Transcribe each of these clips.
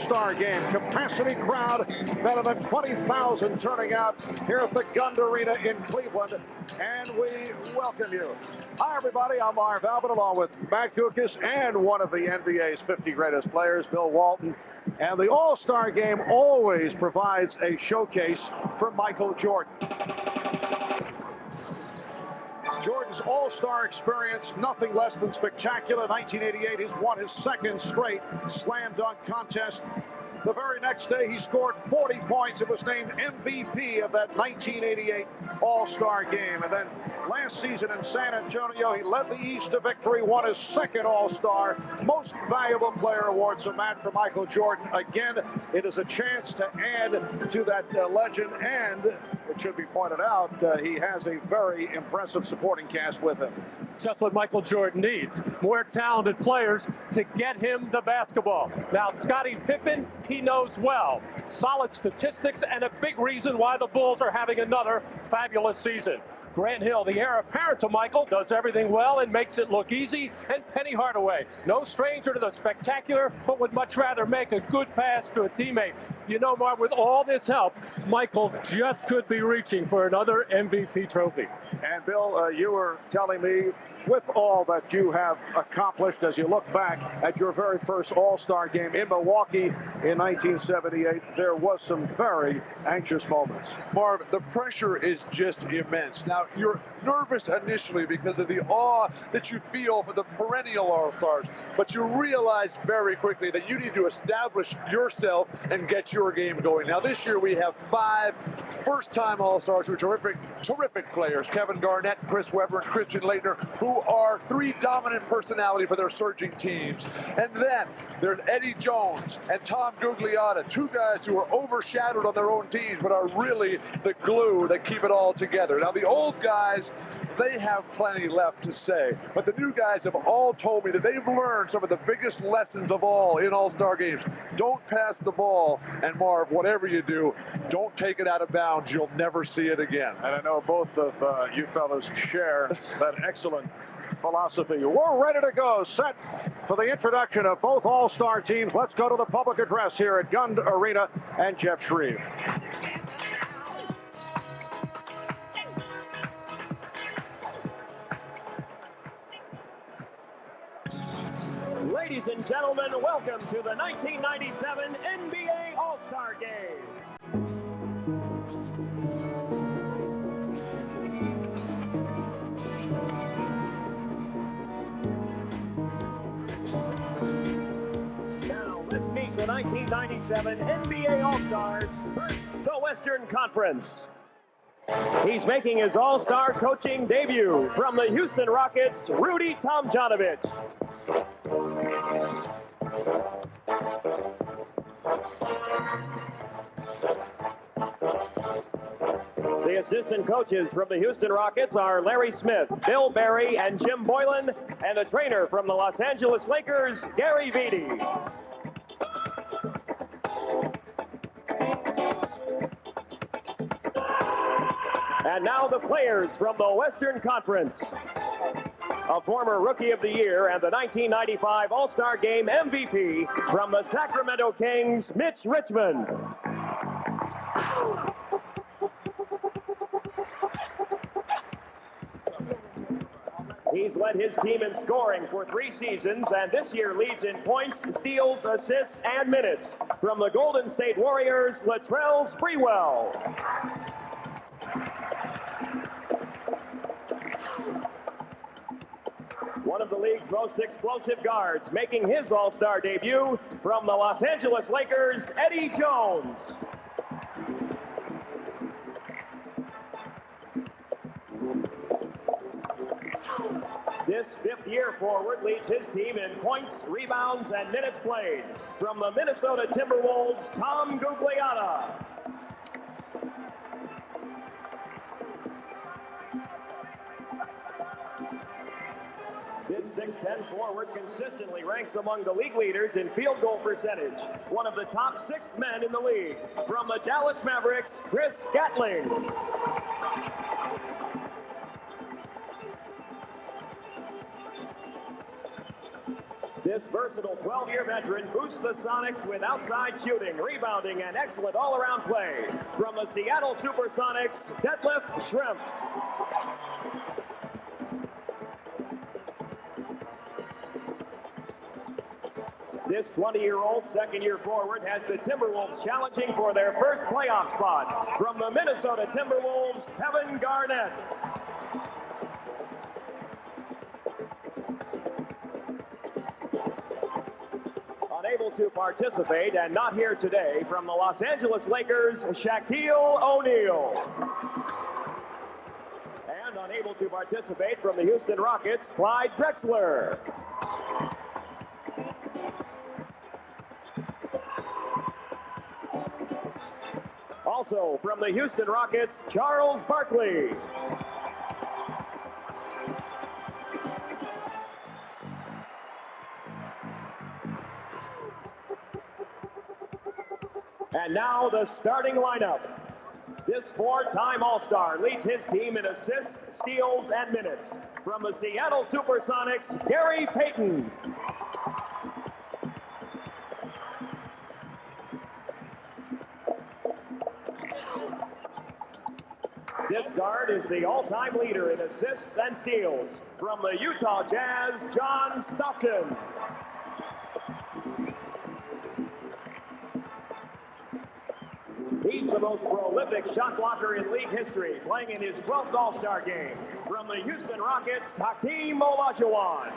Star game. Capacity crowd, better than 20,000 turning out here at the Gund Arena in Cleveland, and we welcome you. Hi, everybody. I'm Marv Albert, along with Matt Gukas and one of the NBA's 50 greatest players, Bill Walton. And the All-Star game always provides a showcase for Michael Jordan. Jordan's All-Star experience, nothing less than spectacular. 1988, he's won his second straight slam dunk contest. The very next day, he scored 40 points and was named MVP of that 1988 All-Star game. And then last season in San Antonio, he led the East to victory, won his second All-Star Most Valuable Player award. So, Matt, for Michael Jordan, again, it is a chance to add to that legend, and it should be pointed out, he has a very impressive supporting cast with him. Just what Michael Jordan needs. More talented players to get him the basketball. Now, Scottie Pippen, he knows well. Solid statistics and a big reason why the Bulls are having another fabulous season. Grant Hill, the heir apparent to Michael, does everything well and makes it look easy. And Penny Hardaway, no stranger to the spectacular, but would much rather make a good pass to a teammate. You know, Mark, with all this help, Michael just could be reaching for another MVP trophy. And Bill, you were telling me, with all that you have accomplished as you look back at your very first All-Star game in Milwaukee in 1978, there was some very anxious moments. Marv, the pressure is just immense. Now, you're nervous initially because of the awe that you feel for the perennial All-Stars, but you realize very quickly that you need to establish yourself and get your game going. Now, this year we have 5 first-time All-Stars who are terrific players. Kevin Garnett, Chris Webber, and Christian Laettner, who are 3 dominant personalities for their surging teams. And then there's Eddie Jones and Tom Gugliotta, 2 guys who are overshadowed on their own teams, but are really the glue that keep it all together. Now, the old guys, they have plenty left to say, but the new guys have all told me that they've learned some of the biggest lessons of all in All-Star games. Don't pass the ball, and Marv, whatever you do, don't take it out of bounds. You'll never see it again. And I know both of you fellas share that excellent philosophy. We're ready to go, set for the introduction of both All-Star teams. Let's go to the public address here at Gund Arena and Jeff Shreve. Ladies and gentlemen, welcome to the 1997 NBA All-Star Game. Now, let's meet the 1997 NBA All-Stars. First, the Western Conference. He's making his All-Star coaching debut from the Houston Rockets, Rudy Tomjanovich. The assistant coaches from the Houston Rockets are Larry Smith, Bill Barry, and Jim Boylan, and the trainer from the Los Angeles Lakers, Gary Vitti. And now the players from the Western Conference. A former Rookie of the Year and the 1995 All-Star Game MVP from the Sacramento Kings, Mitch Richmond. He's led his team in scoring for 3 seasons, and this year leads in points, steals, assists, and minutes. From the Golden State Warriors, Latrell Sprewell. One of the league's most explosive guards, making his All-Star debut from the Los Angeles Lakers, Eddie Jones. This 5th-year forward leads his team in points, rebounds, and minutes played. From the Minnesota Timberwolves, Tom Gugliotta. This 6'10 forward consistently ranks among the league leaders in field goal percentage. One of the top 6 men in the league. From the Dallas Mavericks, Chris Gatling. This versatile 12-year veteran boosts the Sonics with outside shooting, rebounding, and excellent all-around play. From the Seattle Supersonics, Detlef Schrempf. This 20-year-old second-year forward has the Timberwolves challenging for their first playoff spot. From the Minnesota Timberwolves, Kevin Garnett. Unable to participate and not here today from the Los Angeles Lakers, Shaquille O'Neal. And unable to participate from the Houston Rockets, Clyde Drexler. Also from the Houston Rockets, Charles Barkley. And now the starting lineup. This four-time All-Star leads his team in assists, steals, and minutes. From the Seattle Supersonics, Gary Payton. This guard is the all-time leader in assists and steals. From the Utah Jazz, John Stockton. He's the most prolific shot blocker in league history, playing in his 12th All-Star game. From the Houston Rockets, Hakeem Olajuwon.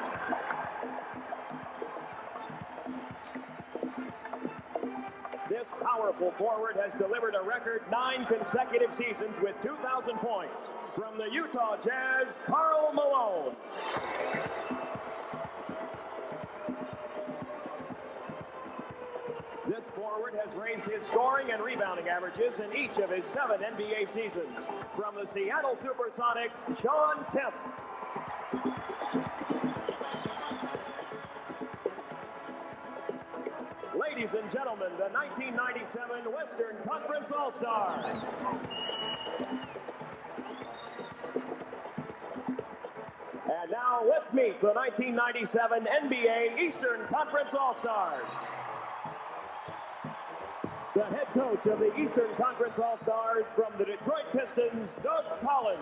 This powerful forward has delivered a record 9 consecutive seasons with 2,000 points. From the Utah Jazz, Karl Malone. This forward has raised his scoring and rebounding averages in each of his 7 NBA seasons. From the Seattle Supersonics, Shawn Kemp. Ladies and gentlemen, the 1997 Western Conference All-Stars. And now let's meet the 1997 NBA Eastern Conference All-Stars. The head coach of the Eastern Conference All-Stars from the Detroit Pistons, Doug Collins.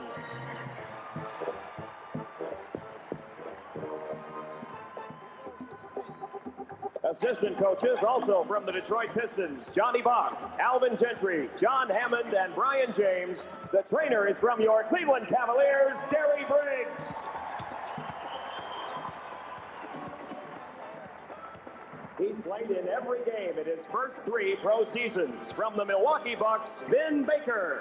Assistant coaches also from the Detroit Pistons, Johnny Bach, Alvin Gentry, John Hammond, and Brian James. The trainer is from your Cleveland Cavaliers, Gary Briggs. He's played in every game in his first 3 pro seasons. From the Milwaukee Bucks, Vin Baker.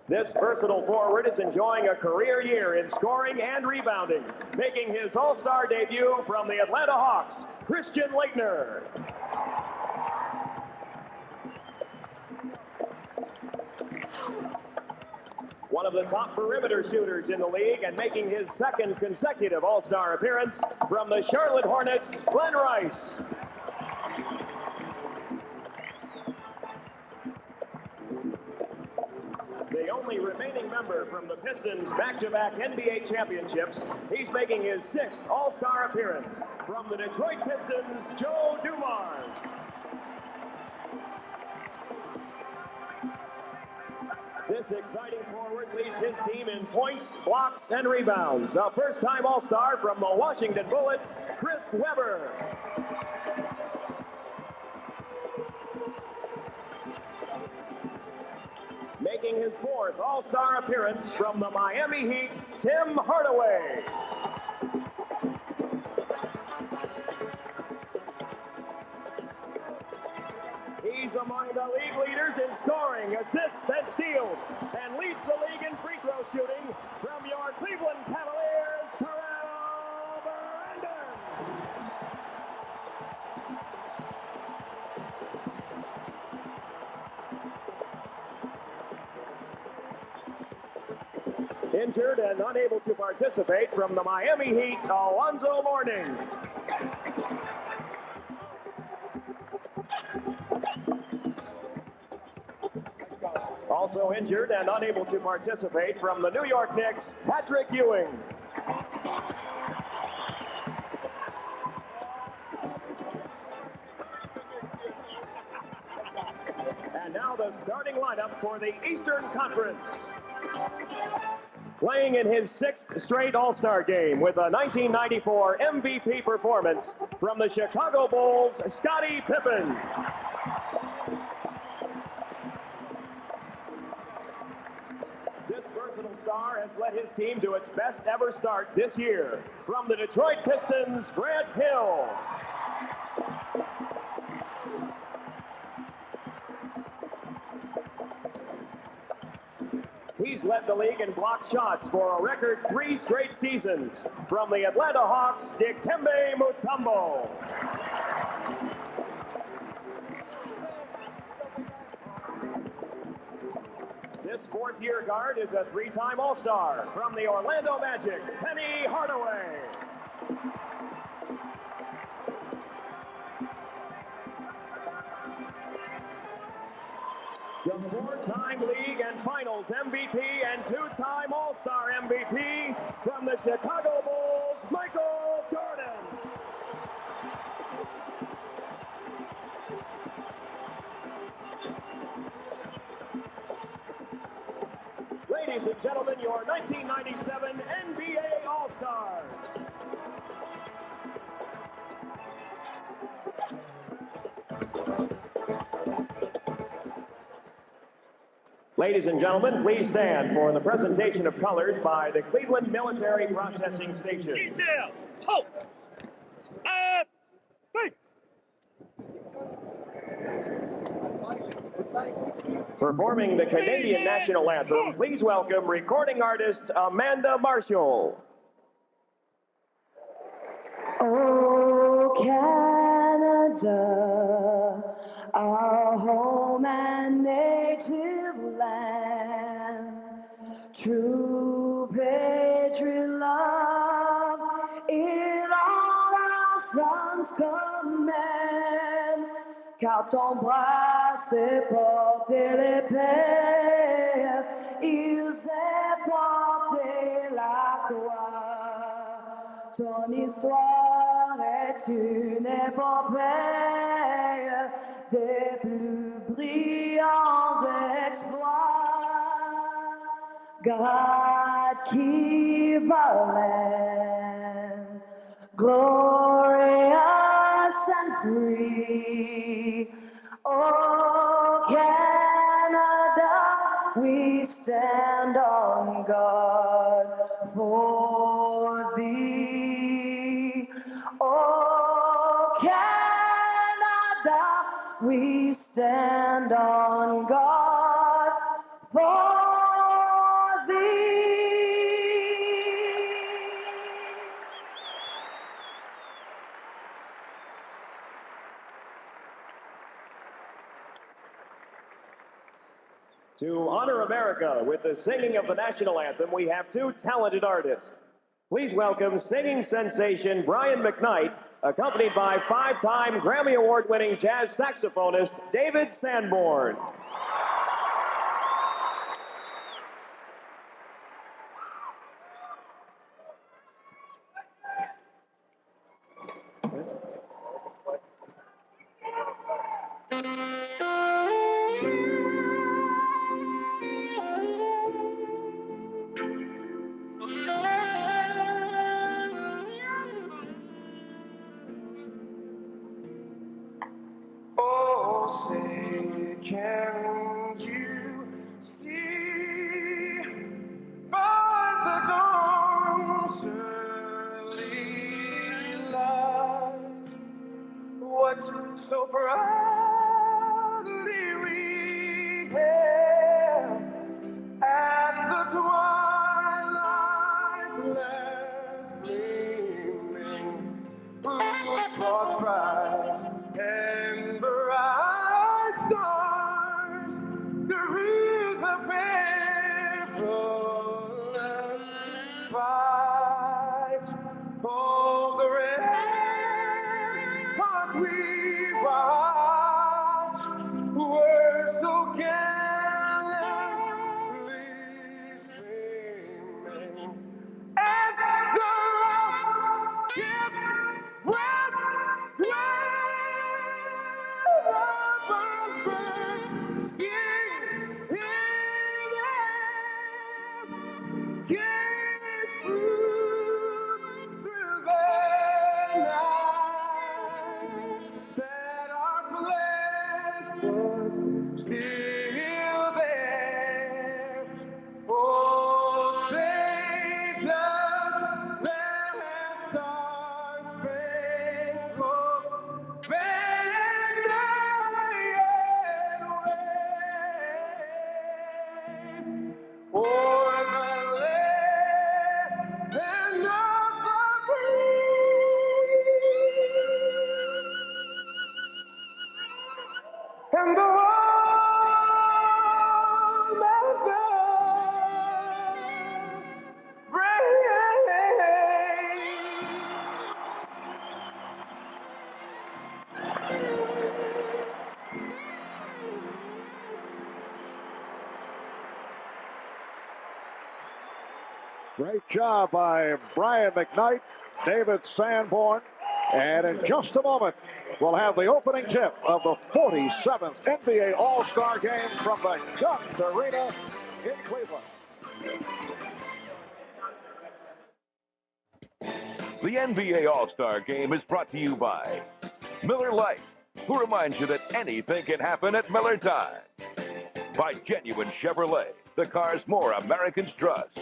This versatile forward is enjoying a career year in scoring and rebounding, making his All-Star debut from the Atlanta Hawks, Christian Laettner. One of the top perimeter shooters in the league and making his 2nd consecutive All-Star appearance from the Charlotte Hornets, Glen Rice. The only remaining member from the Pistons' back-to-back NBA championships, he's making his 6th All-Star appearance from the Detroit Pistons, Joe Dumars. This exciting forward leads his team in points, blocks, and rebounds. A first-time All-Star from the Washington Bullets, Chris Webber. Making his 4th All-Star appearance from the Miami Heat, Tim Hardaway. He's among the league leaders in scoring, assists, and steals, and leads the league in free throw shooting. From your Cleveland Cavaliers, Terrell Brandon. Injured and unable to participate from the Miami Heat, Alonzo Mourning. Also injured and unable to participate from the New York Knicks, Patrick Ewing. And now the starting lineup for the Eastern Conference. Playing in his 6th straight All-Star game with a 1994 MVP performance from the Chicago Bulls, Scottie Pippen. This versatile star has led his team to its best ever start this year. From the Detroit Pistons, Grant Hill. He's led the league in blocked shots for a record 3 straight seasons. From the Atlanta Hawks, Dikembe Mutombo. This 4th-year guard is a 3-time All-Star. From the Orlando Magic, Penny Hardaway. The 4-time league and finals MVP and 2-time All-Star MVP from the Chicago Bulls, Michael Jordan. Ladies and gentlemen, your 1997 NBA All-Stars. Ladies and gentlemen, please stand for the presentation of colors by the Cleveland Military Processing Station. Detail, hope, faith. Performing the Canadian National Anthem, please welcome recording artist Amanda Marshall. Oh, Canada, our home and native land, true patriot love in all our sons command, car ton bras s'est porté les pères, ils aient porté la croix, ton histoire est une épopée des plus brillants exploits. God keep our land glorious and free. Oh, Canada, we stand on guard for thee. Oh, Canada, we stand on guard for thee. To honor America with the singing of the national anthem, we have 2 talented artists. Please welcome singing sensation Brian McKnight, accompanied by 5-time Grammy Award-winning jazz saxophonist David Sanborn. Oh, say, can you see by the dawn's early light what so proudly we hailed at the twilight last gleaming, cross bright and bright stars, there is a perilous fight for the rampart we ride. get through the night that our pledge was still there. Oh, say just let stars spangled banner yet wave o'er the land of the free and the home of the brave. Great job by Brian McKnight, David Sanborn. And in just a moment, we'll have the opening tip of the 47th NBA All-Star Game from the Gund Arena in Cleveland. The NBA All-Star Game is brought to you by Miller Lite, who reminds you that anything can happen at Miller Time. By Genuine Chevrolet, the cars more Americans trust.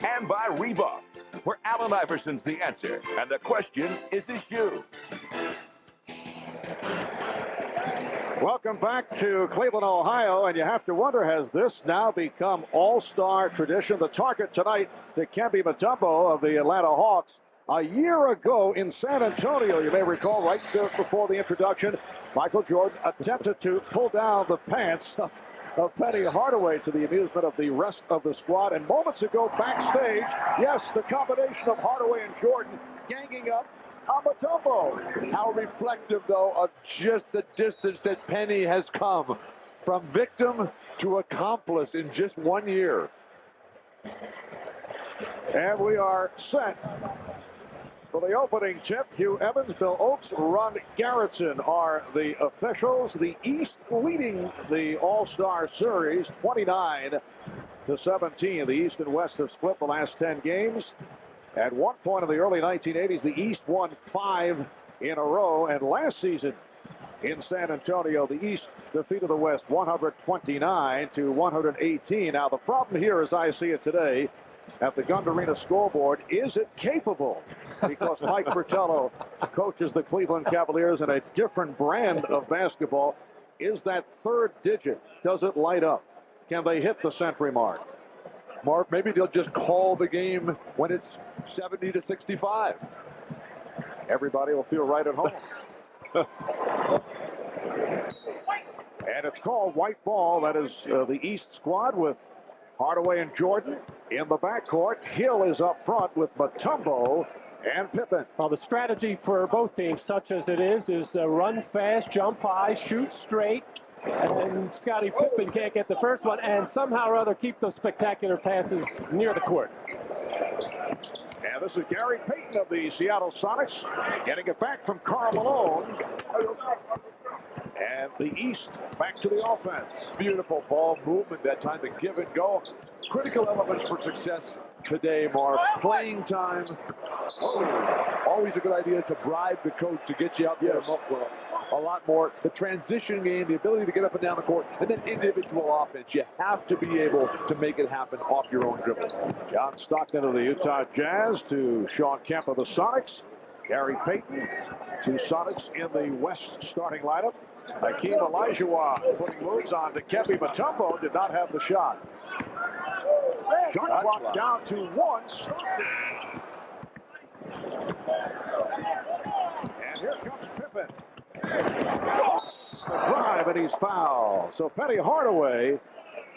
And by Reebok, where Allen Iverson's the answer, and the question is his shoe. Welcome back to Cleveland, Ohio, and you have to wonder, has this now become all-star tradition? The target tonight, Dikembe Mutombo of the Atlanta Hawks. A year ago in San Antonio, you may recall, right before the introduction, Michael Jordan attempted to pull down the pants of Penny Hardaway to the amusement of the rest of the squad. And moments ago, backstage, yes, the combination of Hardaway and Jordan ganging up on Mutombo. How reflective, though, of just the distance that Penny has come from victim to accomplice in just 1 year. And we are set for the opening tip. Hugh Evans, Bill Oakes, Ron Garrettson are the officials. The East leading the All-Star Series 29-17. The East and West have split the last 10 games. At one point in the early 1980s, the East won 5 in a row. And last season in San Antonio, the East defeated the West 129-118. Now, the problem here, as I see it today, at the Gund Arena scoreboard, is it capable? Because Mike Fratello coaches the Cleveland Cavaliers in a different brand of basketball. Is that third digit, does it light up? Can they hit the century mark? Mark, maybe they'll just call the game when it's 70-65. Everybody will feel right at home. And it's called white ball. That is the East squad with Hardaway and Jordan in the backcourt. Hill is up front with Mutombo and Pippen. Well, the strategy for both teams, such as it is run fast, jump high, shoot straight, and then Scottie Pippen can't get the first one, and somehow or other keep those spectacular passes near the court. And this is Gary Payton of the Seattle Sonics getting it back from Karl Malone. And the East back to the offense. Beautiful ball movement that time to give and go. Critical elements for success today, Mark. Playing time. Always a good idea to bribe the coach to get you out there a lot more. The transition game, the ability to get up and down the court, and then individual offense. You have to be able to make it happen off your own dribble. John Stockton of the Utah Jazz to Sean Kemp of the Sonics. Gary Payton, 2 Sonics in the West starting lineup. Hakeem Olajuwon putting moves on to Dikembe Mutombo, did not have the shot. Shot clock down to 1. And here comes Pippen. Drive, and he's fouled. So Penny Hardaway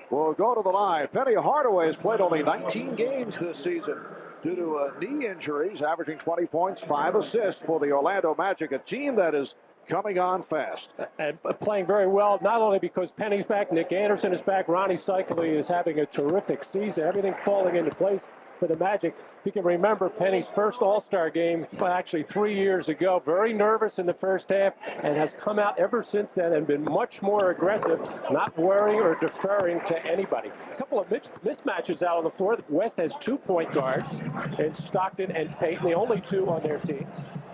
will go to the line. Penny Hardaway has played only 19 games this season due to knee injuries, averaging 20 points, 5 assists for the Orlando Magic, a team that is coming on fast. And playing very well, not only because Penny's back, Nick Anderson is back, Ronnie Cycli is having a terrific season, everything falling into place. for the Magic. You can remember Penny's first All-Star game, well, actually 3 years ago, very nervous in the first half, and has come out ever since then and been much more aggressive, not worrying or deferring to anybody. A couple of mismatches out on the floor. The West has 2 point guards in Stockton and Payton, the only 2 on their team.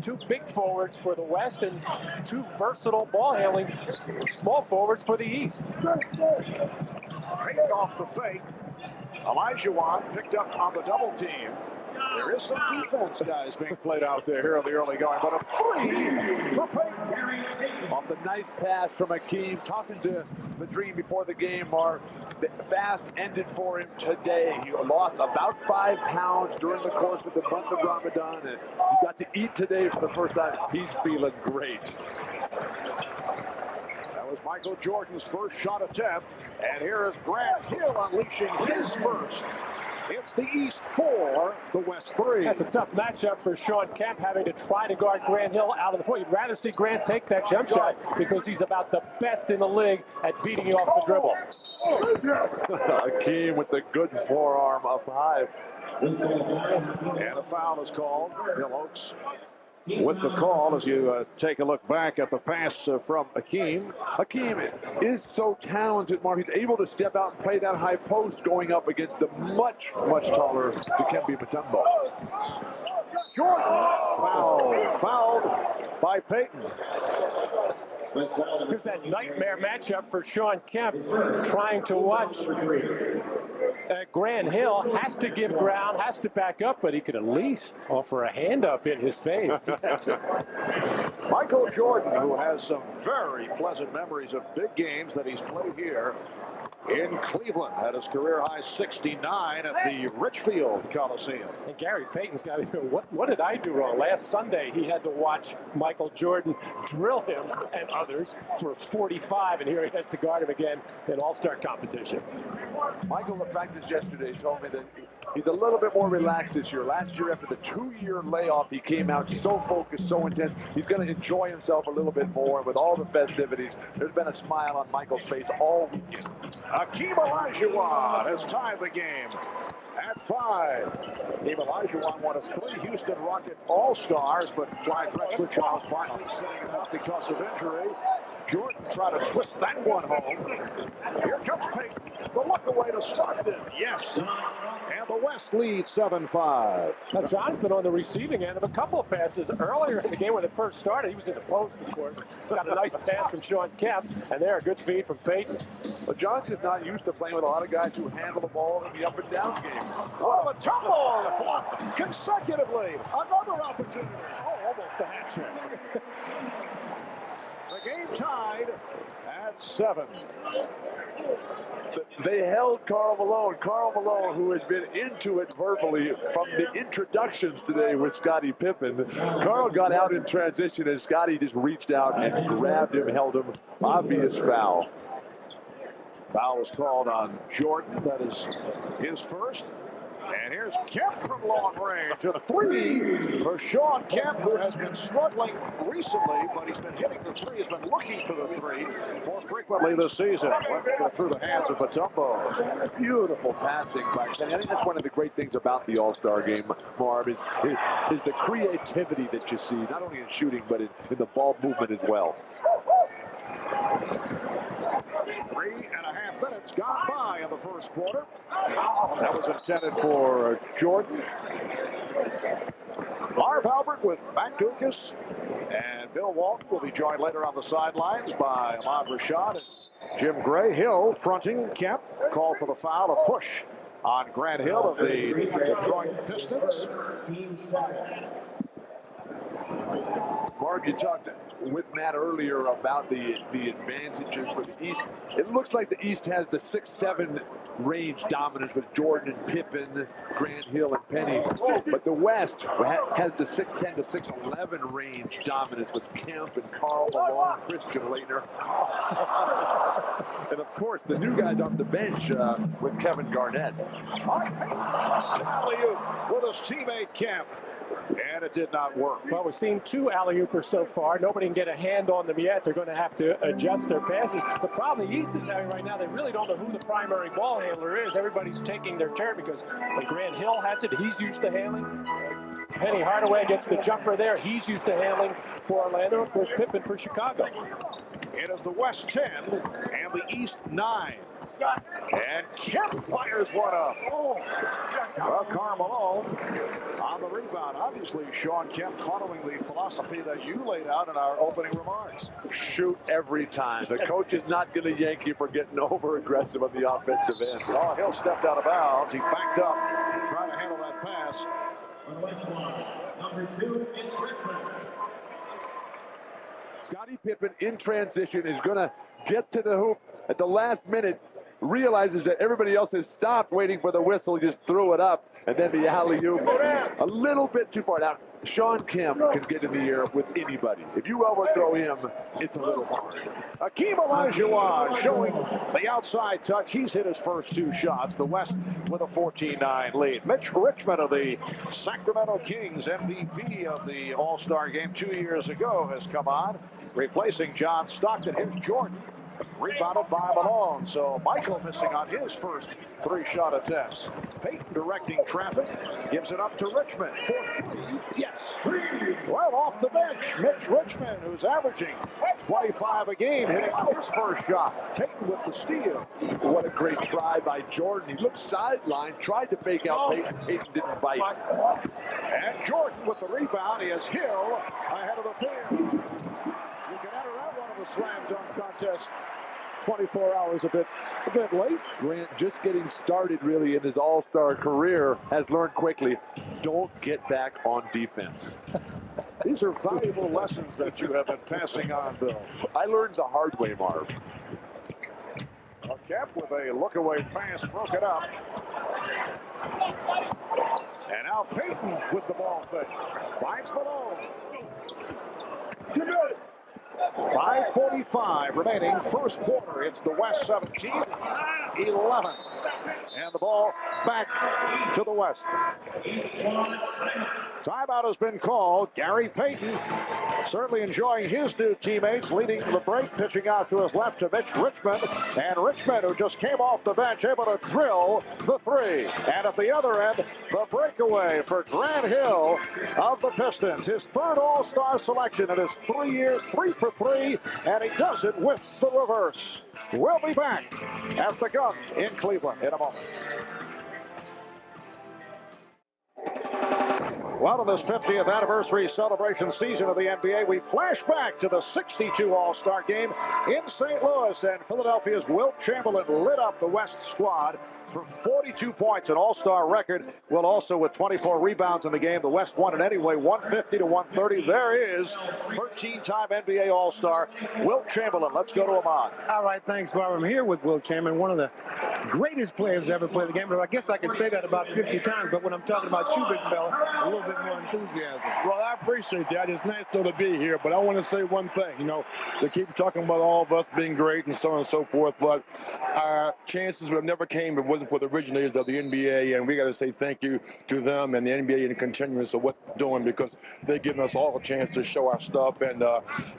2 big forwards for the West and 2 versatile ball-handling small forwards for the East. Payton off the fake. Olajuwon picked up on the double team. There is some defense, guys, being played out there here in the early going, but a 3 for Payton. Off the nice pass from Hakeem, talking to the Dream before the game, Mark. The fast ended for him today. He lost about 5 pounds during the course of the month of Ramadan, and he got to eat today for the first time. He's feeling great. That was Michael Jordan's first shot attempt, and here is Grant Hill unleashing his first. It's the East 4, the West 3. That's a tough matchup for Sean Kemp, having to try to guard Grant Hill out of the floor. You'd rather see Grant take that jump shot because he's about the best in the league at beating you off the dribble. Hakeem with the good forearm up high. And a foul is called. Hill Oaks with the call as you take a look back at the pass from Hakeem. Hakeem is so talented, Mark. He's able to step out and play that high post going up against the much taller Dikembe Mutombo. Jordan fouled by Payton. Here's that nightmare matchup for Sean Kemp, trying to watch Grant Hill. Has to give ground, has to back up, but he could at least offer a hand up in his face. Michael Jordan, who has some very pleasant memories of big games that he's played here in Cleveland, had his career-high 69 at the Richfield Coliseum. And Gary Payton's got to go, what did I do wrong? Last Sunday, he had to watch Michael Jordan drill him and others for 45, and here he has to guard him again in All-Star competition. Michael, the practice yesterday told me that he's a little bit more relaxed this year. Last year, after the 2-year layoff, he came out so focused, so intense. He's going to enjoy himself a little bit more with all the festivities. There's been a smile on Michael's face all weekend. Hakeem Olajuwon has tied the game at 5. Hakeem Olajuwon, one of 3 Houston Rocket All-Stars, but Clyde Drexler Charles finally sitting out because of injury. Jordan tried to twist that one home. Here comes Payton. The look away to Stockton. Yes. And the West leads 7-5. Now, John's been on the receiving end of a couple of passes earlier in the game when it first started. He was in the post, of course. Got a nice pass from Sean Kemp, and there, a good feed from Payton. But John's just not used to playing with a lot of guys who handle the ball in the up and down game. Oh, a tumble on the block consecutively. Another opportunity. Oh, almost a hat trick. The game tied at 7. They held Karl Malone. Karl Malone, who has been into it verbally from the introductions today with Scottie Pippen. Karl got out in transition, and Scottie just reached out and grabbed him, held him. Obvious foul. Foul was called on Jordan. That is his first. And here's Kemp from long range. A 3 for Sean Kemp, who has been struggling recently, but he's been hitting the 3. He's been looking for the 3 more frequently this season. Let me go through the hands of Mutombo. Beautiful passing by Kenny. I think that's one of the great things about the All-Star game, Marv, is the creativity that you see, not only in shooting, but in the ball movement as well. 3.5 minutes gone by in the first quarter. That was intended for Jordan. Marv Albert with Matt Dukas and Bill Walton will be joined later on the sidelines by Ahmad Rashad and Jim Gray. Hill fronting Kemp. Called for the foul, a push on Grant Hill of the Detroit Pistons. Marv, you talked with Matt earlier about the advantages for the East. It looks like the East has the 6-7 range dominance with Jordan and Pippen, Grant Hill and Penny. But the West has the 6'10 to 6'11 range dominance with Kemp and Karl Malone, Christian Laettner. And of course, the new guys off the bench with Kevin Garnett. Alley-oop with his teammate Kemp. And it did not work. Well, we've seen 2 alley-oopers so far. Nobody can get a hand on them yet. They're going to have to adjust their passes. The problem the East is having right now, they really don't know who the primary ball handler is. Everybody's taking their turn because Grant Hill has it. He's used to handling. Penny Hardaway gets the jumper there. He's used to handling for Orlando. Of course, Pippen for Chicago. It is the West 10 and the East 9. And Kemp fires one up. Well, Carmelo on the rebound. Obviously, Sean Kemp following the philosophy that you laid out in our opening remarks. Shoot every time. The coach is not going to yank you for getting over-aggressive on the offensive end. Oh, Hill stepped out of bounds. He backed up, trying to handle that pass. Number 2 is Richmond. Scottie Pippen in transition is going to get to the hoop at the last minute, realizes that everybody else has stopped waiting for the whistle. He just threw it up, and then the alley-oop a little bit too far. Now, Sean Kemp can get in the air with anybody. If you overthrow him, it's a little hard. Akeem Olajuwon showing the outside touch. He's hit his first 2 shots. The West with a 14-9 lead. Mitch Richmond of the Sacramento Kings, MVP of the All-Star game 2 years ago, has come on, replacing John Stockton. Here's Jordan, rebounded by Malone. So Michael missing on his first 3-shot attempts. Payton directing traffic, gives it up to Richmond. 4-3. Yes. Well, off the bench, Mitch Richmond, who's averaging 25 a game, hitting on his first shot. Payton with the steal. What a great try by Jordan. He looked sidelined, tried to fake out Payton. Payton didn't bite. And Jordan with the rebound. He has Hill ahead of the pin. You can enter that one of the slam dunk contest. 24 hours a bit late. Grant, just getting started really in his all-star career, has learned quickly, don't get back on defense. These are valuable lessons that you have been passing on, Bill. I learned the hard way, Marv. Kemp with a look-away pass, broke it up. And now Payton with the ball fake. Finds Malone. 5:45 remaining, first quarter. It's the West 17, 11. And the ball back to the West. Timeout has been called. Gary Payton certainly enjoying his new teammates, leading the break, pitching out to his left to Mitch Richmond. And Richmond, who just came off the bench, able to drill the 3. And at the other end, the breakaway for Grant Hill of the Pistons. His 3rd All-Star selection in his 3 years, 3 for 3, and he does it with the reverse. We'll be back at the Gum in Cleveland in a moment. Well, in this 50th anniversary celebration season of the NBA, we flash back to the 62 All-Star game in St. Louis, and Philadelphia's Wilt Chamberlain lit up the West squad for 42 points, an All-Star record. Well, also with 24 rebounds in the game, the West won it anyway, 150 to 130. There is 13-time NBA All-Star Wilt Chamberlain. Let's go to Ahmad. All right, thanks, Bob. I'm here with Wilt Chamberlain, one of the greatest players to ever play the game. But I guess I can say that about 50 times. But when I'm talking about you, big fella, a little bit more enthusiasm. Well, I appreciate that. It's nice though to be here. But I want to say one thing. You know, they keep talking about all of us being great and so on and so forth. But our chances would have never came if it wasn't for the originators of the NBA. And we got to say thank you to them and the NBA and the continuance of what they're doing, because they're giving us all a chance to show our stuff and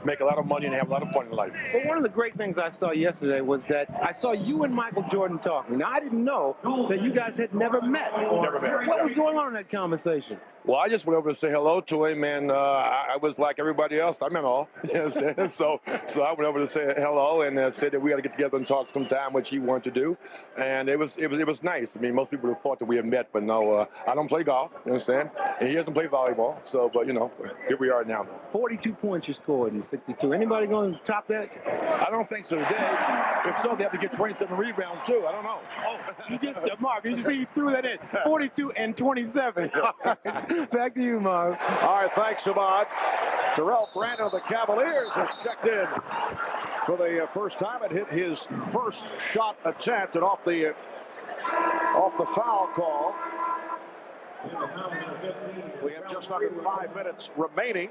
make a lot of money and have a lot of fun in life. But one of the great things I saw yesterday was that I saw you and Michael Jordan talking. Now, I didn't know that you guys had never met. Never met. What was going on in that conversation? Well, I just went over to say hello to him, and I was like everybody else. I meant all. You understand? So I went over to say hello and said that we got to get together and talk sometime, which he wanted to do. And it was nice. I mean, most people would have thought that we had met, but no, I don't play golf. You understand? And he doesn't play volleyball. So, but you know, here we are now. 42 points you scored in 62. Anybody going to top that? I don't think so today. If so, they have to get 27 rebounds too. I don't know. Oh, Mark, you see, he threw that in. 42 and 27. Back to you, Marv. All right, thanks, Ahmad. Terrell Brandon of the Cavaliers has checked in for the first time and hit his first shot attempt, and off the foul call. We have just under 5 minutes remaining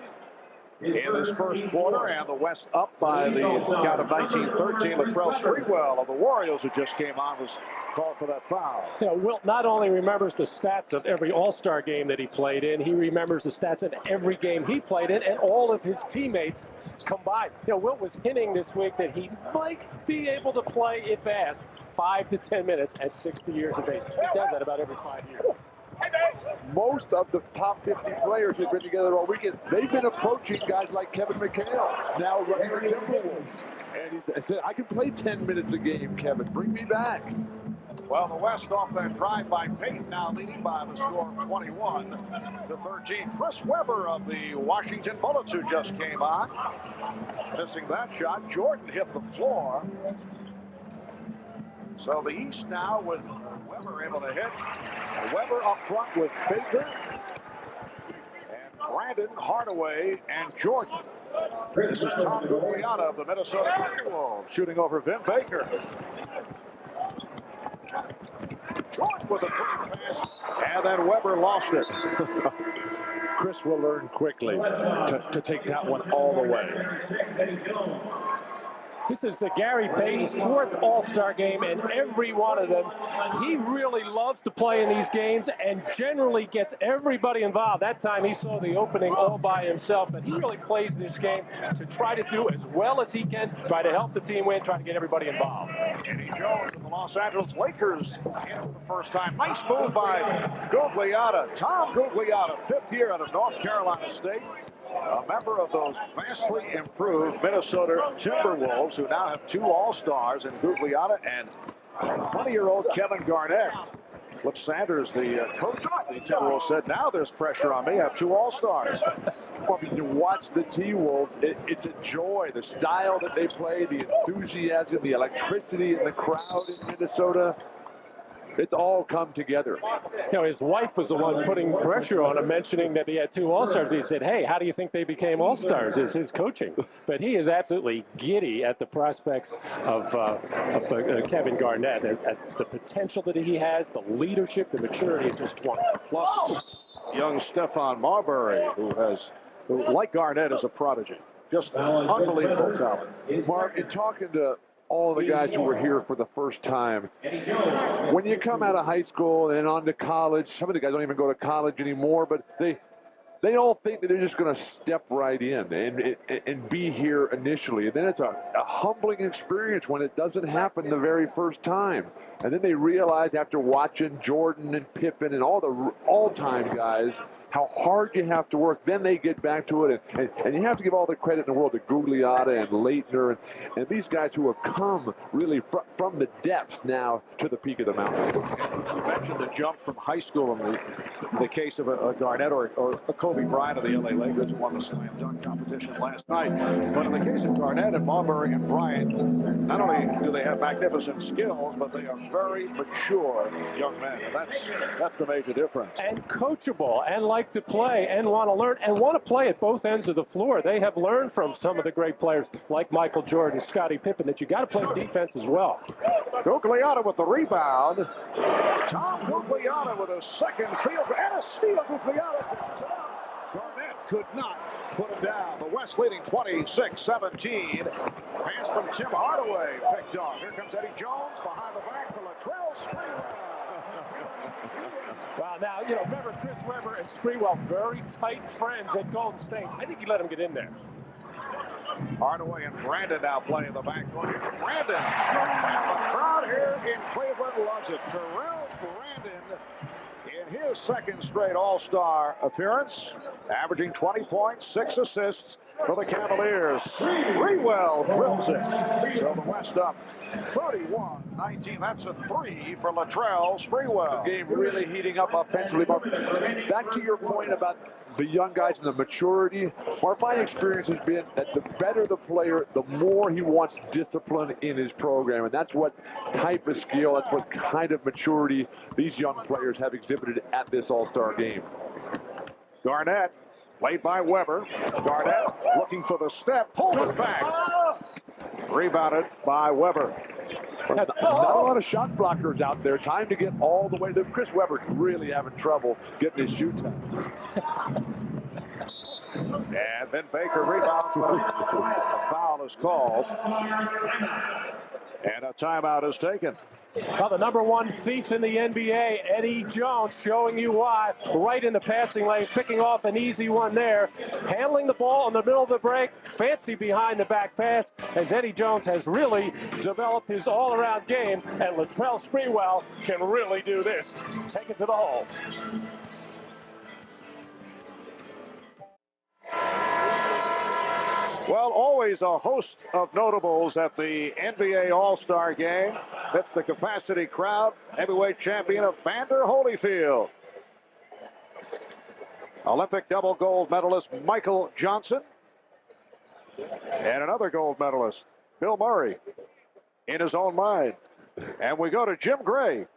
in this first quarter, and the West up by the count of 19-13. Latrell Sprewell of the Warriors, who just came on, was called for that foul. You know, Wilt not only remembers the stats of every All-Star game that he played in, he remembers the stats in every game he played in and all of his teammates combined. You know, Wilt was hinting this week that he might be able to play, if asked, 5 to 10 minutes at 60 years of age. He does that about every 5 years. Most of the top 50 players who've been together all weekend, they've been approaching guys like Kevin McHale, now running the Timberwolves. And he said, I can play 10 minutes a game, Kevin. Bring me back. Well, the West off that drive by Payton, now leading by the score of 21 to 13. Chris Webber of the Washington Bullets, who just came on, missing that shot. Jordan hit the floor. So the East now with Webber able to hit. Webber up front with Baker and Brandon, Hardaway, and Jordan. This is Tom Gugliotta of the Minnesota Timberwolves shooting over Vin Baker. Jordan with a clean pass, and then Webber lost it. Chris will learn quickly to take that one all the way. This is the Gary Payton's 4th All-Star game, and every one of them, he really loves to play in these games and generally gets everybody involved. That time he saw the opening all by himself, but he really plays this game to try to do as well as he can, try to help the team win, try to get everybody involved. Eddie Jones of the Los Angeles Lakers in for the first time. Nice move by Gugliotta. Tom Gugliotta, 5th year out of North Carolina State. A member of those vastly improved Minnesota Timberwolves, who now have 2 All-Stars in Gugliotta and 20-year-old Kevin Garnett. Flip Sanders, the coach of the Timberwolves, said, now there's pressure on me. I have 2 All-Stars. Well, you watch the T-Wolves, it's a joy. The style that they play, the enthusiasm, the electricity in the crowd in Minnesota. It's all come together. You know, his wife was the one putting pressure on him, mentioning that he had 2 All-Stars. He said, hey, how do you think they became All-Stars? Is his coaching. But he is absolutely giddy at the prospects of Kevin Garnett, at the potential that he has, the leadership, the maturity is just 20. Plus, young Stephon Marbury, who, like Garnett, is a prodigy. Just unbelievable talent. Mark, in talking to all the guys who were here for the first time, when you come out of high school and on to college, some of the guys don't even go to college anymore, but they all think that they're just going to step right in and be here initially. And then it's a humbling experience when it doesn't happen the very first time. And then they realize after watching Jordan and Pippen and all the all-time guys how hard you have to work. Then they get back to it, and you have to give all the credit in the world to Gugliotta and Leitner and these guys who have come really from the depths now to the peak of the mountain. You mentioned the jump from high school in the case of a Garnett or a Kobe Bryant of the LA Lakers, who won the slam dunk competition last night. But in the case of Garnett and Marbury and Bryant, not only do they have magnificent skills, but they are very mature young men, and that's the major difference. And coachable, and like to play, and want to learn, and want to play at both ends of the floor. They have learned from some of the great players like Michael Jordan, Scottie Pippen, that you got to play defense as well. Gugliotta with the rebound. Tom Gugliotta with a second field and a steal. Gugliotta puts it up. Garnett could not put it down. The West leading 26-17. Pass from Tim Hardaway picked off. Here comes Eddie Jones behind the back for Latrell Sprewell. Wow, now, you know, remember Chris Webber and Sprewell, very tight friends at Golden State. I think he let him get in there. Hardaway and Brandon now playing the backcourt. Brandon. And the crowd here in Cleveland loves it. Terrell Brandon in his second straight All-Star appearance, averaging 20 points, 6 assists for the Cavaliers. Sprewell drills it. So the West up 31-19. That's a 3 for Latrell Sprewell. The game really heating up offensively. Back to your point about the young guys and the maturity. My experience has been that the better the player, the more he wants discipline in his program. And that's what type of skill, that's what kind of maturity these young players have exhibited at this All-Star game. Garnett, played by Webber. Garnett looking for the step, pulled it back. Rebounded by Webber. Not a lot of shot blockers out there. Time to get all the way to Chris Webber's really having trouble getting his shoot time. And then Baker rebounds, but a foul is called. And a timeout is taken. Well, the number one thief in the NBA, Eddie Jones, showing you why. Right in the passing lane, picking off an easy one there. Handling the ball in the middle of the break. Fancy behind the back pass, as Eddie Jones has really developed his all-around game. And Latrell Sprewell can really do this. Take it to the hole. Well, always a host of notables at the NBA All-Star Game. That's the capacity crowd. Heavyweight champion Evander Holyfield. Olympic double gold medalist Michael Johnson. And another gold medalist, Bill Murray, in his own mind. And we go to Jim Gray.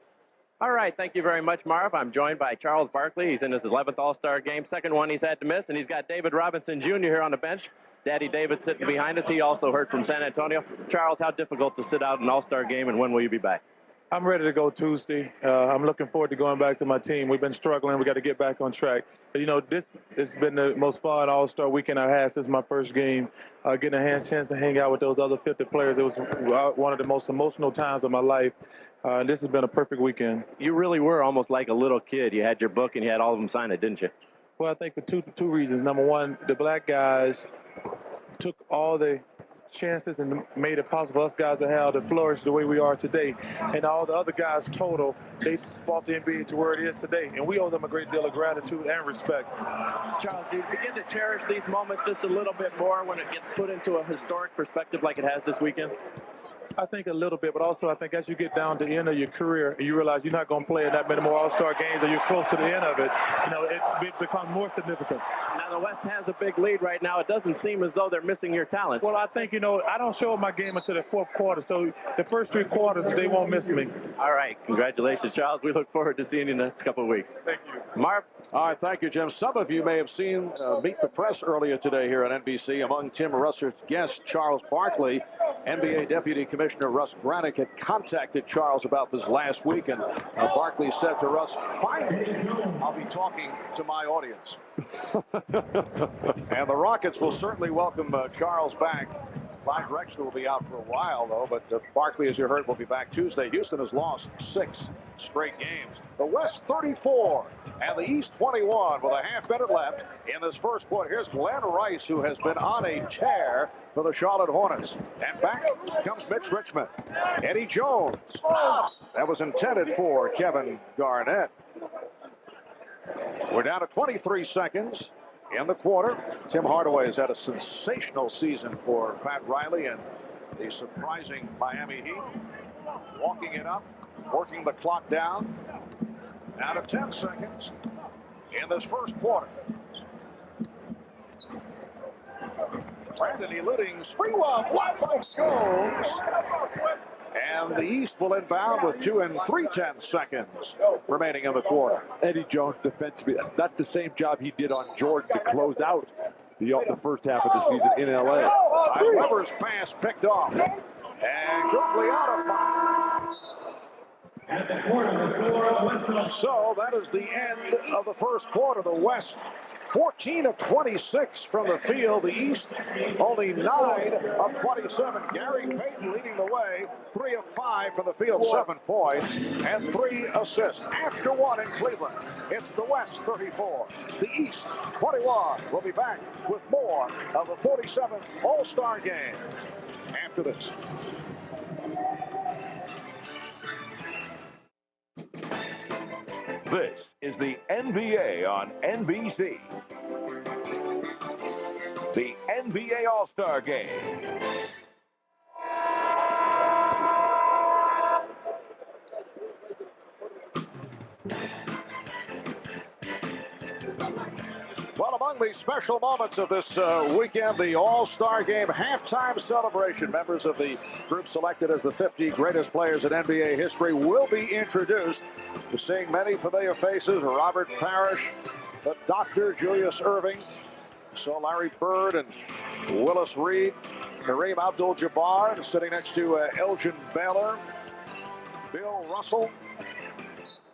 All right, thank you very much, Marv. I'm joined by Charles Barkley. He's in his 11th All-Star Game, second one he's had to miss, and he's got David Robinson Jr. here on the bench. Daddy David sitting behind us. He also heard from San Antonio. Charles, how difficult to sit out an All-Star Game, and when will you be back? I'm ready to go Tuesday. I'm looking forward to going back to my team. We've been struggling. We got to get back on track. But, you know, this has been the most fun All-Star weekend I've had. This is my first game. Getting a chance to hang out with those other 50 players. It was one of the most emotional times of my life. This has been a perfect weekend. You really were almost like a little kid. You had your book and you had all of them sign it, didn't you? Well, I think for two reasons. Number one, the black guys took all the chances and made it possible for us guys to have to flourish the way we are today. And all the other guys total, they brought the NBA to where it is today. And we owe them a great deal of gratitude and respect. Charles, do you begin to cherish these moments just a little bit more when it gets put into a historic perspective like it has this weekend? I think a little bit, but also I think as you get down to the end of your career, you realize you're not going to play in that many more All-Star games, or you're close to the end of it. You know, it becomes more significant. Now, the West has a big lead right now. It doesn't seem as though they're missing your talent. Well, I think, you know, I don't show up my game until the fourth quarter, so the first three quarters, they won't miss me. All right. Congratulations, Charles. We look forward to seeing you in the next couple of weeks. Thank you. Marv? All right, thank you, Jim. Some of you may have seen Meet the Press earlier today here on NBC. Among Tim Russert's guests, Charles Barkley, NBA Deputy Commissioner Russ Granick had contacted Charles about this last week, and Barkley said to Russ, "Finally, I'll be talking to my audience." And the Rockets will certainly welcome Charles back. Clyde Drexler will be out for a while, though, but Barkley, as you heard, will be back Tuesday. Houston has lost 6 straight games. The West 34 and the East 21 with a half-minute left in this first quarter. Here's Glen Rice, who has been on a tear for the Charlotte Hornets. And back comes Mitch Richmond. Eddie Jones. That was intended for Kevin Garnett. We're down to 23 seconds in the quarter. Tim Hardaway has had a sensational season for Pat Riley and the surprising Miami Heat. Walking it up, working the clock down. Out of 10 seconds in this first quarter. Brandon eluding Sprewell, blocked by Scholes. And the East will inbound with 2 3/10 seconds remaining in the quarter. Eddie Jones defensively, that's the same job he did on Jordan to close out the first half of the season in L.A. Weber's pass picked off. And quickly out of bounds. So that is the end of the first quarter. The West 14 of 26 from the field. The East only 9 of 27. Gary Payton leading the way. 3 of 5 from the field, 7 points and 3 assists. After 1 in Cleveland, it's the West 34. The East 21. We'll be back with more of the 47th All-Star Game after this. This is the NBA on NBC. The NBA All-Star Game. Well, among the special moments of this weekend, the All-Star Game halftime celebration. Members of the group selected as the 50 greatest players in NBA history will be introduced. We're seeing many familiar faces: Robert Parrish, the Dr. Julius Erving, saw Larry Bird and Willis Reed, Kareem Abdul-Jabbar sitting next to Elgin Baylor, Bill Russell.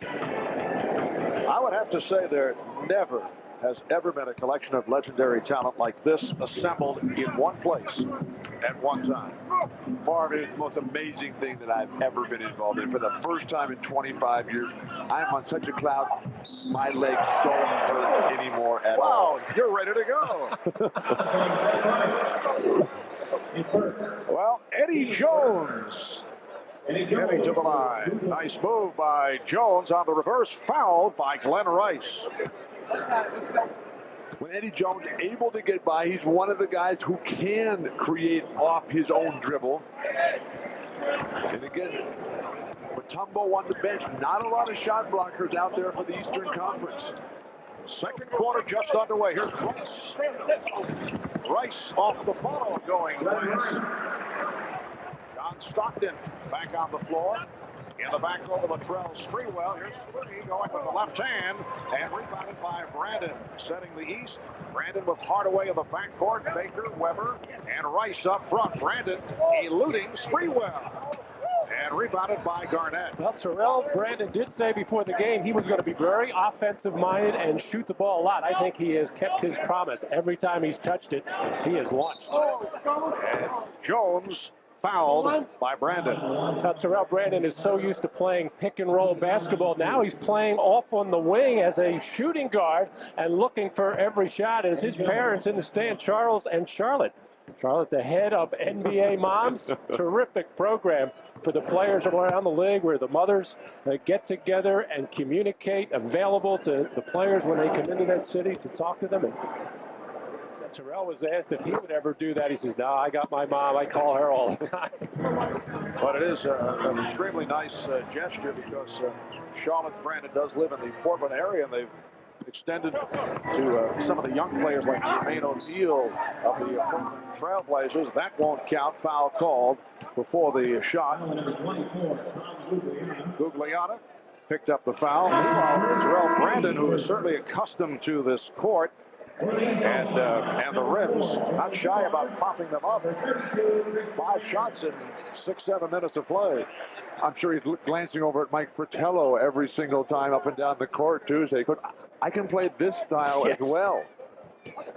I would have to say there never has ever been a collection of legendary talent like this assembled in one place at one time. Marv, it is the most amazing thing that I've ever been involved in. For the first time in 25 years, I'm on such a cloud, my legs don't hurt anymore at all. Wow, you're ready to go. Well, Eddie Jones getting to the line. Nice move by Jones on the reverse, fouled by Glen Rice. When Eddie Jones is able to get by, he's one of the guys who can create off his own dribble. And again, Mutombo on the bench, not a lot of shot blockers out there for the Eastern Conference. Second quarter just underway. Here's Rice. Rice off the follow going. John Stockton back on the floor. In the back row, Latrell Sprewell. Here's Twitty going with the left hand and rebounded by Brandon. Setting the east. Brandon with Hardaway in the backcourt. Baker, Weber, and Rice up front. Brandon eluding Sprewell. And rebounded by Garnett. Well, Terrell Brandon did say before the game he was going to be very offensive-minded and shoot the ball a lot. I think he has kept his promise. Every time he's touched it, he has launched. And Jones fouled by Brandon. Now, Terrell Brandon is so used to playing pick-and-roll basketball. Now he's playing off on the wing as a shooting guard and looking for every shot as his parents in the stand, Charles and Charlotte. Charlotte, the head of NBA Moms. Terrific program for the players around the league where the mothers get together and communicate, available to the players when they come into that city to talk to them. And Terrell was asked if he would ever do that. He says, no, I got my mom. I call her all the time. But it is an extremely nice gesture because Charlotte Brandon does live in the Portland area, and they've extended to some of the young players like Jermaine O'Neal of the Portland Trailblazers. That won't count. Foul called before the shot. Gugliotta picked up the foul. Meanwhile, Terrell Brandon, who is certainly accustomed to this court, and the rims, not shy about popping them up. 5 shots in 6-7 minutes of play. I'm sure he's glancing over at Mike Fratello every single time up and down the court, too. So I can play this style as well.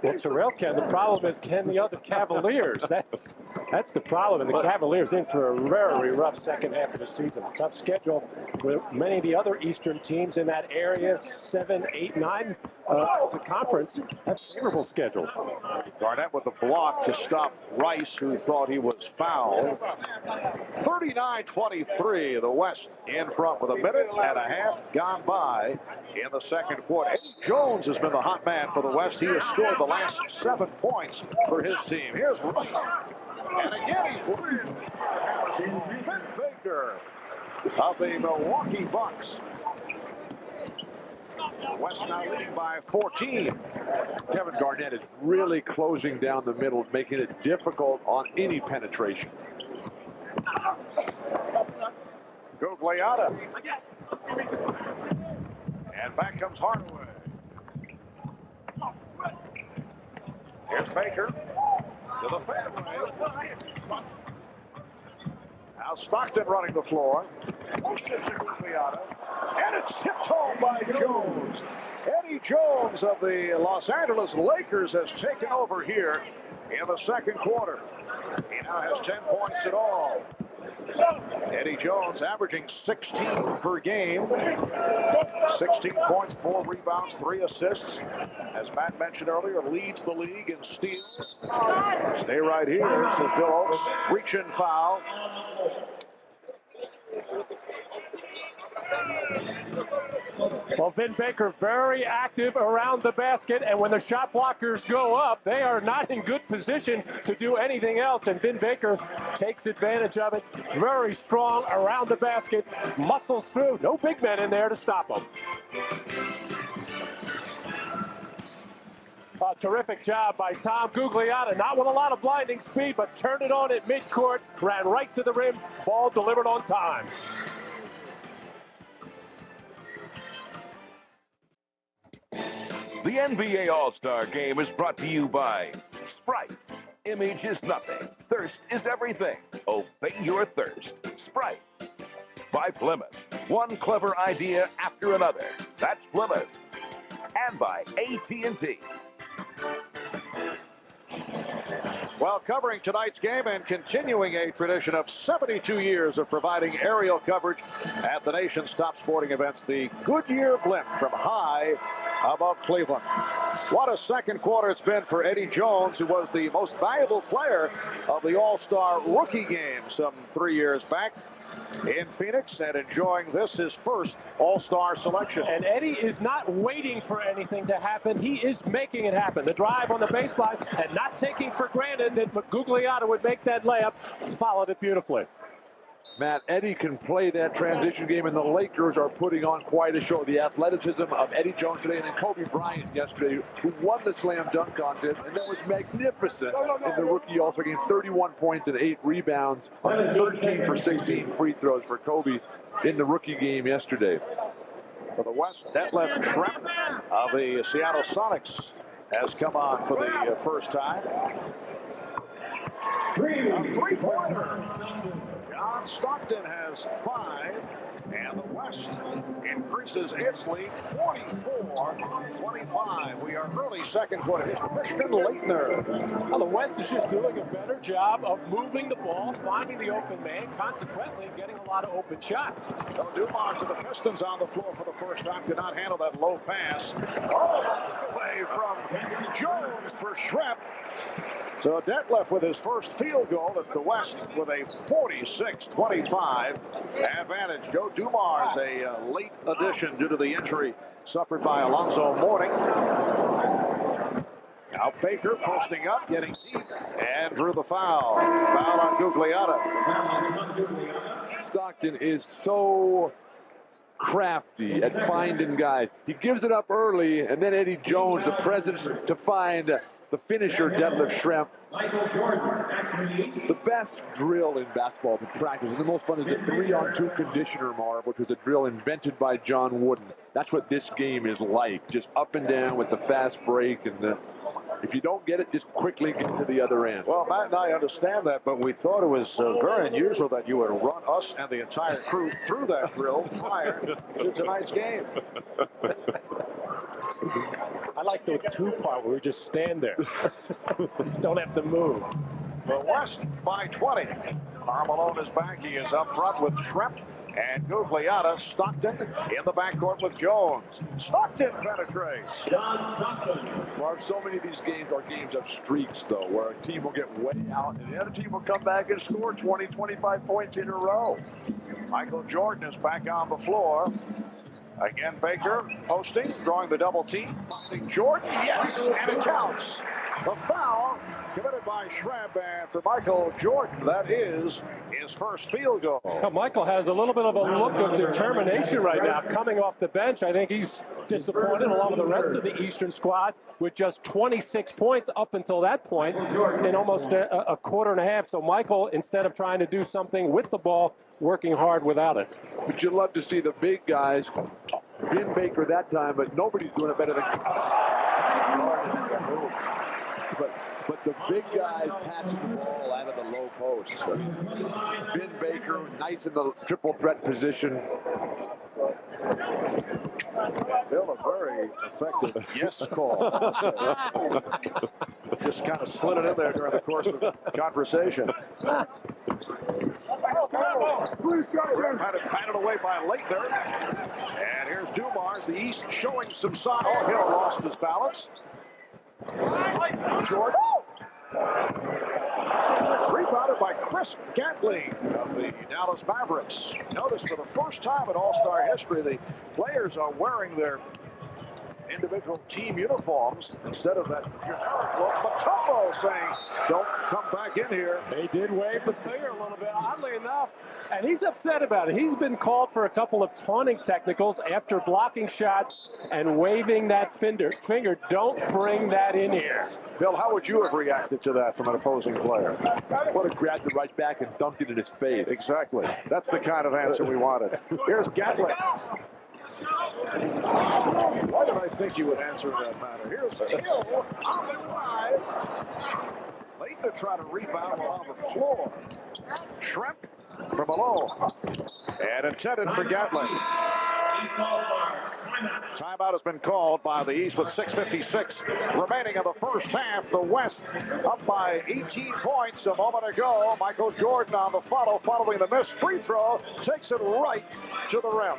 Well, Terrell can. The problem is, can the other Cavaliers? That's the problem. And the Cavaliers in for a very rough second half of the season. Tough schedule with many of the other Eastern teams in that area, 7, 8, 9 of the conference. That's a favorable schedule. Garnett with the block to stop Rice, who thought he was fouled. 39-23, the West in front with a minute and a half gone by in the second quarter. Eddie Jones has been the hot man for the West. He has scored the last 7 points for his team. Here's Rice. And again, he's winning. Vin Baker of the Milwaukee Bucks. West now leading by 14. Kevin Garnett is really closing down the middle, making it difficult on any penetration. Gugliotta. And back comes Hardaway. Here's Baker to the fadeaway. Now Stockton running the floor. Motion to Gugliotta. And it's tipped home by Jones. Eddie Jones of the Los Angeles Lakers has taken over here in the second quarter. He now has 10 points in all. Eddie Jones averaging 16 per game. 16 points, 4 rebounds, 3 assists. As Matt mentioned earlier, leads the league in steals. Stay right here, says Bill Oakes. Reach-in foul. Well, Vin Baker very active around the basket, and when the shot blockers go up, they are not in good position to do anything else, and Vin Baker takes advantage of it. Very strong around the basket, muscles through. No big men in there to stop him. A terrific job by Tom Gugliotta, not with a lot of blinding speed, but turned it on at midcourt, ran right to the rim, ball delivered on time. The NBA All-Star Game is brought to you by Sprite. Image is nothing. Thirst is everything. Obey your thirst. Sprite. By Plymouth. One clever idea after another. That's Plymouth. and by AT&T. Well, covering tonight's game and continuing a tradition of 72 years of providing aerial coverage at the nation's top sporting events, the Goodyear Blimp from high above Cleveland. What a second quarter it's been for Eddie Jones, who was the most valuable player of the All-Star rookie game some 3 years back in Phoenix, and enjoying this, his first All-Star selection. And Eddie is not waiting for anything to happen. He is making it happen. The drive on the baseline and not taking for granted that Gugliotta would make that layup, followed it beautifully. Matt, Eddie can play that transition game, and the Lakers are putting on quite a show. The athleticism of Eddie Jones today, and then Kobe Bryant yesterday, who won the slam dunk contest, and that was magnificent in the rookie All-Star game. 31 points and 8 rebounds on 13 for 16 free throws for Kobe in the rookie game yesterday. For the West, Detlef Schrempf of the Seattle Sonics has come on for the first time. Three-pointer. John Stockton has 5, and the West increases its lead 44-25. We are early second quarter. It's Christian Laettner. Well, the West is just doing a better job of moving the ball, finding the open man, consequently getting a lot of open shots. So Dumars of the Pistons on the floor for the first time could not handle that low pass. Oh, away from Jones for Schrempf. So Detlef with his first field goal. It's the West with a 46-25 advantage. Joe Dumars, a late addition due to the injury suffered by Alonzo Mourning. Now Baker posting up, getting deep, and drew the foul. Foul on Gugliotta. Stockton is so crafty at finding guys. He gives it up early, and then Eddie Jones, the presence to find the finisher, Detlef Schrempf. The best drill in basketball to practice, and the most fun is the 3-on-2 conditioner mark, which was a drill invented by John Wooden. That's what this game is like, just up and down with the fast break, and if you don't get it, just quickly get to the other end. Well, Matt and I understand that, but we thought it was very unusual that you would run us and the entire crew through that drill prior to tonight's game. I like the 2-part where we just stand there. Don't have to move. The West by 20. Carmelo is back. He is up front with Schrempf and Gugliotta. Stockton in the backcourt with Jones. Stockton penetrates. Mark, so many of these games are games of streaks, though, where a team will get way out and the other team will come back and score 20, 25 points in a row. Michael Jordan is back on the floor. Again, Baker posting, drawing the double team. Finding Jordan, yes, and it counts. The foul committed by Schrempf, and for Michael Jordan, that is his first field goal. Well, Michael has a little bit of a look of determination right now coming off the bench. I think he's disappointed along with the rest of the Eastern squad with just 26 points up until that point in almost a quarter and a half. So Michael, instead of trying to do something with the ball, working hard without it. But you'd love to see the big guys, Ben Baker that time, but nobody's doing it better than... But the big guys passing the ball out of the low post. Ben Baker, nice in the triple threat position. Still a very effective yes call. Just kind of slid it in there during the course of the conversation. Had it patted away by Laettner. And here's Dumars, the East showing some sign. Oh, Hill lost his balance. Jordan. Rebounded by Chris Gatling of the Dallas Mavericks. Notice for the first time in All-Star history, the players are wearing their individual team uniforms instead of that generic look. Mutombo saying, don't come back in here. They did wave the finger a little bit, oddly enough, and he's upset about it. He's been called for a couple of taunting technicals after blocking shots and waving that finger. Don't bring that in here. Bill, how would you have reacted to that from an opposing player? Would have grabbed it right back and dumped it in his face. Exactly. That's the kind of answer we wanted. Here's Gatling. Why did I think you would answer in that manner? Here's Hill on the drive. Laettner trying to rebound while on the floor. Schrempf from below. And intended for Gatling. Timeout has been called by the East with 6:56 remaining in the first half. The West up by 18 points a moment ago. Michael Jordan on the follow, following the missed free throw, takes it right to the rim.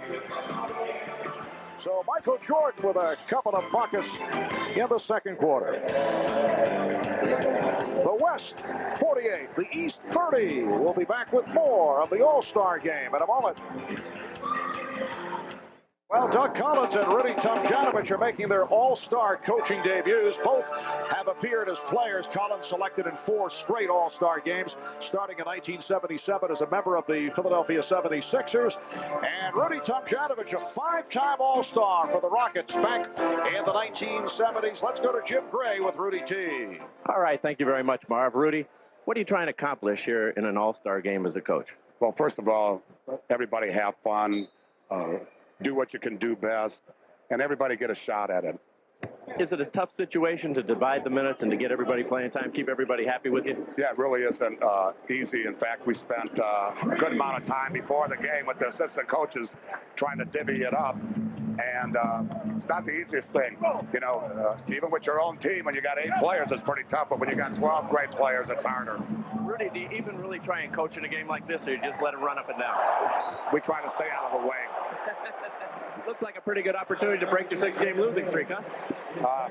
So Michael Jordan with a couple of buckets in the second quarter. The West 48, the East 30. We'll be back with more of the All-Star game in a moment. Well, Doug Collins and Rudy Tomjanovich are making their all-star coaching debuts. Both have appeared as players. Collins selected in 4 straight all-star games, starting in 1977 as a member of the Philadelphia 76ers. And Rudy Tomjanovich, a 5-time all-star for the Rockets back in the 1970s. Let's go to Jim Gray with Rudy T. All right, thank you very much, Marv. Rudy, what are you trying to accomplish here in an all-star game as a coach? Well, first of all, everybody have fun. Do what you can do best, and everybody get a shot at it. Is it a tough situation to divide the minutes and to get everybody playing time, keep everybody happy with you? Yeah, it really isn't easy. In fact, we spent a good amount of time before the game with the assistant coaches trying to divvy it up, and it's not the easiest thing. You know, even with your own team, when you got 8 players, it's pretty tough, but when you got 12 great players, it's harder. Rudy, do you even really try and coach in a game like this, or you just let it run up and down? We try to stay out of the way. Looks like a pretty good opportunity to break your 6-game losing streak, huh?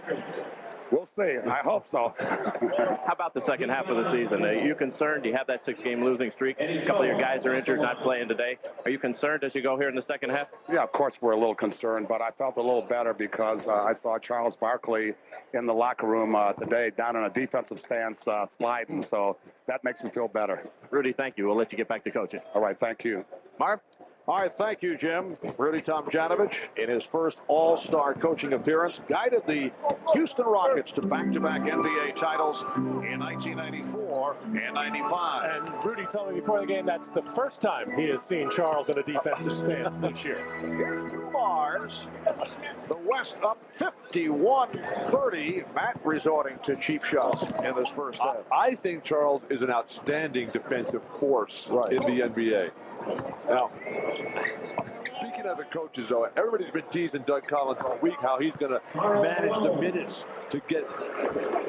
We'll see. I hope so. How about the second half of the season? Are you concerned? You have that 6-game losing streak. A couple of your guys are injured, not playing today. Are you concerned as you go here in the second half? Yeah, of course we're a little concerned, but I felt a little better because I saw Charles Barkley in the locker room today down in a defensive stance sliding, so that makes me feel better. Rudy, thank you. We'll let you get back to coaching. All right, thank you. Marv? All right, thank you, Jim. Rudy Tomjanovich, in his first all-star coaching appearance, guided the Houston Rockets to back-to-back NBA titles in 1994 and 95. And Rudy told me before the game that's the first time he has seen Charles in a defensive stance this year. Here's Dumars. The West up 51-30. Matt resorting to cheap shots in this first half. I think Charles is an outstanding defensive force in the NBA. Now, speaking of the coaches, though, everybody's been teasing Doug Collins all week how he's going to manage the minutes to get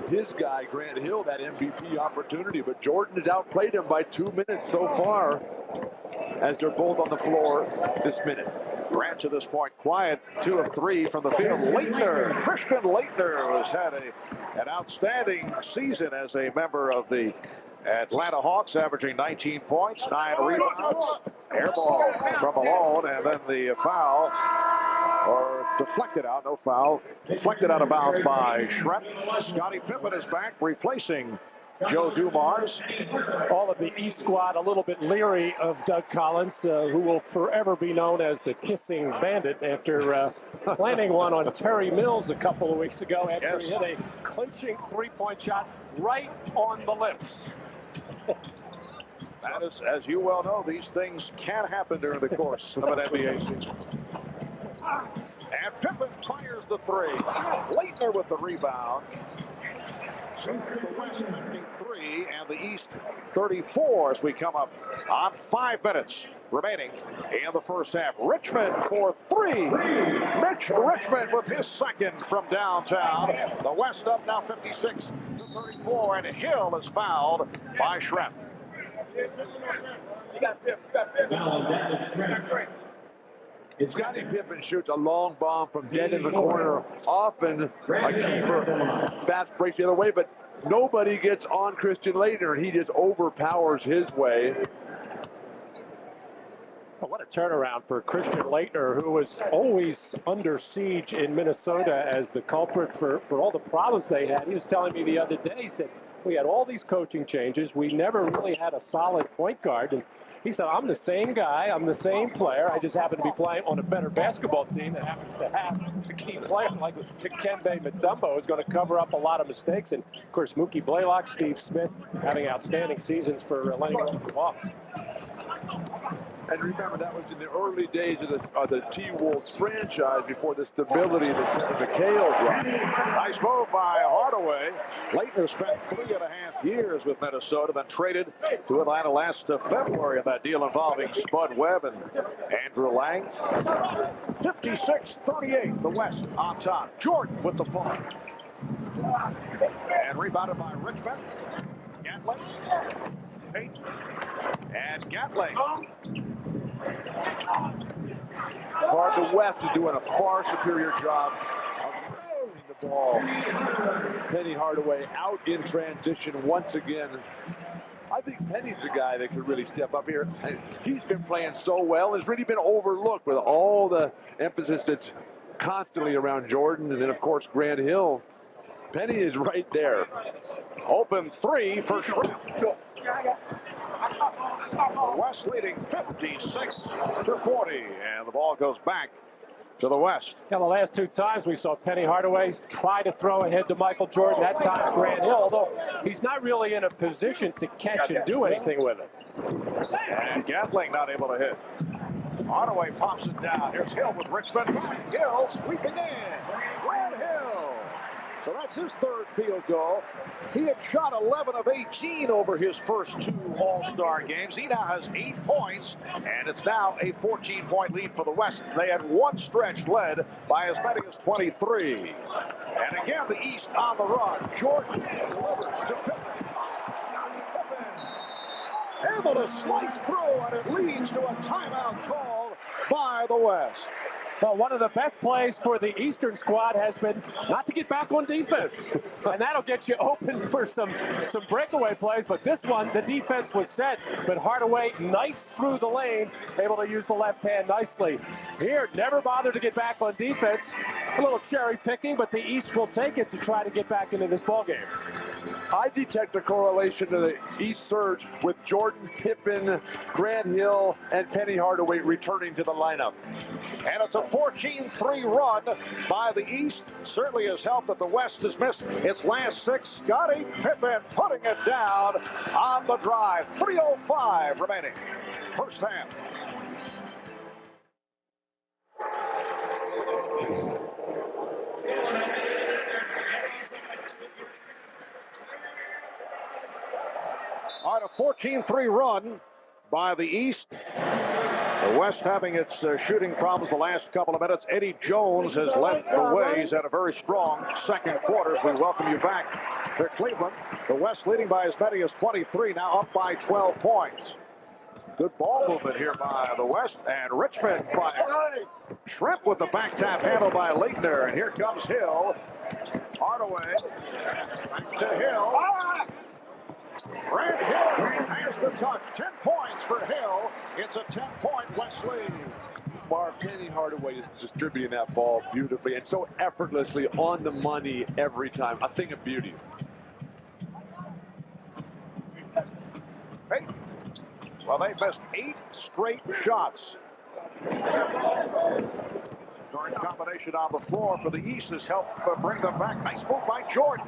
his guy, Grant Hill, that MVP opportunity. But Jordan has outplayed him by 2 minutes so far as they're both on the floor this minute. Grant to this point quiet, 2 of 3 from the field. Leitner, Christian Leitner, has had an outstanding season as a member of the Atlanta Hawks, averaging 19 points, 9 rebounds. Air ball from Malone, and then the foul, or deflected out, no foul, deflected out of bounds by Schrempf. Scottie Pippen is back, replacing Joe Dumars. All of the East squad a little bit leery of Doug Collins, who will forever be known as the kissing bandit after landing one on Terry Mills a couple of weeks ago after he hit a clinching 3-point shot right on the lips. That is, as you well know, these things can happen during the course of an NBA season. And Pippen fires the 3. Leitner with the rebound. So the West 53 and the East 34 as we come up on 5 minutes remaining in the first half. Richmond for 3. Mitch Richmond with his second from downtown. The West up now 56-34, and Hill is fouled by Schrempf. Scottie Pippen shoots a long bomb from dead in the corner. Often a keeper fast breaks the other way, but nobody gets on Christian Leitner, and he just overpowers his way. What a turnaround for Christian Leitner, who was always under siege in Minnesota as the culprit for all the problems they had. He was telling me the other day, he said, we had all these coaching changes. We never really had a solid point guard. And he said, I'm the same guy. I'm the same player. I just happen to be playing on a better basketball team that happens to have a key player like Dikembe Mutombo is going to cover up a lot of mistakes. And, of course, Mookie Blaylock, Steve Smith having outstanding seasons for Lenny Hawks. And remember, that was in the early days of the T-Wolves franchise before the stability that McHale brought. Nice move by Hardaway. Leitner spent 3.5 years with Minnesota, then traded to Atlanta last February in that deal involving Spud Webb and Andrew Lang. 56-38, the West on top. Jordan with the ball. And rebounded by Richmond. Gatling. Payton. And Gatling. The West is doing a far superior job of moving the ball. Penny Hardaway out in transition once again. I think Penny's the guy that could really step up here. He's been playing so well. Has really been overlooked with all the emphasis that's constantly around Jordan. And then, of course, Grant Hill. Penny is right there. Open three for Shrimp. West leading 56-40, and the ball goes back to the West. Yeah, the last two times we saw Penny Hardaway try to throw ahead to Michael Jordan, that time Grant Hill, although he's not really in a position to catch and do anything with it. And Gatling not able to hit. Hardaway pops it down. Here's Hill with Richmond. Hill sweeping in. Grant Hill. So that's his third field goal. He had shot 11 of 18 over his first two All-Star games. He now has 8 points, and it's now a 14-point lead for the West. They had one stretch led by as many as 23. And again, the East on the run. Jordan delivers to Pippen. Able to slice through, and it leads to a timeout call by the West. Well, one of the best plays for the Eastern squad has been not to get back on defense. And that'll get you open for some breakaway plays. But this one, the defense was set. But Hardaway knifed through the lane, able to use the left hand nicely. Here, never bothered to get back on defense. A little cherry picking, but the East will take it to try to get back into this ballgame. I detect a correlation to the East surge with Jordan, Pippen, Grant Hill, and Penny Hardaway returning to the lineup. And it's a 14-3 run by the East. Certainly has helped that the West has missed its last 6. Scottie Pippen putting it down on the drive. 3:05 remaining. First half. All right, a 14-3 run by the East. The West having its shooting problems the last couple of minutes. Eddie Jones has led the way. He's had a very strong second quarter. We welcome you back to Cleveland. The West leading by as many as 23, now up by 12 points. Good ball movement here by the West, and Richmond fires. Shrimp with the back tap handled by Leitner, and here comes Hill. Hardaway to Hill. Grant Hill has the touch. 10 points for Hill. It's a 10-point West lead. Penny Hardaway is distributing that ball beautifully and so effortlessly on the money every time. A thing of beauty. Hey. Well, they missed 8 straight shots. During combination on the floor for the East has helped bring them back. Nice move by Jordan.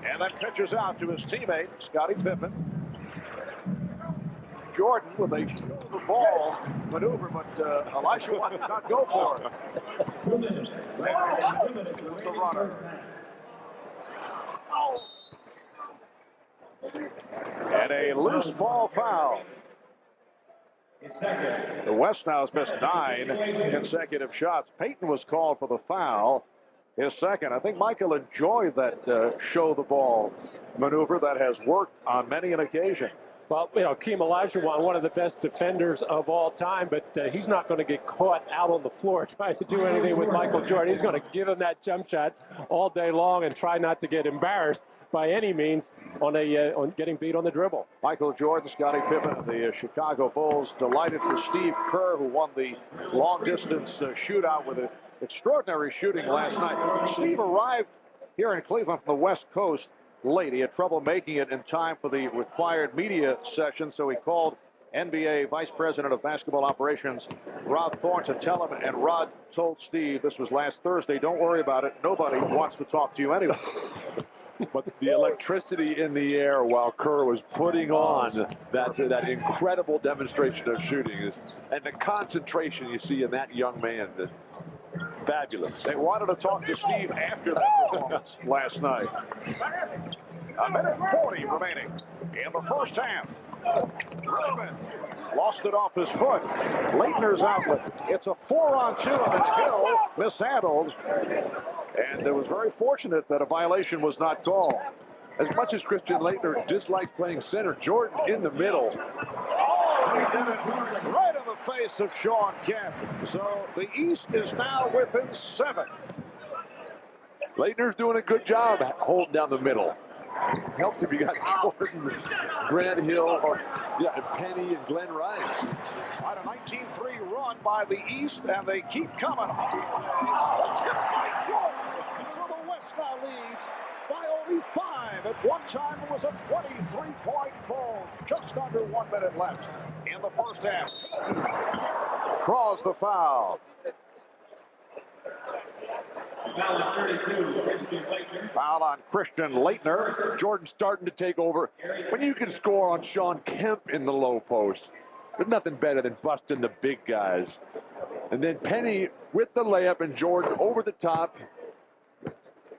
And then pitches out to his teammate, Scottie Pippen. Jordan with a the ball maneuver, but Elisha did not go for it. The runner. And a loose ball foul. The West now has missed 9 consecutive shots. Payton was called for the foul. His second. I think Michael enjoyed that show the ball maneuver that has worked on many an occasion. Well, you know, Keem Olajuwon, one of the best defenders of all time, but he's not going to get caught out on the floor trying to do anything with Michael Jordan. He's going to give him that jump shot all day long and try not to get embarrassed by any means on getting beat on the dribble. Michael Jordan, Scottie Pippen, the Chicago Bulls, delighted for Steve Kerr, who won the long-distance shootout with extraordinary shooting last night. Steve arrived here in Cleveland from the West Coast late. He had trouble making it in time for the required media session, so he called NBA Vice President of Basketball Operations, Rod Thorne, to tell him, and Rod told Steve, this was last Thursday, don't worry about it. Nobody wants to talk to you anyway. But the electricity in the air while Kerr was putting on that incredible demonstration of shooting and the concentration you see in that young man is fabulous. They wanted to talk to Steve after that performance last night. A minute 40 remaining in the first half. Rubin lost it off his foot. Leitner's outlet. It's a 4-on-2 and Hill mishandled. And it was very fortunate that a violation was not called. As much as Christian Leitner disliked playing center, Jordan in the middle. Oh, he did it right in the face of Sean Kemp. So the East is now within 7. Leitner's doing a good job holding down the middle. Helps if you got Jordan, Grant Hill, and Penny and Glen Rice. On a 19-3 run by the East, and they keep coming. So the West now leads by only 5. At one time, it was a 23-point ball. Just under 1 minute left in the first half. Draws the foul. Foul on Christian Leitner. Jordan's starting to take over. When you can score on Sean Kemp in the low post, there's nothing better than busting the big guys. And then Penny with the layup and Jordan over the top.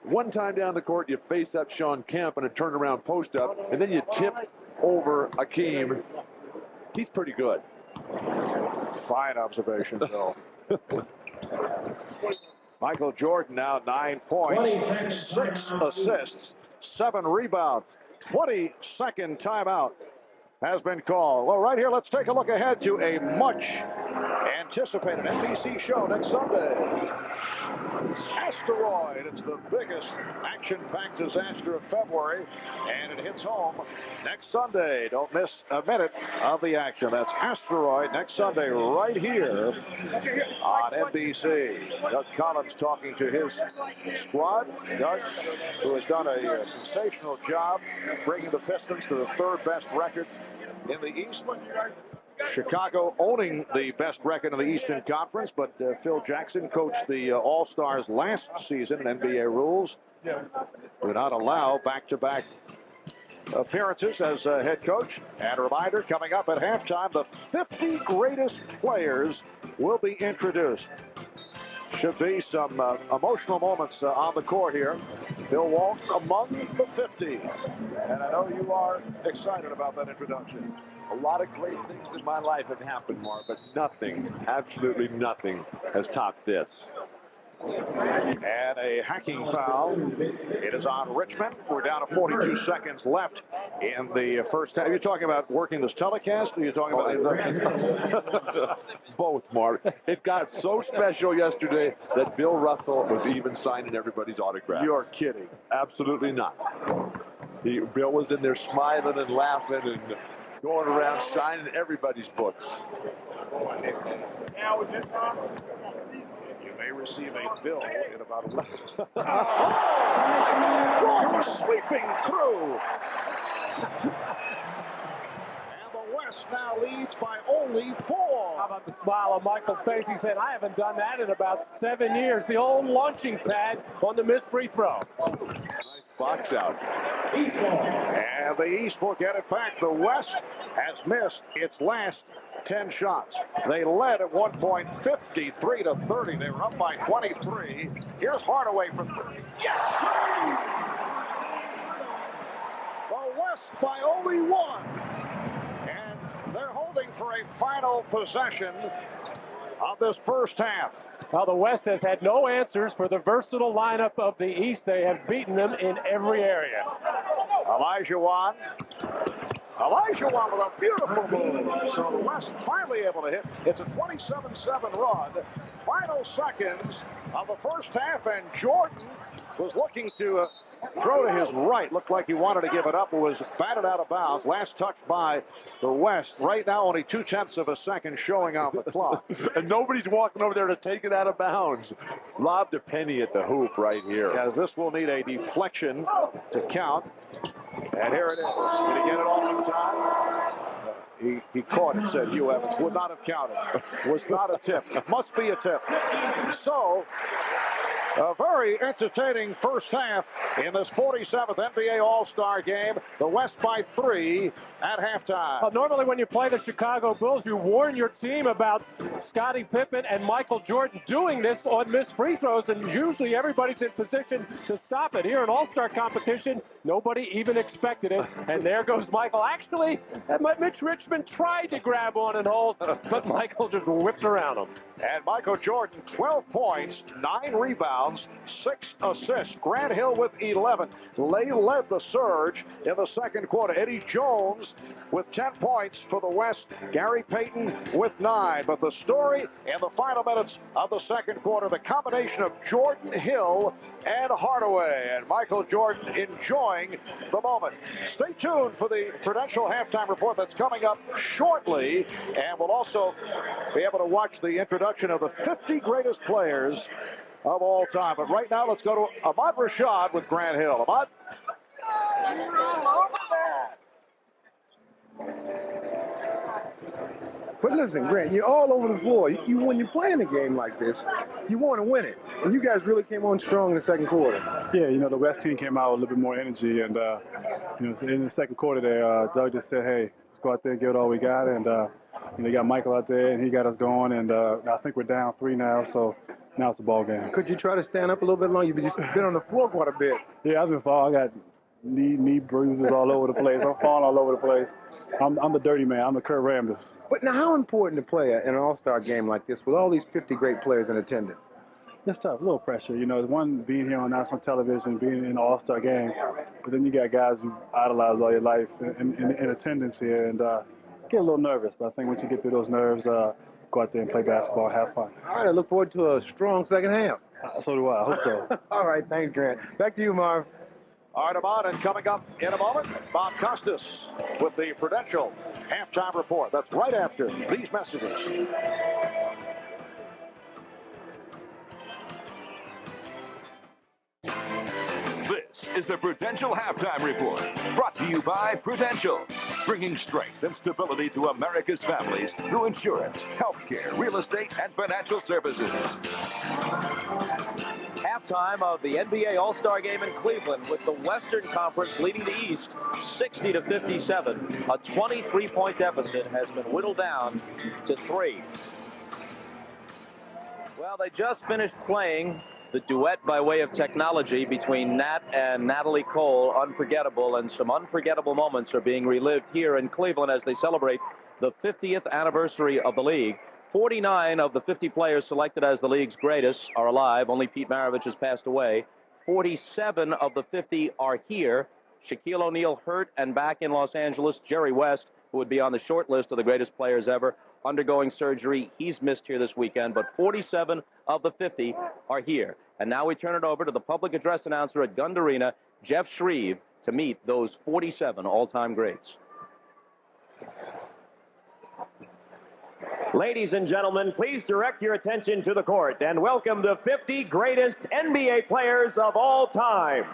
One time down the court, you face up Sean Kemp and a turnaround post up, and then you tip over Akeem. He's pretty good. Fine observation, Bill. Michael Jordan now 9 points, 6 assists, 7 rebounds. 22nd timeout has been called. Well, right here, let's take a look ahead to a much anticipated NBC show next Sunday. Asteroid. It's the biggest action-packed disaster of February, and it hits home next Sunday. Don't miss a minute of the action. That's Asteroid next Sunday right here on NBC. Doug Collins talking to his squad. Doug, who has done a sensational job bringing the Pistons to the 3rd best record in the East. Chicago owning the best record in the Eastern Conference, but Phil Jackson coached the All-Stars last season in NBA rules. Do not allow back-to-back appearances as head coach. And a reminder, coming up at halftime, the 50 greatest players will be introduced. Should be some emotional moments on the court here. Bill Walton among the 50. And I know you are excited about that introduction. A lot of great things in my life have happened, Mark, but nothing, absolutely nothing, has topped this. And a hacking foul. It is on Richmond. We're down to 42 seconds left in the first half. Are you talking about working this telecast, or are you talking about both, Mark? It got so special yesterday that Bill Russell was even signing everybody's autograph. You're kidding. Absolutely not. Bill was in there smiling and laughing and going around signing everybody's books. You may receive a bill in about a week. Jordan sweeping through. And the West now leads by only 4. How about the smile on Michael's face? He said, I haven't done that in about 7 years. The old launching pad on the missed free throw. Nice box out. And the East will get it back. The West has missed its last 10 shots. They led at one point 53-30. They were up by 23. Here's Hardaway from 3. Yes! The West by only 1. And they're holding for a final possession of this first half. Now, the West has had no answers for the versatile lineup of the East. They have beaten them in every area. Elijah Wan with a beautiful move. So the West finally able to hit. It's a 27-7 run. Final seconds of the first half, and Jordan was looking to throw to his right. Looked like he wanted to give it up. It was batted out of bounds. Last touch by the West. Right now, only 0.2 of a second showing on the clock. And nobody's walking over there to take it out of bounds. Lobbed a penny at the hoop right here. Yeah, this will need a deflection to count. And here it is. Did he get it all in time? He caught it, said Hugh Evans. Would not have counted. Was not a tip. Must be a tip. So, a very entertaining first half in this 47th NBA All-Star game. The West by 3 at halftime. Well, normally when you play the Chicago Bulls, you warn your team about Scottie Pippen and Michael Jordan doing this on missed free throws, and usually everybody's in position to stop it. Here in All-Star competition, nobody even expected it, and there goes Michael. Actually, Mitch Richmond tried to grab on and hold, but Michael just whipped around him. And Michael Jordan, 12 points, 9 rebounds, 6 assists. Grant Hill with 11. They led the surge in the second quarter. Eddie Jones with 10 points for the West. Gary Payton with 9. But the story in the final minutes of the second quarter, the combination of Jordan, Hill, and Hardaway. And Michael Jordan enjoying the moment. Stay tuned for the Prudential halftime report that's coming up shortly. And we'll also be able to watch the introduction of the 50 greatest players of all time. But right now, let's go to Ahmad Rashad with Grant Hill. Ahmad? But listen, Grant, you're all over the floor. When you're playing a game like this, you want to win it. And you guys really came on strong in the second quarter. Yeah, the West team came out with a little bit more energy. And, in the second quarter there, Doug just said, hey, let's go out there and give it all we got. And, you got Michael out there, and he got us going. And I think we're down 3 now, so now it's a ball game. Could you try to stand up a little bit longer? You've just been on the floor quite a bit. Yeah, I've been falling. I got knee bruises all over the place. I'm falling all over the place. I'm the dirty man. I'm the Kurt Rambis. But now, how important to play in an all-star game like this with all these 50 great players in attendance? It's tough, a little pressure. One, being here on national television, being in an all-star game, but then you got guys you idolize all your life in attendance here, and get a little nervous. But I think once you get through those nerves, go out there and play basketball, have fun. All right, I look forward to a strong second half. So do I. I hope so. All right, thanks, Grant. Back to you, Marv. All right, Ahmad, and coming up in a moment, Bob Costas with the Prudential halftime report. That's right after these messages. This is the Prudential Halftime Report, brought to you by Prudential, bringing strength and stability to America's families through insurance, healthcare, real estate, and financial services. Halftime of the NBA All-Star Game in Cleveland, with the Western Conference leading the East 60-57. A 23-point deficit has been whittled down to 3. Well, they just finished playing the duet by way of technology between Nat and Natalie Cole, unforgettable, and some unforgettable moments are being relived here in Cleveland as they celebrate the 50th anniversary of the league. 49 of the 50 players selected as the league's greatest are alive. Only Pete Maravich has passed away. 47 of the 50 are here. Shaquille O'Neal hurt and back in Los Angeles. Jerry West, who would be on the short list of the greatest players ever, undergoing surgery. He's missed here this weekend, but 47 of the 50 are here. And now we turn it over to the public address announcer at Gund Arena, Jeff Shreve, to meet those 47 all-time greats. Ladies and gentlemen, please direct your attention to the court and welcome the 50 greatest NBA players of all time.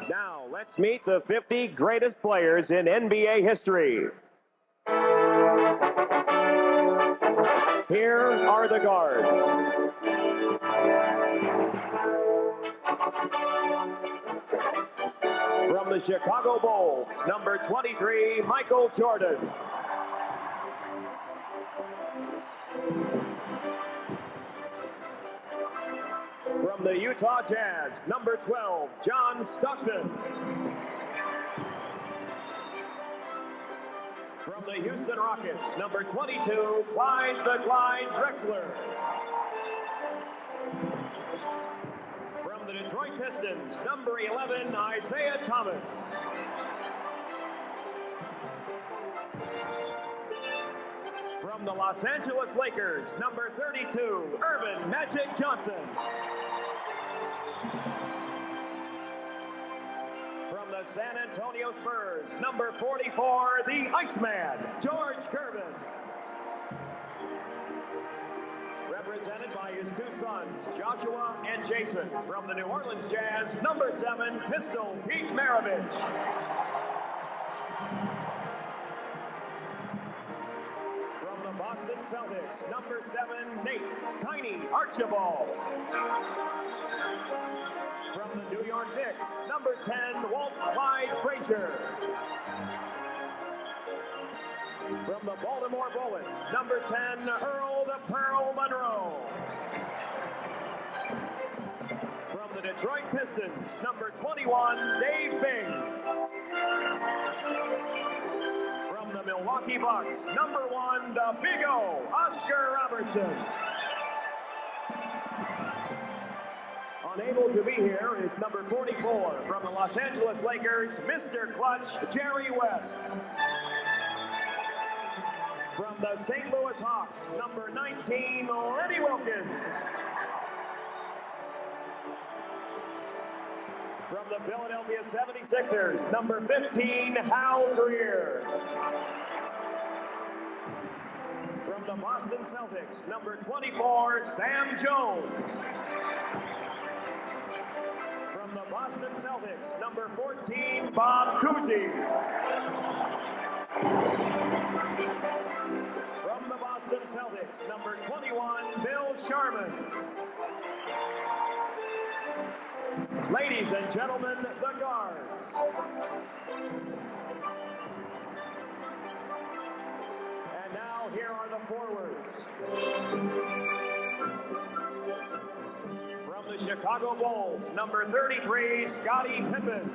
Now, let's meet the 50 greatest players in NBA history. Here are the guards. From the Chicago Bulls, number 23, Michael Jordan. From the Utah Jazz, number 12, John Stockton. From the Houston Rockets, number 22, Clyde the Glide Drexler. From the Detroit Pistons, number 11, Isaiah Thomas. From the Los Angeles Lakers, number 32, Irvin Magic Johnson. From the San Antonio Spurs, number 44, the Iceman, George Gervin. Represented by his two sons, Joshua and Jason. From the New Orleans Jazz, number 7, Pistol Pete Maravich. From the Boston Celtics, number 7, Nate Tiny Archibald. From the New York Knicks, number 10, Walt Clyde Frazier. From the Baltimore Bullets, number 10, Earl the Pearl Monroe. From the Detroit Pistons, number 21, Dave Bing. From the Milwaukee Bucks, number 1, the Big O, Oscar Robertson. Unable to be here is number 44 from the Los Angeles Lakers, Mr. Clutch, Jerry West. From the St. Louis Hawks, number 19, Lenny Wilkins. From the Philadelphia 76ers, number 15, Hal Greer. From the Boston Celtics, number 24, Sam Jones. From the Boston Celtics, number 14, Bob Cousy. From the Boston Celtics, number 21, Bill Sharman. Ladies and gentlemen, the guards. And now here are the forwards. From the Chicago Bulls, number 33, Scottie Pippen.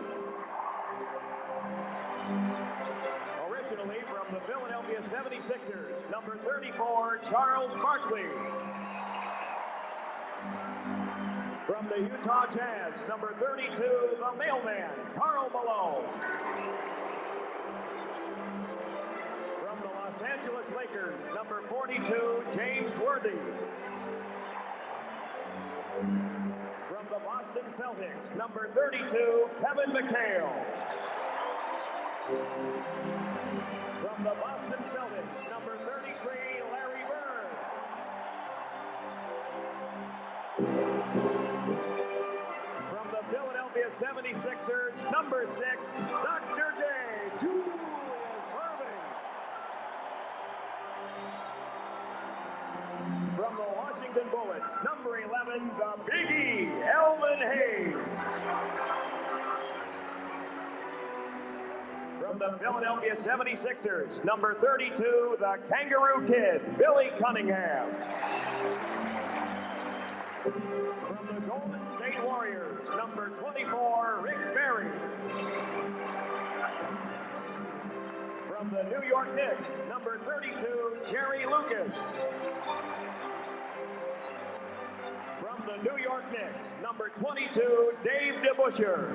Originally from the Philadelphia 76ers, number 34, Charles Barkley. From the Utah Jazz, number 32, the mailman, Karl Malone. From the Los Angeles Lakers, number 42, James Worthy. From the Boston Celtics, number 32, Kevin McHale. From the Boston Celtics, number 33, Larry Bird. From the Philadelphia 76ers, number 6, Dr. J. Julius Erving. From the Washington Bullets, number 11, the Big E, Elvin Hayes. From the Philadelphia 76ers, number 32, the Kangaroo Kid, Billy Cunningham. From the Golden State Warriors, number 24, Rick Barry. From the New York Knicks, number 32, Jerry Lucas. From the New York Knicks, number 22, Dave DeBusschere.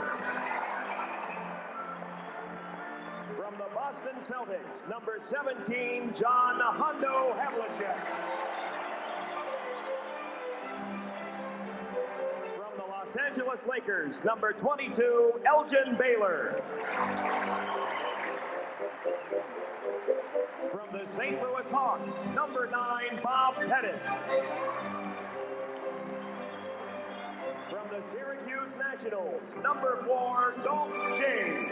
From the Boston Celtics, number 17, John Hondo Havlicek. From the Los Angeles Lakers, number 22, Elgin Baylor. From the St. Louis Hawks, number 9, Bob Pettit. From the Syracuse Nationals, number 4, Dalton James.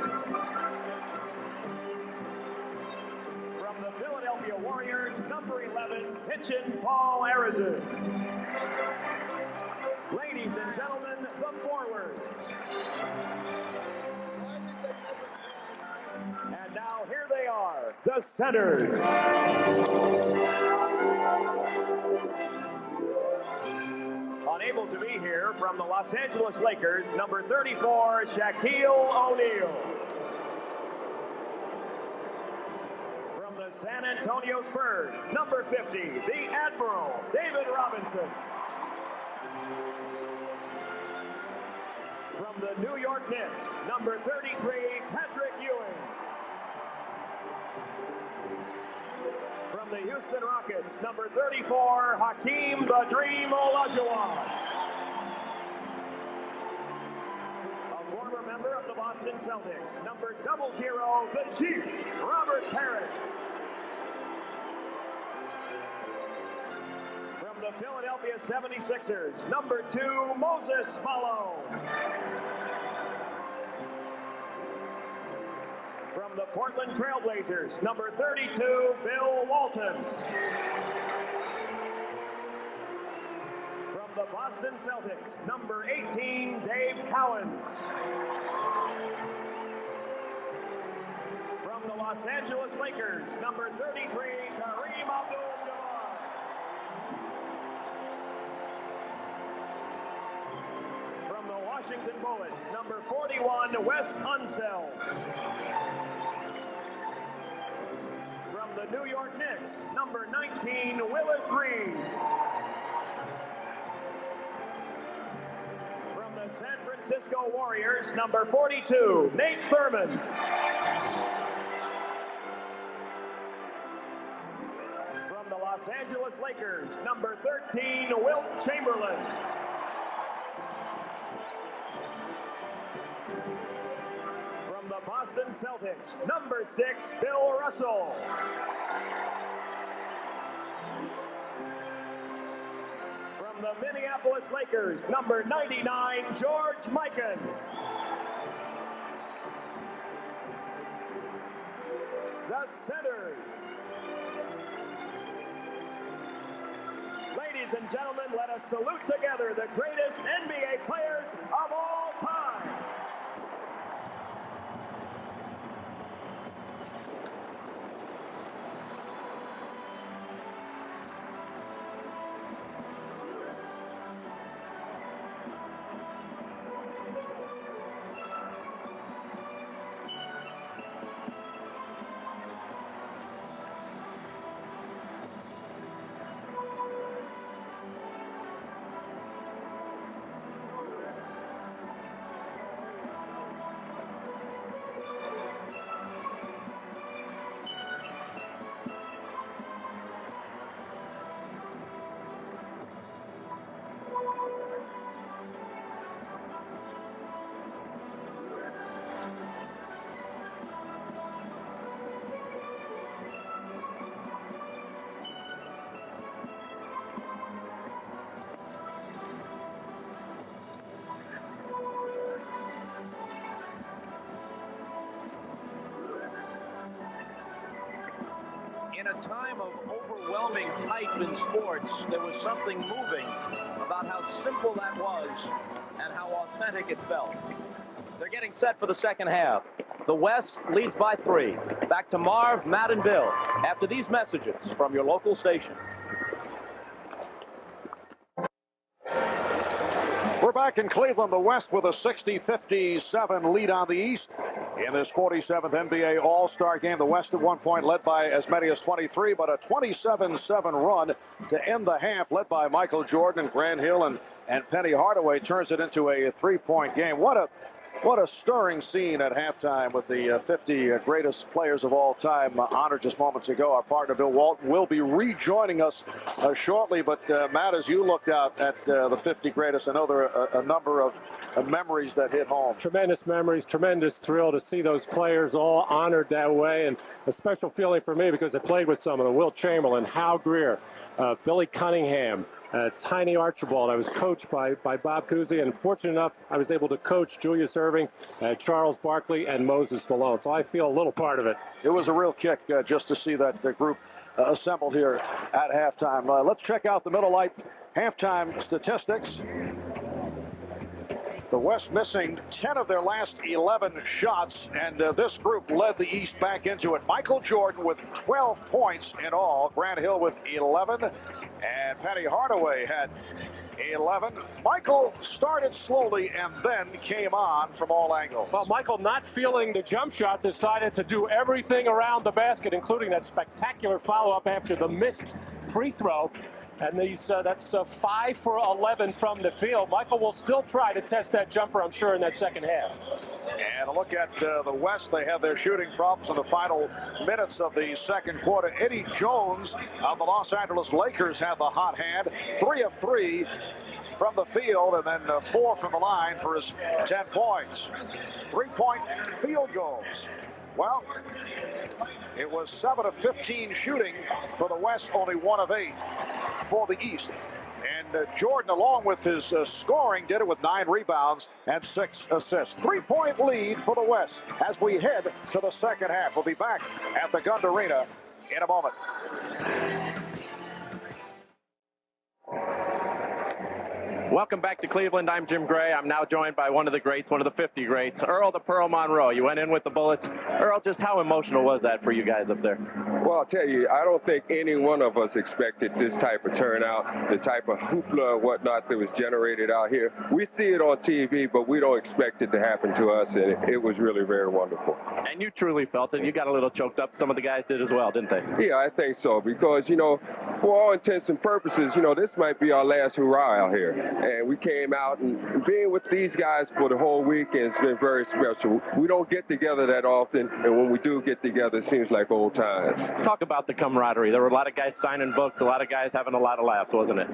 From the Philadelphia Warriors, number 11, Hitchin Paul Arizin. Ladies and gentlemen, the forwards. And now here they are, the centers. Unable to be here from the Los Angeles Lakers, number 34, Shaquille O'Neal. From the San Antonio Spurs, number 50, the Admiral, David Robinson. From the New York Knicks, number 33, Patrick Ewing. From From the Houston Rockets, number 34, Hakeem the Dream Olajuwon. A former member of the Boston Celtics, number 00, the Chief, Robert Parrish. From the Philadelphia 76ers, number 2, Moses Malone. From the Portland Trailblazers, number 32, Bill Walton. From the Boston Celtics, number 18, Dave Cowens. From the Los Angeles Lakers, number 33, Kareem Abdul-Jabbar. From the Washington Bullets, number 41, Wes Unseld. From the New York Knicks, number 19, Willis Reed. From the San Francisco Warriors, number 42, Nate Thurmond. From the Los Angeles Lakers, number 13, Wilt Chamberlain. From the Boston Celtics, number 6, Bill Russell. From the Minneapolis Lakers, number 99, George Mikan. The centers. Ladies and gentlemen, let us salute together the greatest NBA players of all time. In a time of overwhelming hype in sports, there was something moving about how simple that was and how authentic it felt. They're getting set for the second half. The West leads by 3. Back to Marv, Matt, and Bill after these messages from your local station. We're back in Cleveland, the West with a 60-57 lead on the East. In this 47th NBA All-Star game, the West at one point led by as many as 23, but a 27-7 run to end the half, led by Michael Jordan and Grant Hill and Penny Hardaway, turns it into a 3-point game. What a stirring scene at halftime with the 50 greatest players of all time honored just moments ago. Our partner Bill Walton will be rejoining us shortly. But Matt, as you looked out at the 50 greatest, I know there are a number of memories that hit home. Tremendous memories, tremendous thrill to see those players all honored that way, and a special feeling for me because I played with some of them. Wilt Chamberlain, Hal Greer, Billy Cunningham, Tiny Archibald. I was coached by Bob Cousy, and fortunate enough I was able to coach Julius Erving, Charles Barkley, and Moses Malone. So I feel a little part of it. It was a real kick just to see that group assembled here at halftime. Let's check out the Miller Lite halftime statistics. The West missing 10 of their last 11 shots, and this group led the East back into it. Michael Jordan with 12 points in all, Grant Hill with 11, and Penny Hardaway had 11. Michael started slowly and then came on from all angles. Well, Michael, not feeling the jump shot, decided to do everything around the basket, including that spectacular follow-up after the missed free throw. And that's 5 for 11 from the field. Michael will still try to test that jumper, I'm sure, in that second half. And a look at the West. They have their shooting problems in the final minutes of the second quarter. Eddie Jones of the Los Angeles Lakers had the hot hand. 3 of 3 from the field, and then 4 from the line for his 10 points. 3-point field goals. Well, it was 7 of 15 shooting for the West, only 1 of 8 for the East. And Jordan, along with his scoring, did it with 9 rebounds and 6 assists. 3-point lead for the West as we head to the second half. We'll be back at the Gund Arena in a moment. Welcome back to Cleveland. I'm Jim Gray. I'm now joined by one of the greats, one of the 50 greats, Earl the Pearl Monroe. You went in with the Bullets. Earl, just how emotional was that for you guys up there? Well, I'll tell you, I don't think any one of us expected this type of turnout, the type of hoopla and whatnot that was generated out here. We see it on TV, but we don't expect it to happen to us, and it was really very wonderful. And you truly felt it. You got a little choked up. Some of the guys did as well, didn't they? Yeah, I think so, because, for all intents and purposes, this might be our last hurrah out here. And we came out, and being with these guys for the whole weekend has been very special. We don't get together that often, and when we do get together, it seems like old times. Talk about the camaraderie. There were a lot of guys signing books, a lot of guys having a lot of laughs, wasn't it?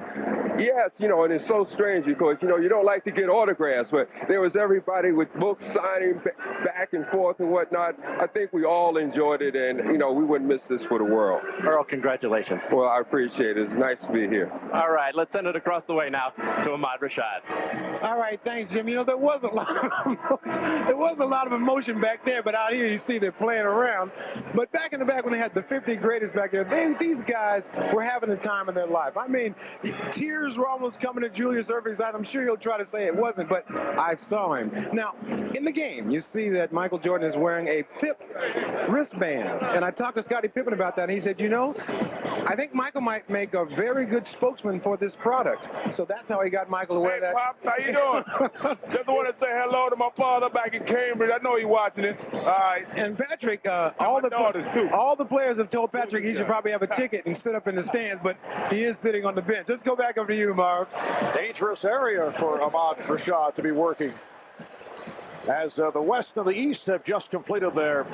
Yes, and it's so strange because, you don't like to get autographs, but there was everybody with books signing back and forth and whatnot. I think we all enjoyed it, and, we wouldn't miss this for the world. Earl, congratulations. Well, I appreciate it. It's nice to be here. All right, let's send it across the way now to Ahmad Rashad. All right, thanks, Jim. There was a lot of emotion back there, but out here you see they're playing around. But back in the back when they had the 50 greatest back there, these guys were having the time of their life. I mean, tears were almost coming to Julius Erving's eyes. I'm sure he'll try to say it wasn't, but I saw him. Now, in the game, you see that Michael Jordan is wearing a Pip wristband. And I talked to Scottie Pippen about that, and he said, I think Michael might make a very good spokesman for this product. So that's how he got Michael to wear that. Hey, Pops, how you doing? Just want to say hello to my father back in Cambridge. I know he's watching this. All right. And Patrick, all the players have told Patrick he should probably have a ticket and sit up in the stands, but he is sitting on the bench. Let's go back over to you, Marv. Dangerous area for Ahmad Rashad to be working. As the West and the East have just completed their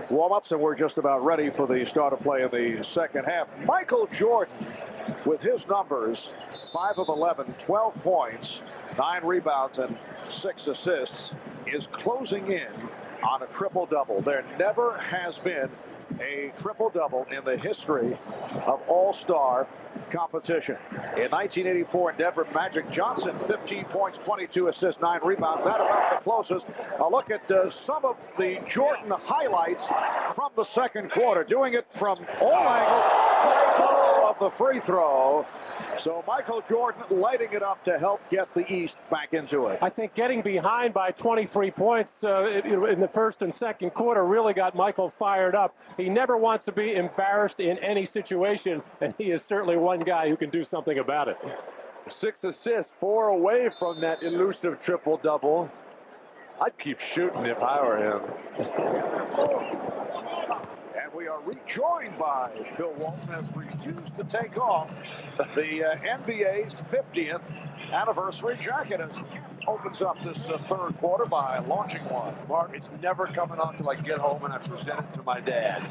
warm-ups, and we're just about ready for the start of play in the second half. Michael Jordan, with his numbers, 5 of 11, 12 points, 9 rebounds, and 6 assists, is closing in on a triple-double. There never has been a triple-double in the history of All-Star competition. In 1984 in Denver, Magic Johnson, 15 points, 22 assists, 9 rebounds. That about the closest. A look at some of the Jordan highlights from the second quarter. Doing it from all angles of the free throw. So Michael Jordan lighting it up to help get the East back into it. I think getting behind by 23 points in the first and second quarter really got Michael fired up. He never wants to be embarrassed in any situation, and he is certainly one guy who can do something about it. 6 assists, 4 away from that elusive triple-double. I'd keep shooting if I were him. And we are rejoined by Bill Walton as we refused to take off the NBA's 50th anniversary jacket as opens up this third quarter by launching one. Mark, it's never coming on until I get home and I present it to my dad.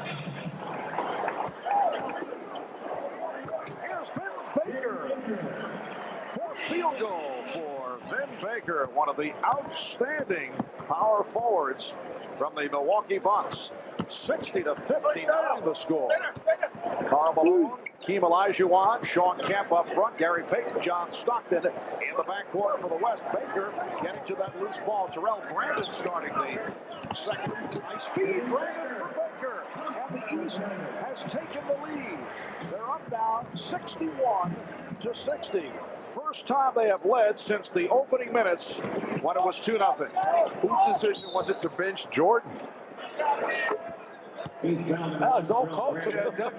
Here's Ben Baker. Fourth field goal for Ben Baker, one of the outstanding power forwards from the Milwaukee Bucks. 60-59 the score. Karl Malone, Keem Olajuwon, Sean Kemp up front, Gary Payton, John Stockton in the backcourt for the West. Baker getting to that loose ball. Terrell Brandon starting the second. Nice speed, Brandon for Baker. And the East has taken the lead. They're up now 61-60. First time they have led since the opening minutes when it was 2-0. Whose decision was it to bench Jordan? His old coach,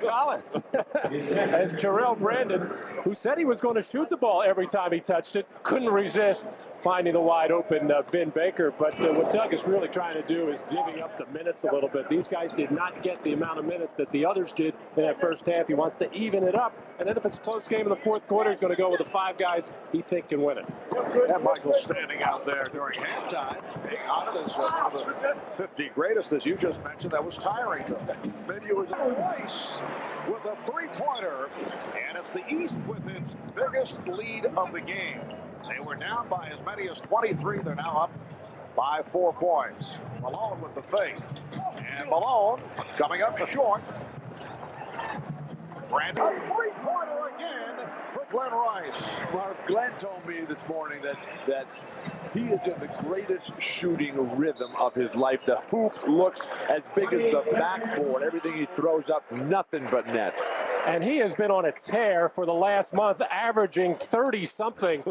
Collins. As Terrell Brandon, who said he was going to shoot the ball every time he touched it, couldn't resist, finding the wide open Ben Baker. But what Doug is really trying to do is divvy up the minutes a little bit. These guys did not get the amount of minutes that the others did in that first half. He wants to even it up. And then if it's a close game in the fourth quarter, he's going to go with the 5 guys he thinks can win it. And Michael standing out there during halftime, being honored as one of the 50 greatest, as you just mentioned. That was tiring. Maybe it was Rice with a three-pointer, and it's the East with its biggest lead of the game. They were down by as many as 23. They're now up by 4 points. Malone with the fake. And Malone coming up short. Brandon, a three-pointer again for Glen Rice. Marv, Glenn told me this morning that he is in the greatest shooting rhythm of his life. The hoop looks as big as the backboard. Everything he throws up, nothing but net. And he has been on a tear for the last month, averaging 30-something.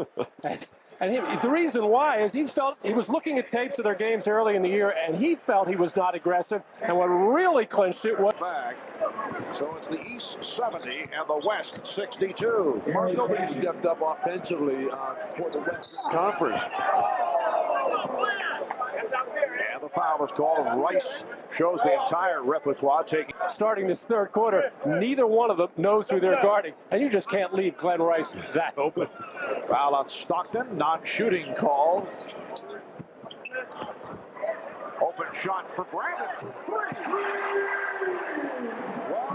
And the reason why is he felt he was looking at tapes of their games early in the year, and he felt he was not aggressive. And what really clinched it was back. So it's the East 70 and the West 62. Mark, nobody stepped up offensively for the Western Conference. And the foul was called. Rice shows the entire repertoire taking. Starting this third quarter, neither one of them knows who they're guarding, and you just can't leave Glen Rice that open. Foul on Stockton, non-shooting call. Open shot for Brandon for 3. Well,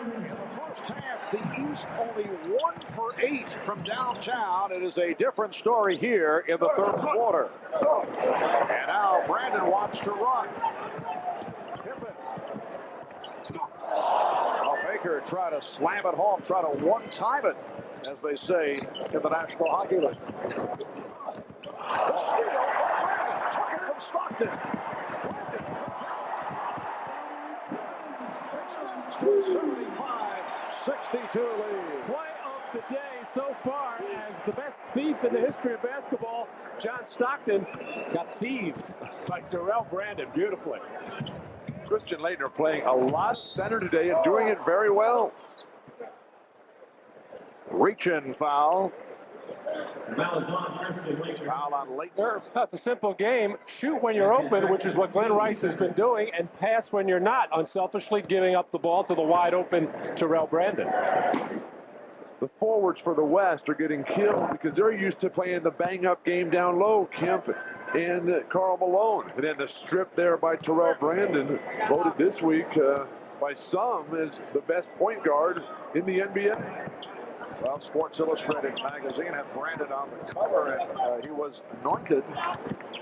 in the first half, the East only 1 for 8 from downtown. It is a different story here in the third quarter. And now Brandon wants to run. Pippen. Well, Baker tried to slam it home, try to one-time it, as they say in the National Hockey League. Took it from Stockton. 75-62 lead. Play of the day so far as the best thief in the history of basketball, John Stockton, got thieved by Terrell Brandon beautifully. Christian Laettner playing a lot center today and doing it very well. Reach-in foul. Foul on Laettner. That's a simple game. Shoot when you're open, which is what Glen Rice has been doing, and pass when you're not, unselfishly giving up the ball to the wide open Terrell Brandon. The forwards for the West are getting killed because they're used to playing the bang-up game down low. Kemp and Karl Malone. And then the strip there by Terrell Brandon, voted this week by some as the best point guard in the NBA. Well, Sports Illustrated magazine had Brandon on the cover, and he was anointed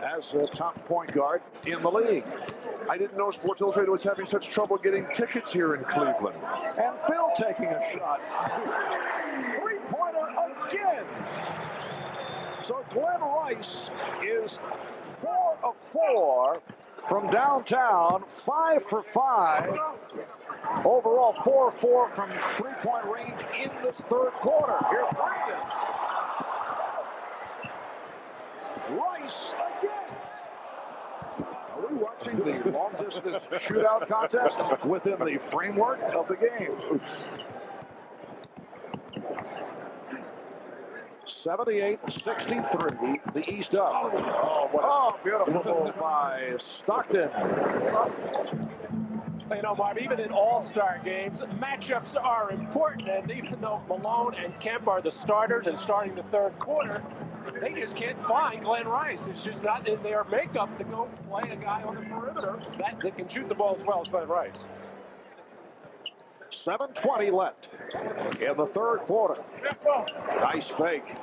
as a top point guard in the league. I didn't know Sports Illustrated was having such trouble getting tickets here in Cleveland. And Phil taking a shot. Three-pointer again. So Glen Rice is 4 of 4 from downtown, 5 for 5. Overall, 4 of 4 from three-point range in this third quarter. Here's Brandon. Rice again. Are we watching the long-distance shootout contest within the framework of the game? 78-63, the East up. Oh, beautiful move by Stockton. You know, Marv, even in all-star games, matchups are important, and even though Malone and Kemp are the starters and starting the third quarter, they just can't find Glen Rice. It's just not in their makeup to go play a guy on the perimeter that can shoot the ball as well as Glen Rice. 7:20 left in the third quarter. Nice fake.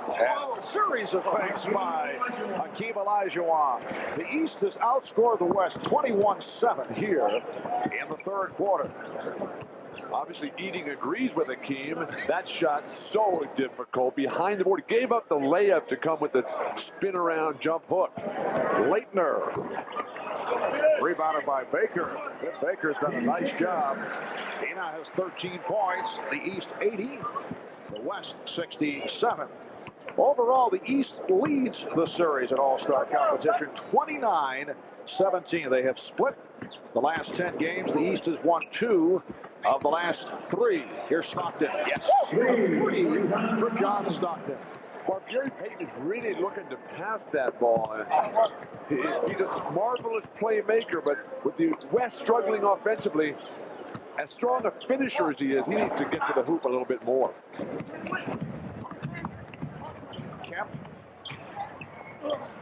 And a series of fakes by Hakeem Olajuwon. The East has outscored the West 21-7 here in the third quarter. Obviously, Eating agrees with Hakeem. That shot so difficult. Behind the board, gave up the layup to come with the spin-around jump hook. Laettner. Rebounded by Baker. Baker's done a nice job. He now has 13 points. The East 80. The West 67. Overall, the East leads the series at All-Star competition 29-17. They have split the last 10 games. The East has won 2 of the last 3. Here's Stockton. Yes, 3 for John Stockton. Well, Gary Payton is really looking to pass that ball. He's a marvelous playmaker, but with the West struggling offensively, as strong a finisher as he is, he needs to get to the hoop a little bit more. Kemp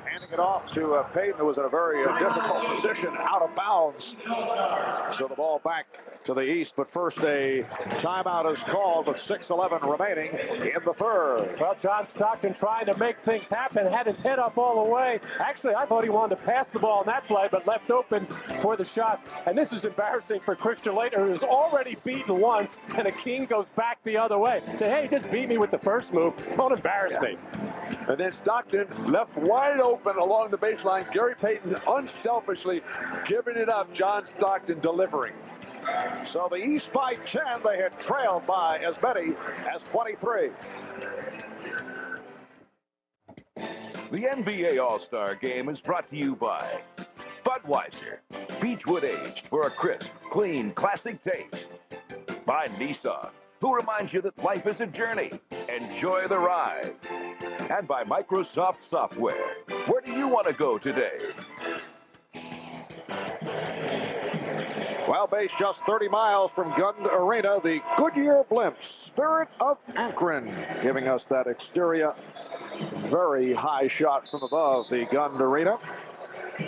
handing it off to Payton, who was in a very difficult position, out of bounds. So the ball back to the East, but first a timeout is called with 6:11 remaining in the third. Well, John Stockton trying to make things happen, had his head up all the way. Actually, I thought he wanted to pass the ball on that play, but left open for the shot. And this is embarrassing for Christian Laettner, who's already beaten once, and Akeem goes back the other way. Say, hey, he just beat me with the first move. Don't embarrass me. And then Stockton left wide open along the baseline. Gary Payton unselfishly giving it up. John Stockton delivering. So the East by 10, they had trailed by as many as 23. The NBA All-Star Game is brought to you by Budweiser, Beechwood aged for a crisp, clean, classic taste. By Nissan, who reminds you that life is a journey. Enjoy the ride. And by Microsoft Software. Where do you want to go today? Well, based just 30 miles from Gund Arena, the Goodyear Blimp, Spirit of Akron, giving us that exterior, very high shot from above the Gund Arena.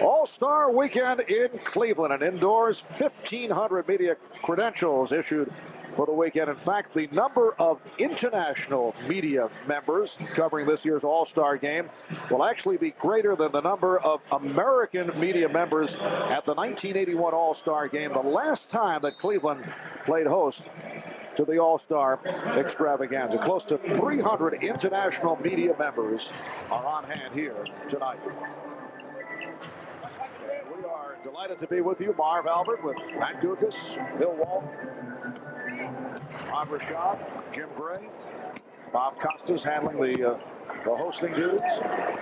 All-Star Weekend in Cleveland, and indoors, 1,500 media credentials issued for the weekend. In fact, the number of international media members covering this year's All-Star Game will actually be greater than the number of American media members at the 1981 All-Star Game, the last time that Cleveland played host to the All-Star extravaganza. Close to 300 international media members are on hand here tonight. And we are delighted to be with you, Marv Albert, with Matt Dukas, Bill Walton, Ron Rashad, Jim Gray, Bob Costas handling the hosting duties.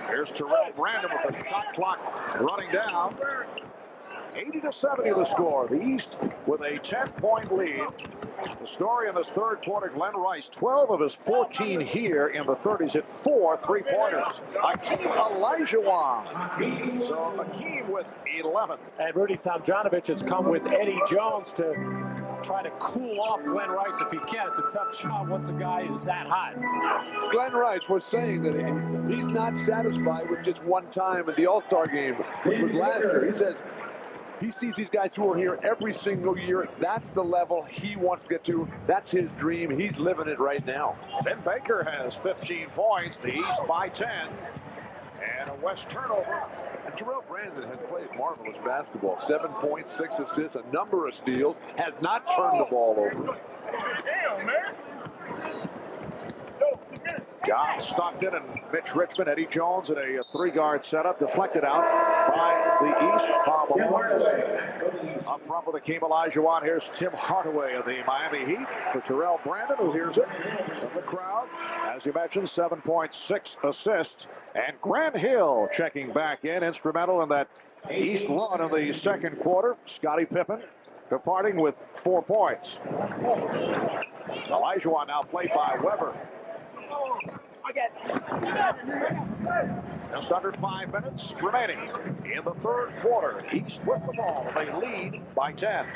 Here's Terrell Brandon with the shot clock running down. 80-70 the score. The East with a 10-point lead. The story in this third quarter, Glen Rice, 12 of his 14 here in the 30s, hit 4 3-pointers. Akeem Olajuwon. So Akeem with 11. And Rudy Tomjanovich has come with Eddie Jones to try to cool off Glen Rice if he can. It's a tough shot once a guy is that hot. Glen Rice was saying that he's not satisfied with just one time in the All-Star Game, which was last year. He says he sees these guys who are here every single year. That's the level he wants to get to. That's his dream. He's living it right now. Ben Baker has 15 points. The East by 10. And a West turnover. And Terrell Brandon has played marvelous basketball. 7 points, 6 assists, a number of steals. Has not turned the ball over. John Stockton and Mitch Richmond, Eddie Jones in a 3-guard setup, deflected out by the East. Up front with Akeem Olajuwon. Here's Tim Hardaway of the Miami Heat for Terrell Brandon, who hears it from the crowd. As you mentioned, 7.6 assists. And Grant Hill checking back in, instrumental in that East run in the second quarter. Scottie Pippen departing with 4 points. Olajuwon now played by Weber. Just under 5 minutes remaining in the third quarter. East with the ball. They lead by 10.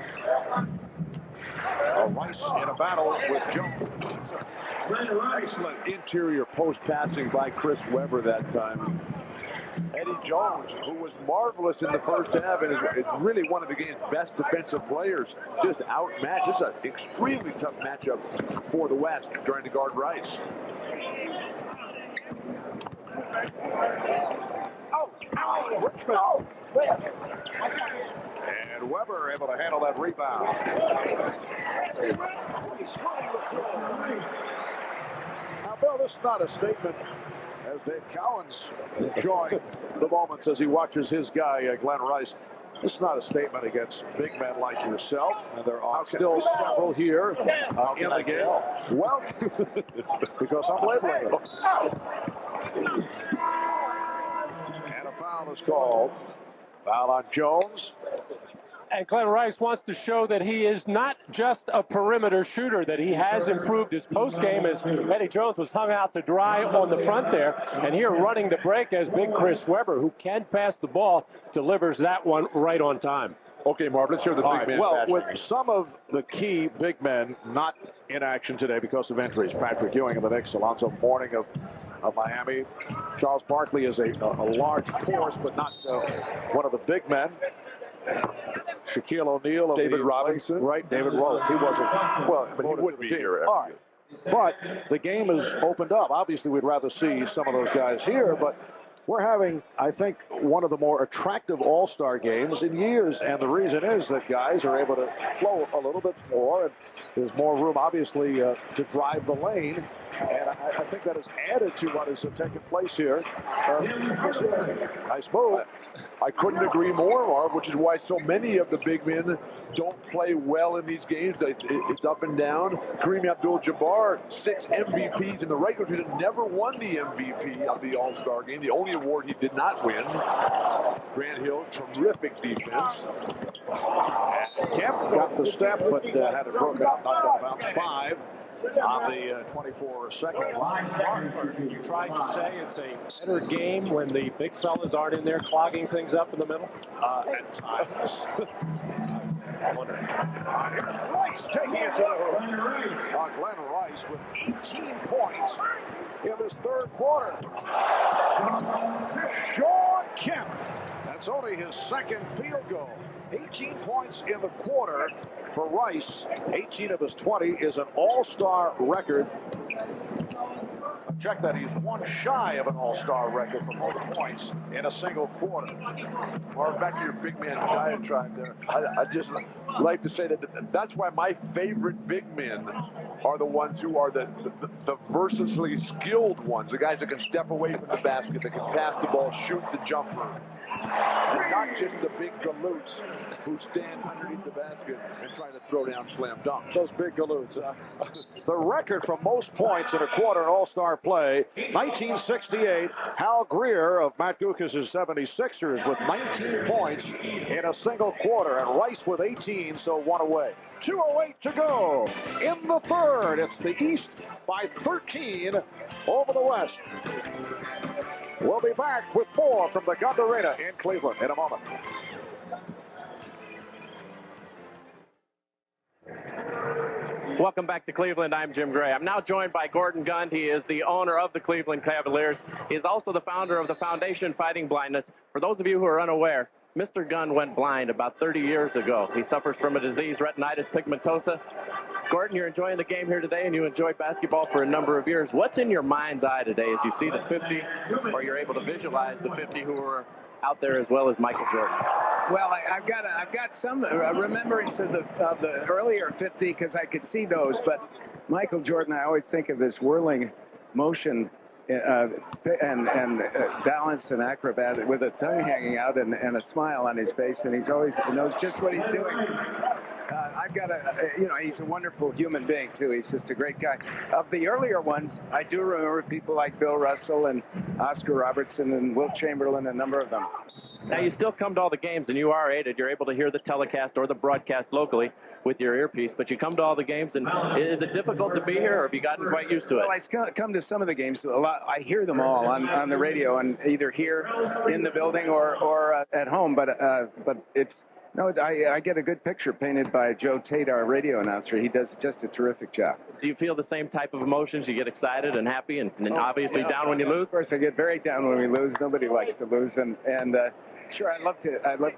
Rice in a battle with Jones. Excellent interior post passing by Chris Webber that time. Eddie Jones, who was marvelous in the first half and is really one of the game's best defensive players, just outmatched. This is an extremely tough matchup for the West trying to guard Rice. And Weber able to handle that rebound. Now, Bill, this is not a statement, as Dave Cowan's enjoying the moments as he watches his guy, Glen Rice. This is not a statement against big men like yourself, and there are still several here in the game. Well, because I'm labeling them. And a foul is called. Foul on Jones. And Glen Rice wants to show that he is not just a perimeter shooter, that he has improved his post game as Eddie Jones was hung out to dry on the front there. And here running the break as big Chris Webber, who can pass the ball, delivers that one right on time. Okay, Marv, let's hear the big man. Well, with some of the key big men not in action today because of injuries, Patrick Ewing in the Knicks, Alonzo Mourning of Miami. Charles Barkley is a large force, but not one of the big men. Shaquille O'Neal of David Robinson. Right, David Robinson. He wasn't, well, but he would be here. All right. But the game has opened up. Obviously, we'd rather see some of those guys here, but we're having, I think, one of the more attractive all-star games in years. And the reason is that guys are able to flow a little bit more, and there's more room, obviously, to drive the lane. And I think that has added to what has taken place here. Nice move. I couldn't agree more, Marv, which is why so many of the big men don't play well in these games. It's up and down. Kareem Abdul-Jabbar, 6 MVPs in the regular season, never won the MVP of the All-Star game. The only award he did not win. Grant Hill, terrific defense. Kemp got the step, but had it broken up, knocked out of bounds 5. On the 24-second line. You tried to say it's a better game when the big fellas aren't in there clogging things up in the middle? At times. Rice taking it to Glen Rice with 18 points in this third quarter. Sean Kemp. That's only his second field goal. 18 points in the quarter for Rice. 18 of his 20 is an all-star record. Check that, he's one shy of an all-star record for most points in a single quarter. Or back to your big man diatribe there. I just like to say that that's why my favorite big men are the ones who are the versatily skilled ones, the guys that can step away from the basket, that can pass the ball, shoot the jumper. And not just the big galoots who stand underneath the basket and try to throw down slam dunks. Those big galoots. The record for most points in a quarter in all-star play, 1968, Hal Greer of Matt Gucas' 76ers with 19 points in a single quarter, and Rice with 18, so one away. 2:08 to go in the third. It's the East by 13 over the West. We'll be back with more from the Gund Arena in Cleveland in a moment. Welcome back to Cleveland. I'm Jim Gray. I'm now joined by Gordon Gund. He is the owner of the Cleveland Cavaliers. He is also the founder of the Foundation Fighting Blindness. For those of you who are unaware, Mr. Gund went blind about 30 years ago. He suffers from a disease, retinitis pigmentosa. Gordon, you're enjoying the game here today, and you enjoyed basketball for a number of years. What's in your mind's eye today as you see the 50, or you're able to visualize the 50 who are out there as well as Michael Jordan? Well, I've got some remembrance of the earlier 50 because I could see those, but Michael Jordan, I always think of this whirling motion and balanced and acrobatic with a tongue hanging out and a smile on his face, and he knows just what he's doing. I've got he's a wonderful human being, too. He's just a great guy. Of the earlier ones, I do remember people like Bill Russell and Oscar Robertson and Wilt Chamberlain, a number of them. Now, you still come to all the games, and you are aided. You're able to hear the telecast or the broadcast locally with your earpiece, but you come to all the games, and is it difficult to be here, or have you gotten quite used to it? Well, I come to some of the games a lot. I hear them all on the radio, and either here in the building or at home, but it's... No, I get a good picture painted by Joe Tate, our radio announcer. He does just a terrific job. Do you feel the same type of emotions? You get excited and happy and obviously down when you lose? Of course, I get very down when we lose. Nobody likes to lose. And sure, I'd love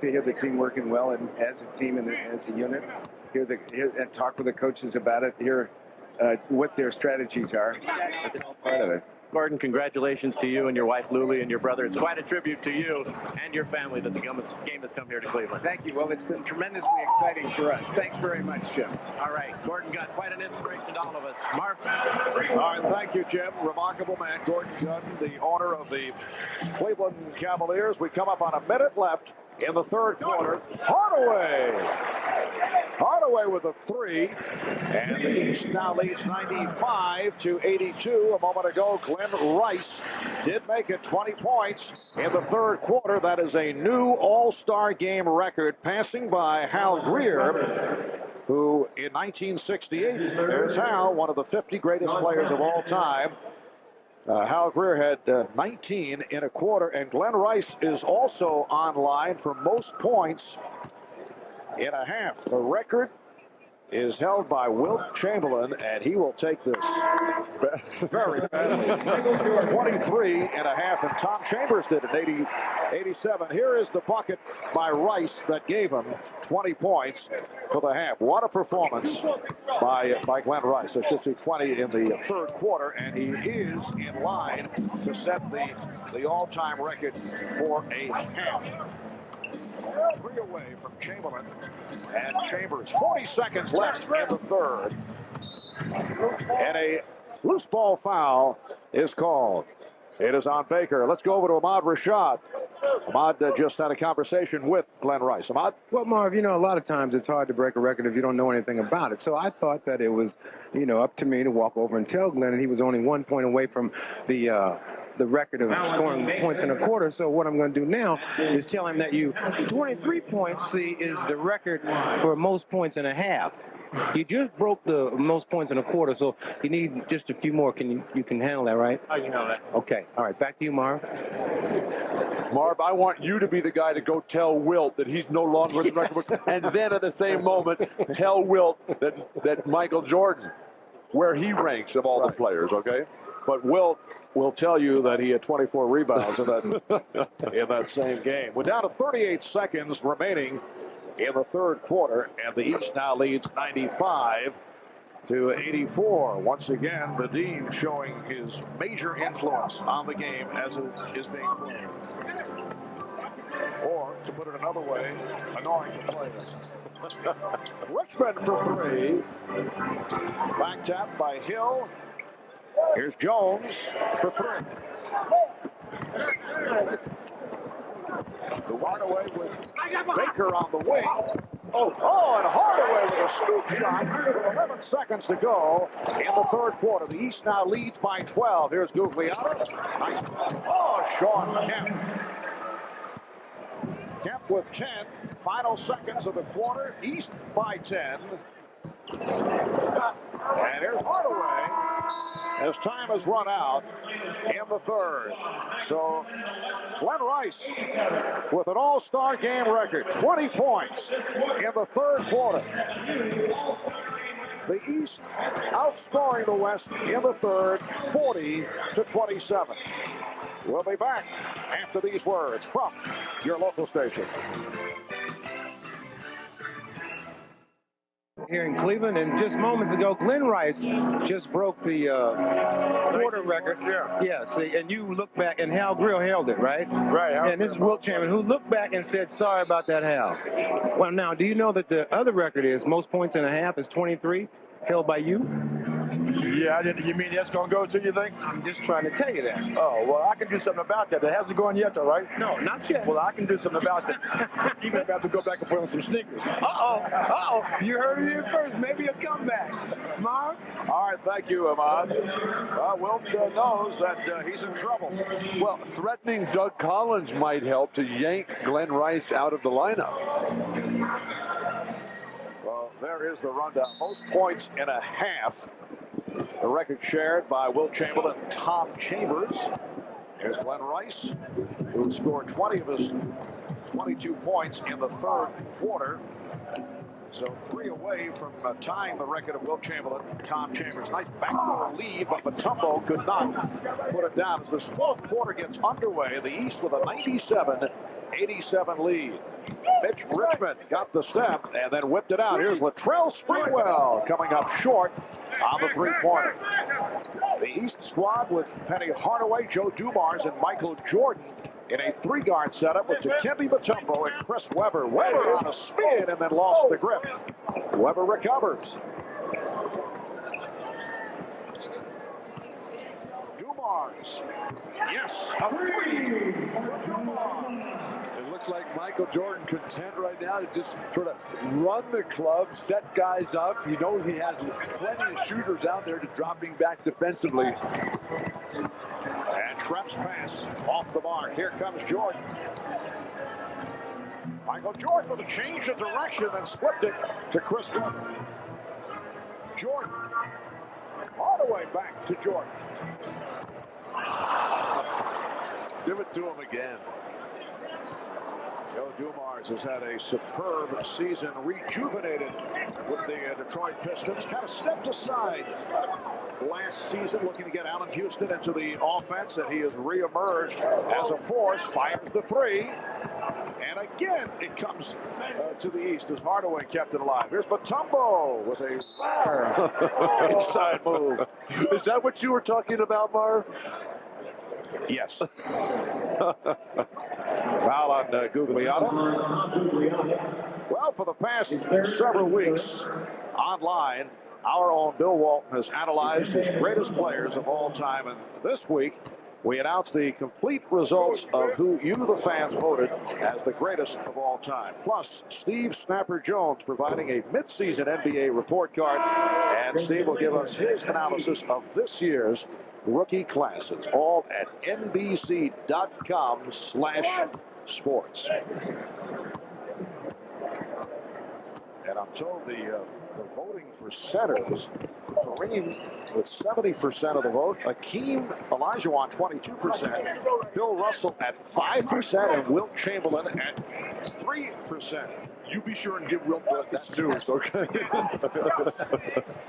to hear the team working well and as a team and as a unit. Hear and talk with the coaches about it. Hear what their strategies are. That's all part of it. Gordon, congratulations to you and your wife, Luli, and your brother. It's quite a tribute to you and your family that the game has come here to Cleveland. Thank you. Well, it's been tremendously exciting for us. Thanks very much, Jim. All right. Gordon Gund, quite an inspiration to all of us. Marv. All right. Thank you, Jim. Remarkable man. Gordon Gund, the owner of the Cleveland Cavaliers. We come up on a minute left in the third quarter. Hardaway. Hardaway with a three, and the East now leads 95-82. A moment ago, Glen Rice did make it 20 points in the third quarter. That is a new All-Star game record, passing by Hal Greer, who in 1968, there's Hal, one of the 50 greatest players of all time. Hal Greer had 19 in a quarter, and Glen Rice is also online for most points in a half. The record is held by Wilt Chamberlain, and he will take this very badly. 23 and a half, and Tom Chambers did it, 87. Here is the bucket by Rice that gave him 20 points for the half. What a performance by Glen Rice. I should see 20 in the third quarter, and he is in line to set the all-time record for a half. 3 away from Chamberlain and Chambers. 40 seconds left in the third. And a loose ball foul is called. It is on Baker. Let's go over to Ahmad Rashad. Ahmad just had a conversation with Glen Rice. Ahmad? Well, Marv, a lot of times it's hard to break a record if you don't know anything about it. So I thought that it was, up to me to walk over and tell Glen, and he was only 1 point away from the record of scoring points in a quarter. So what I'm going to do now is tell him that 23 points, is the record for most points in a half. You just broke the most points in a quarter, so you need just a few more. You can handle that, right? I can handle that. Okay. All right. Back to you, Marv. Marv, I want you to be the guy to go tell Wilt that he's no longer in the record book, and then at the same moment tell Wilt that Michael Jordan, where he ranks of all the players, okay? But Wilt will tell you that he had 24 rebounds in that same game. We're down to 38 seconds remaining in the third quarter, and the East now leads 95-84. Once again, the Dean showing his major influence on the game as it is being played. Or, to put it another way, annoying to players. Richmond for three. Back tap by Hill. Here's Jones for three. The Hardaway with Baker on the wing. And Hardaway with a scoop shot. 11 seconds to go in the third quarter. The East now leads by 12. Here's Guglielmo. Nice. Sean Kemp. Kemp with 10. Final seconds of the quarter. East by 10. And here's Hardaway as time has run out in the third. So Glen Rice with an all-star game record, 20 points in the third quarter. The East outscoring the West in the third, 40-27. We'll be back after these words from your local station. Here in Cleveland, and just moments ago, Glen Rice just broke the quarter record. Yes, and you look back, and Hal Greer held it, right? Right. And this is Wilt Chamberlain, who looked back and said, sorry about that, Hal. Well, now, do you know that the other record is most points in a half is 23, held by you? Yeah, you mean that's going to go to, you think? I'm just trying to tell you that. Oh, well, I can do something about that. It hasn't gone yet, though, right? No, not yet. Well, I can do something about that. Even if I have to go back and put on some sneakers. You heard it here first. Maybe a comeback. Marv? All right, thank you, Ahmad. Wilt knows that he's in trouble. Well, threatening Doug Collins might help to yank Glen Rice out of the lineup. Well, there is the rundown. Most points in a half. The record shared by Wilt Chamberlain and Tom Chambers. There's Glen Rice, who scored 20 of his 22 points in the third quarter. So 3 away from tying the record of Wilt Chamberlain and Tom Chambers. Nice backdoor lead, but Mutombo could not put it down. As this fourth quarter gets underway, the East with a 97-87 lead. Mitch Richmond got the step and then whipped it out. Here's Latrell Sprewell coming up short on the three-pointer. The East squad with Penny Hardaway, Joe Dumars, and Michael Jordan in a three-guard setup with Dikembe Mutombo and Chris Webber. Webber on a spin and then lost the grip. Webber recovers. Dumars. Yes, a three. It looks looks like Michael Jordan content right now to just sort of run the club, set guys up. You know he has plenty of shooters out there to dropping back defensively. And Trepp's pass off the mark. Here comes Jordan. Michael Jordan with a change of direction and slipped it to Chris Webber. Jordan. Hardaway back to Jordan. Give it to him again. Joe Dumars has had a superb season, rejuvenated with the Detroit Pistons. Kind of stepped aside last season, looking to get Allen Houston into the offense, and he has reemerged as a force. Fires the three. And again, it comes to the east as Hardaway kept it alive. Here's Mutombo with a inside move. Is that what you were talking about, Marv? Yes. Foul on Gugliotta. Well, for the past several weeks online, our own Bill Walton has analyzed his greatest players of all time. And this week, we announced the complete results of who you, the fans, voted as the greatest of all time. Plus, Steve Snapper Jones providing a midseason NBA report card. And Steve will give us his analysis of this year's rookie classes, all at NBC.com/sports. And I'm told the voting for centers, Kareem with 70% of the vote, Akeem Olajuwon 22%, Bill Russell at 5%, and Wilt Chamberlain at 3%. You be sure and give Wilt this news, okay?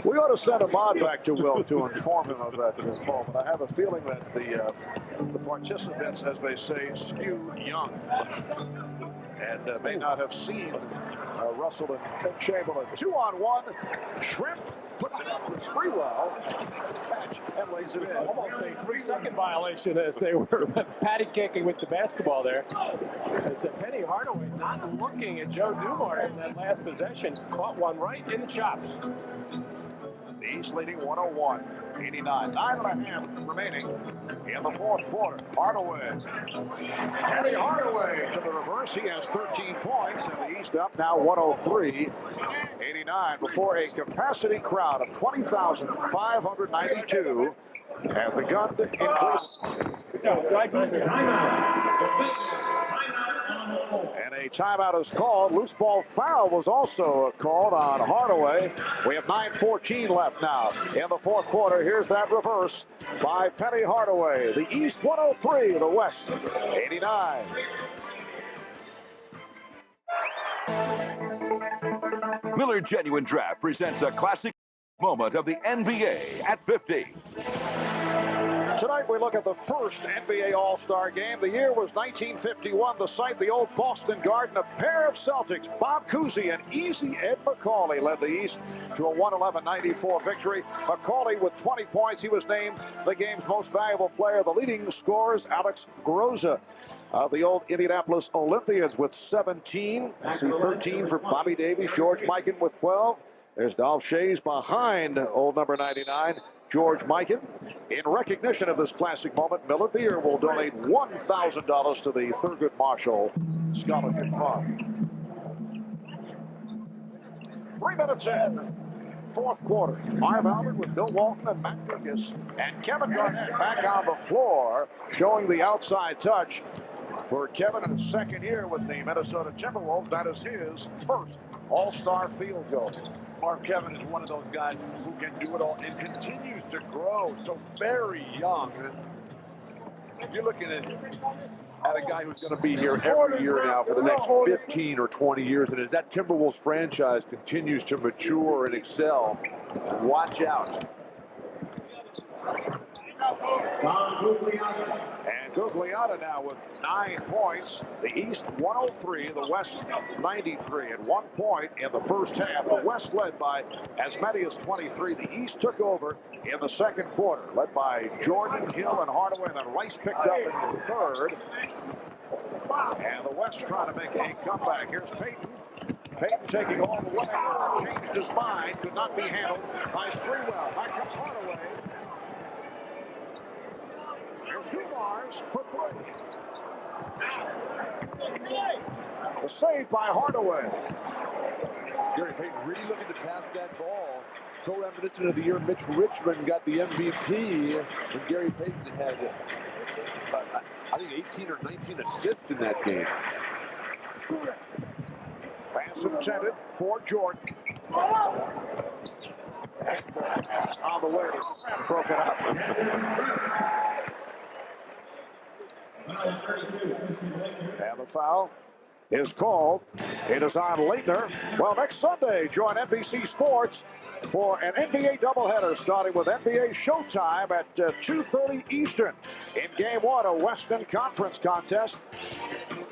We ought to send a mod back to Wilt to inform him of that moment. I have a feeling that the participants, as they say, skew young and may not have seen Russell and Chamberlain. 2-on-1. Shrimp puts it up with Sprewell. Catch and lays it in. Almost a 3-second violation as they were patty caking with the basketball there. As Penny Hardaway, not looking at Joe Dumars in that last possession, caught one right in the chops. The East leading 101-89. 9.5 remaining in the fourth quarter. Hardaway. Penny Hardaway to the reverse. He has 13 points, and the East up now 103-89 before a capacity crowd of 20,592 have begun to increase. And a timeout is called. Loose ball foul was also called on Hardaway. We have 9:14 left now in the fourth quarter. Here's that reverse by Penny Hardaway. The East 103, the West 89. Miller Genuine Draft presents a classic moment of the NBA at 50. Tonight we look at the first NBA All-Star game. The year was 1951. The site, the old Boston Garden. A pair of Celtics, Bob Cousy and Easy Ed Macaulay, led the East to a 111-94 victory. Macaulay with 20 points. He was named the game's most valuable player. The leading scorers, Alex Groza. The old Indianapolis Olympians with 17. 13 for Bobby Davies. George Mikan with 12. There's Dolph Schayes behind old number 99. George Mikan. In recognition of this classic moment, Miller Beer will donate $1,000 to the Thurgood Marshall Scholarship Fund. 3 minutes in, fourth quarter. Marv Albert with Bill Walton and Matt Lucas, and Kevin Garnett back on the floor, showing the outside touch for Kevin in his second year with the Minnesota Timberwolves. That is his first All-Star field goal. Mark Kevin is one of those guys who can do it all and continues to grow so very young. You're looking at a guy who's going to be here every year now for the next 15 or 20 years. And as that Timberwolves franchise continues to mature and excel, watch out. And Gugliotta now with 9 points. The East 103, the West 93. At 1 point in the first half, the West led by as many as 23. The East took over in the second quarter, led by Jordan, Hill, and Hardaway, and then Rice picked up in the third. And the West trying to make a comeback. Here's Payton. Payton taking all the way. Changed his mind. Could not be handled by Sprewell. Back comes Hardaway. There's Dumars for three. The save by Hardaway. Gary Payton really looking to pass that ball. So reminiscent of the year Mitch Richmond got the MVP when Gary Payton had, I think, 18 or 19 assists in that game. Pass intended for Jordan. On the way, broken up. And the foul is called. It is on Leitner. Well, next Sunday, join NBC Sports for an NBA doubleheader starting with NBA Showtime at 2:30 Eastern. In Game 1, a Western Conference contest.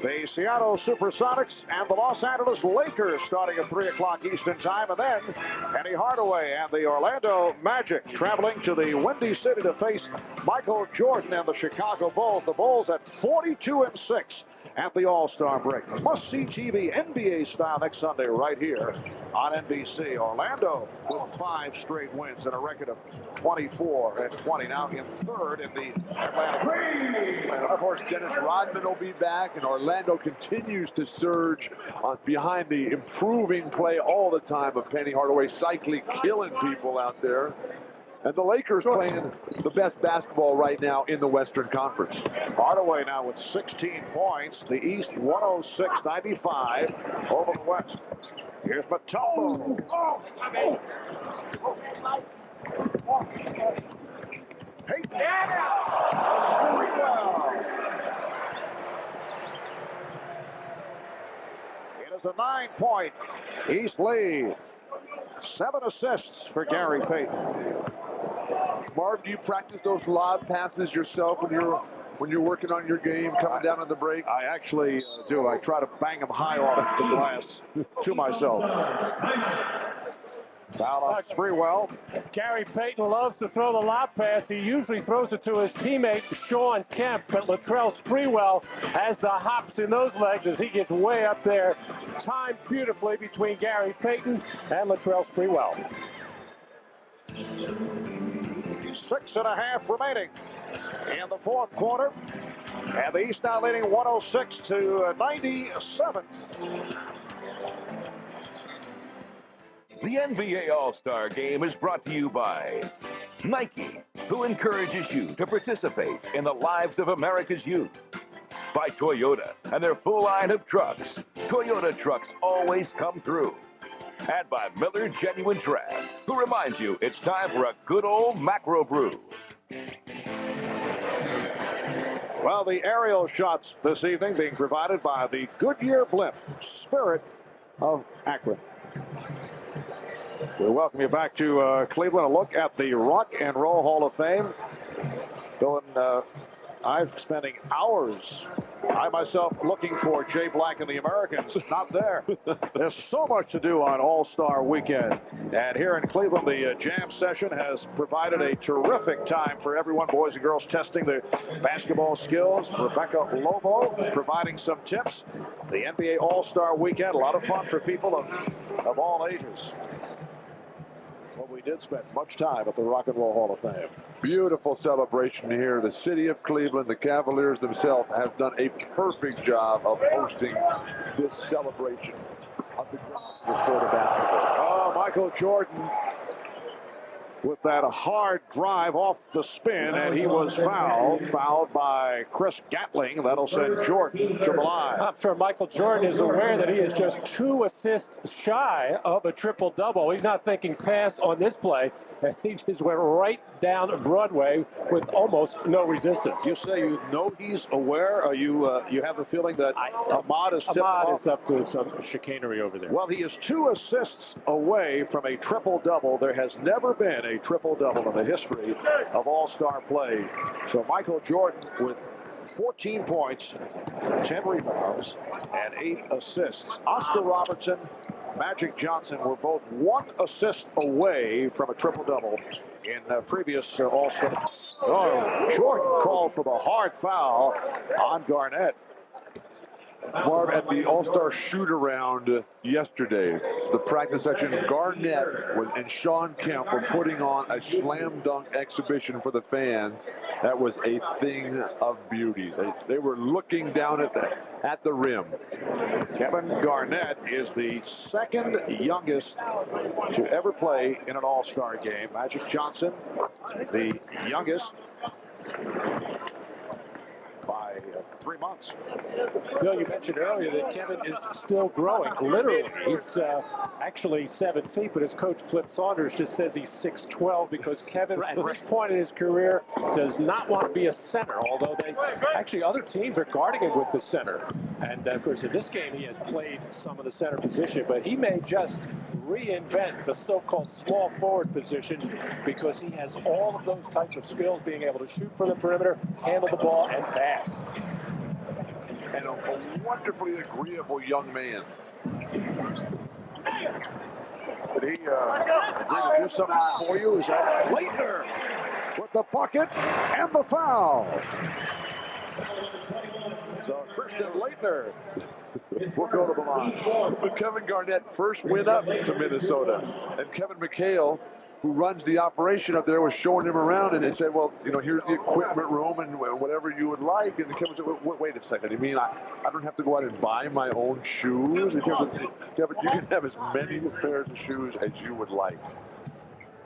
The Seattle Supersonics and the Los Angeles Lakers starting at 3 o'clock Eastern Time. And then Penny Hardaway and the Orlando Magic traveling to the Windy City to face Michael Jordan and the Chicago Bulls. The Bulls at 42-6 at the All-Star break. Must-see TV, NBA style, next Sunday right here on NBC. Orlando with 5 straight wins and a record of 24-20. Now in third in the Atlantic. Of course, Dennis Rodman will be back, and Orlando continues to surge behind the improving play all the time of Penny Hardaway, cycling, killing people out there. And the Lakers playing the best basketball right now in the Western Conference. Hardaway now with 16 points. The East 106-95 over the West. Here's Mutombo. Payton. It is a 9-point East lead. 7 assists for Gary Payton. Marv, do you practice those lob passes yourself when you're working on your game, coming down on the break? I actually do. I try to bang them high off the glass to myself. Foul on Sprewell. Gary Payton loves to throw the lob pass. He usually throws it to his teammate, Sean Kemp, but Latrell Sprewell has the hops in those legs as he gets way up there. Timed beautifully between Gary Payton and Latrell Sprewell. 6.5 remaining in the fourth quarter. And the East now leading 106-97. The NBA All-Star Game is brought to you by Nike, who encourages you to participate in the lives of America's youth. By Toyota and their full line of trucks. Toyota trucks always come through. And by Miller Genuine Draft, who reminds you it's time for a good old macro brew. Well, the aerial shots this evening being provided by the Goodyear Blimp, Spirit of Akron. We welcome you back to Cleveland. A look at the Rock and Roll Hall of Fame. I'm spending hours, I myself, looking for Jay Black and the Americans. Not there. There's so much to do on All-Star Weekend. And here in Cleveland, the jam session has provided a terrific time for everyone, boys and girls, testing their basketball skills. Rebecca Lobo providing some tips. The NBA All-Star Weekend, a lot of fun for people of all ages. Well, we did spend much time at the Rock and Roll Hall of Fame. Beautiful celebration here. The city of Cleveland, the Cavaliers themselves have done a perfect job of hosting this celebration of the sport of basketball. Oh, Michael Jordan with that hard drive off the spin, and he was fouled by Chris Gatling. That'll send Jordan to the line. I'm sure Michael Jordan is aware that he is just 2 assists shy of a triple-double. He's not thinking pass on this play. He just went right down Broadway with almost no resistance. You say you know he's aware, or you have the feeling that Ahmad is up to some chicanery over there. Well, he is 2 assists away from a triple-double. There has never been a triple-double in the history of All-Star play. So Michael Jordan with 14 points, 10 rebounds, and 8 assists. Oscar Robertson, Magic Johnson were both 1 assist away from a triple-double in previous All-Star. Oh, Jordan called for the hard foul on Garnett. Marv, at the All-Star shoot-around yesterday, the practice section, Garnett and Sean Kemp were putting on a slam dunk exhibition for the fans. That was a thing of beauty. They were looking down at the rim. Kevin Garnett is the second youngest to ever play in an All-Star game. Magic Johnson, the youngest by 3 months. Bill, you mentioned earlier that Kevin is still growing, literally. He's actually 7 feet, but his coach, Flip Saunders, just says he's 6'12", because Kevin, at this point in his career, does not want to be a center, although other teams are guarding him with the center. And, of course, in this game, he has played some of the center position, but he may just reinvent the so-called small forward position, because he has all of those types of skills, being able to shoot from the perimeter, handle the ball, and pass. And a wonderfully agreeable young man. Did he agree to do something for you? Is that Leitner with the bucket and the foul? So Christian Leitner will go to the line. But Kevin Garnett first went up to Minnesota, and Kevin McHale, who runs the operation up there, was showing him around, and they said, well, here's the equipment room and whatever you would like. And Kevin said, wait a second, you mean I don't have to go out and buy my own shoes? And Kevin, you can have as many pairs of shoes as you would like.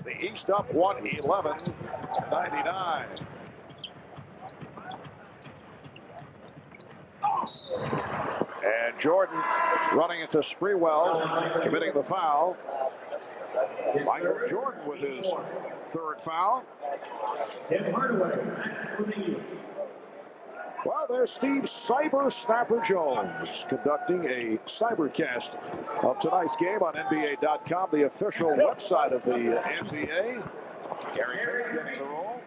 The East up 111-99. And Jordan running into Sprewell, committing the foul. Michael Jordan with his third foul. Well, there's Steve Cyber Snapper Jones conducting a cybercast of tonight's game on NBA.com, the official website of the NCAA. Gary Payton getting the roll.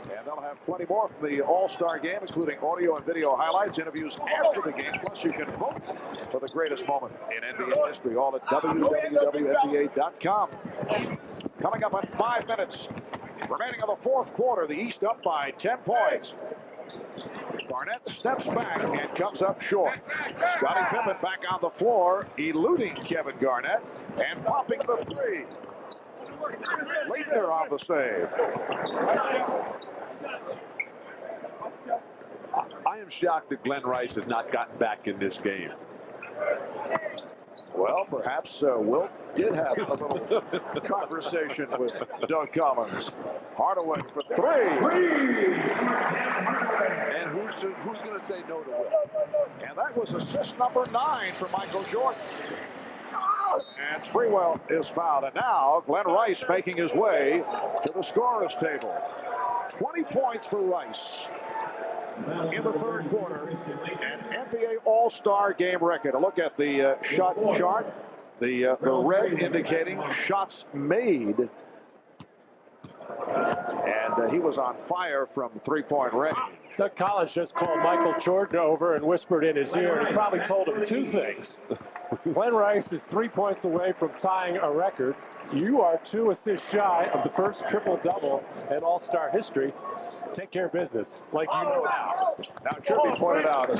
And they'll have plenty more from the All-Star game, including audio and video highlights, interviews after the game. Plus, you can vote for the greatest moment in NBA history, all at www.nba.com. Coming up in 5 minutes, remaining in the fourth quarter, the East up by 10 points. Garnett steps back and comes up short. Scottie Pippen back on the floor, eluding Kevin Garnett and popping the three. Leitner on the save. I am shocked that Glen Rice has not gotten back in this game. Well, perhaps Wilt did have a little conversation with Doug Collins. Hardaway for three. And who's going to say no to Wilt? And that was assist number 9 for Michael Jordan. And Sprewell is fouled. And now Glen Rice making his way to the scorer's table. 20 points for Rice in the third quarter. An NBA All-Star game record. A look at the shot chart. The red indicating shots made. And he was on fire from three-point range. Doug Collins just called Michael Jordan over and whispered in his ear, and he probably told him 2 things. Glen Rice is 3 points away from tying a record. You are 2 assists shy of the first triple-double in All-Star history. Take care of business, like you know how. Now, it should be pointed out, as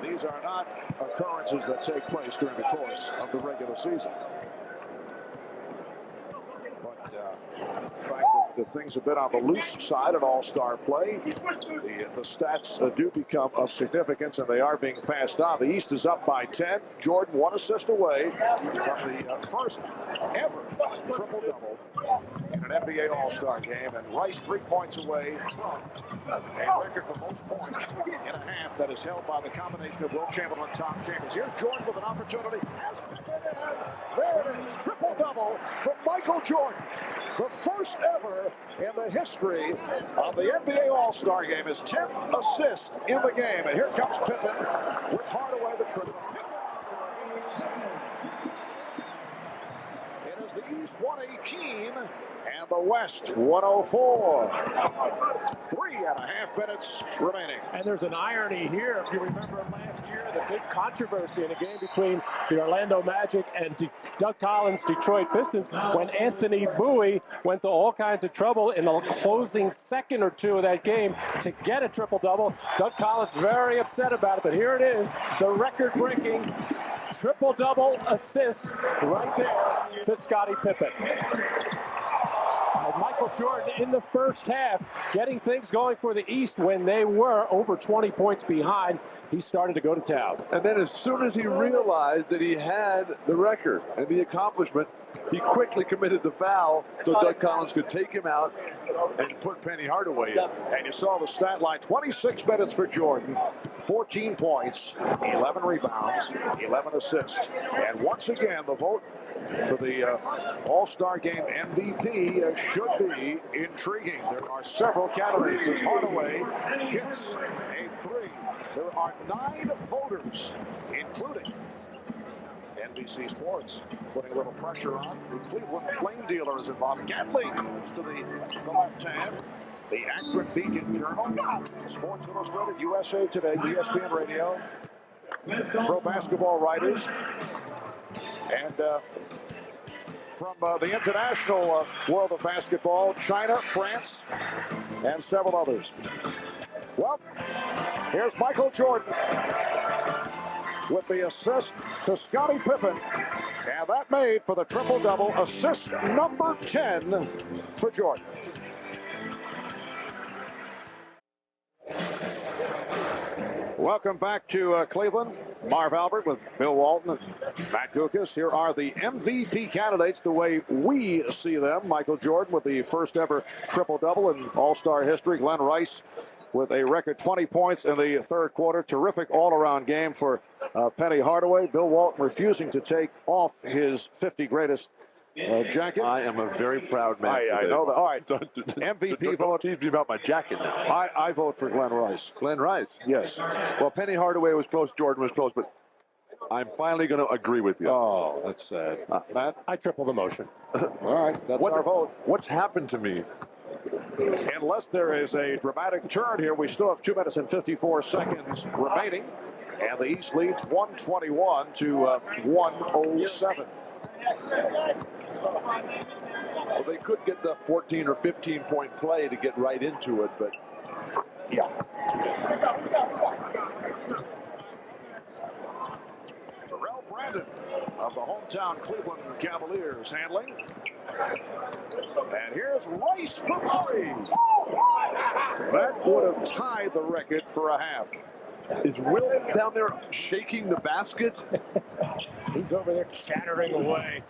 these are not occurrences that take place during the course of the regular season. But the fact that things have been on the loose side at All-Star play, the stats do become of significance, and they are being passed on. The East is up by 10. Jordan 1 assist away from the first ever triple-double in an NBA All-Star game, and Rice 3 points away from a record for most points in a half that is held by the combination of Wilt Chamberlain and Tom Chambers. Here's Jordan with an opportunity. There it is, triple-double from Michael Jordan. The first ever in the history of the NBA All-Star game. His 10th assist in the game. And here comes Pippen with Hardaway the triple. It is the East 118 and the West 104. 3.5 minutes remaining. And there's an irony here. If you remember last year, the big controversy in a game between the Orlando Magic and Doug Collins' Detroit Pistons when Anthony Bowie went to all kinds of trouble in the closing second or two of that game to get a triple-double. Doug Collins very upset about it, but here it is, the record-breaking triple-double assist right there to Scottie Pippen. And Michael Jordan in the first half getting things going for the East when they were over 20 points behind. He started to go to town. And then as soon as he realized that he had the record and the accomplishment, he quickly committed the foul so Doug Collins could take him out and put Penny Hardaway in. And you saw the stat line, 26 minutes for Jordan, 14 points, 11 rebounds, 11 assists. And once again, the vote for the All-Star Game MVP should be intriguing. There are several candidates as Hardaway hits a three. There are 9 voters, including NBC Sports, putting a little pressure on. The Cleveland Flame Dealer is involved. Gatling moves to the left hand. The Akron Beacon Journal, Sports Illustrated, USA Today, ESPN Radio, Pro Basketball Writers, and from the international world of basketball, China, France, and several others. Well, here's Michael Jordan with the assist to Scottie Pippen, and that made for the triple-double, assist number 10 for Jordan. Welcome back to Cleveland. Marv Albert with Bill Walton and Matt Gukas. Here are the MVP candidates the way we see them. Michael Jordan with the first ever triple-double in All-Star history. Glen Rice with a record 20 points in the third quarter. Terrific all-around game for Penny Hardaway. Bill Walton refusing to take off his 50 greatest jacket. I am a very proud man. I know that. All right. MVP vote. Tease me about my jacket now. I vote for Glen Rice. Glen Rice? Yes. Well, Penny Hardaway was close. Jordan was close, but I'm finally going to agree with you. Oh, that's sad. Matt? I triple the motion. All right. That's our vote. What's happened to me? Unless there is a dramatic turn here, we still have 2 minutes and 54 seconds remaining. And the East leads 121 to 107. Well, they could get the 14 or 15 point play to get right into it, but yeah. Terrell Brandon of the hometown Cleveland Cavaliers handling. And here's Rice for Murray. That would have tied the record for a half. Is Will down there shaking the basket? He's over there chattering away.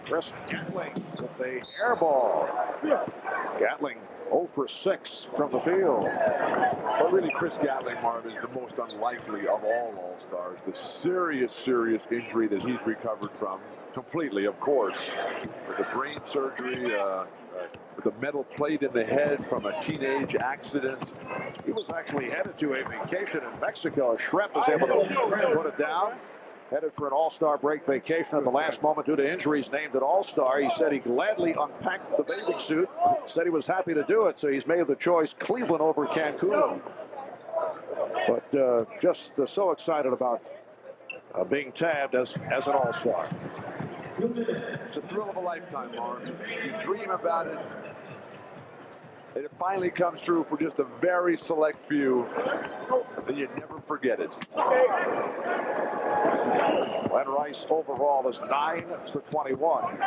Chris Gatling with the air ball. Gatling 0 for 6 from the field. But really, Chris Gatling, Marv, is the most unlikely of all All-Stars. The serious injury that he's recovered from, completely, of course, with the brain surgery, with the metal plate in the head from a teenage accident. He was actually headed to a vacation in Mexico. Schrempf was able to put it down. Headed for an All-Star break vacation at the last moment due to injuries, named an All-Star. He said he gladly unpacked the bathing suit, said he was happy to do it, so he's made the choice Cleveland over Cancun. But just so excited about being tabbed as an All-Star. It's a thrill of a lifetime, Mark. You dream about it, and it finally comes true for just a very select few, and you never forget it. Glen Rice overall is 9 for 21.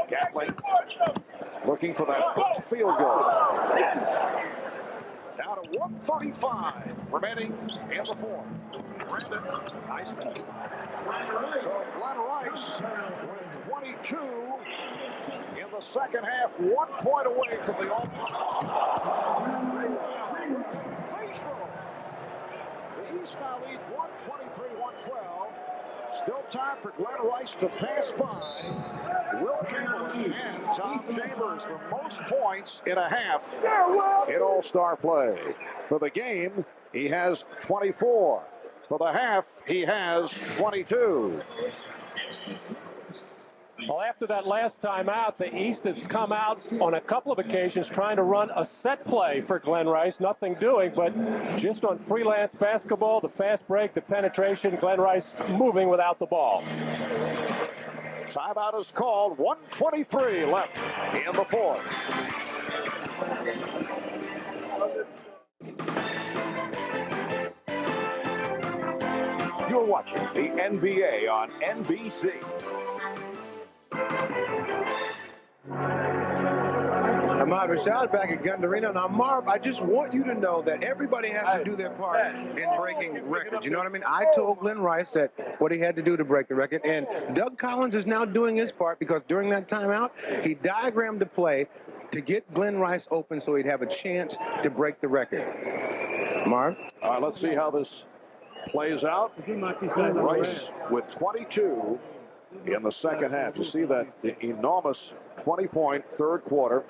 Gatling looking for that first field goal. Down to 1:35 remaining in the fourth. Brandon, nice step. So Glen Rice with 22 in the second half, 1 point away from the The East now leads 123-112. Still time for Glen Rice to pass by Will Chamberlain and Tom Chambers for most points in a half in All-Star play. For the game, he has 24. For the half, he has 22. Well, after that last time out, the East has come out on a couple of occasions trying to run a set play for Glen Rice. Nothing doing, but just on freelance basketball, the fast break, the penetration, Glen Rice moving without the ball. Timeout is called. 1:23 left in the fourth. You're watching the NBA on NBC. Marv Rashad back at Gundarino. Now, Marv, I just want you to know that everybody has to do their part in breaking records. You know what I mean? I told Glen Rice that what he had to do to break the record, and Doug Collins is now doing his part because during that timeout, he diagrammed the play to get Glen Rice open so he'd have a chance to break the record. Marv? All right, let's see how this plays out. Rice with 22 in the second half. You see that enormous 20-point third quarter.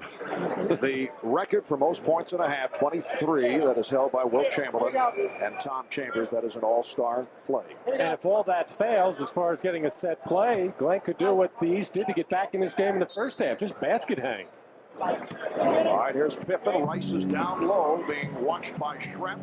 The record for most points in a half, 23, that is held by Wilt Chamberlain and Tom Chambers. That is an all-star play. And if all that fails, as far as getting a set play, Glenn could do what the East did to get back in this game in the first half, just basket hang. All right, here's Pippen. Rice is down low, being watched by Schrempf.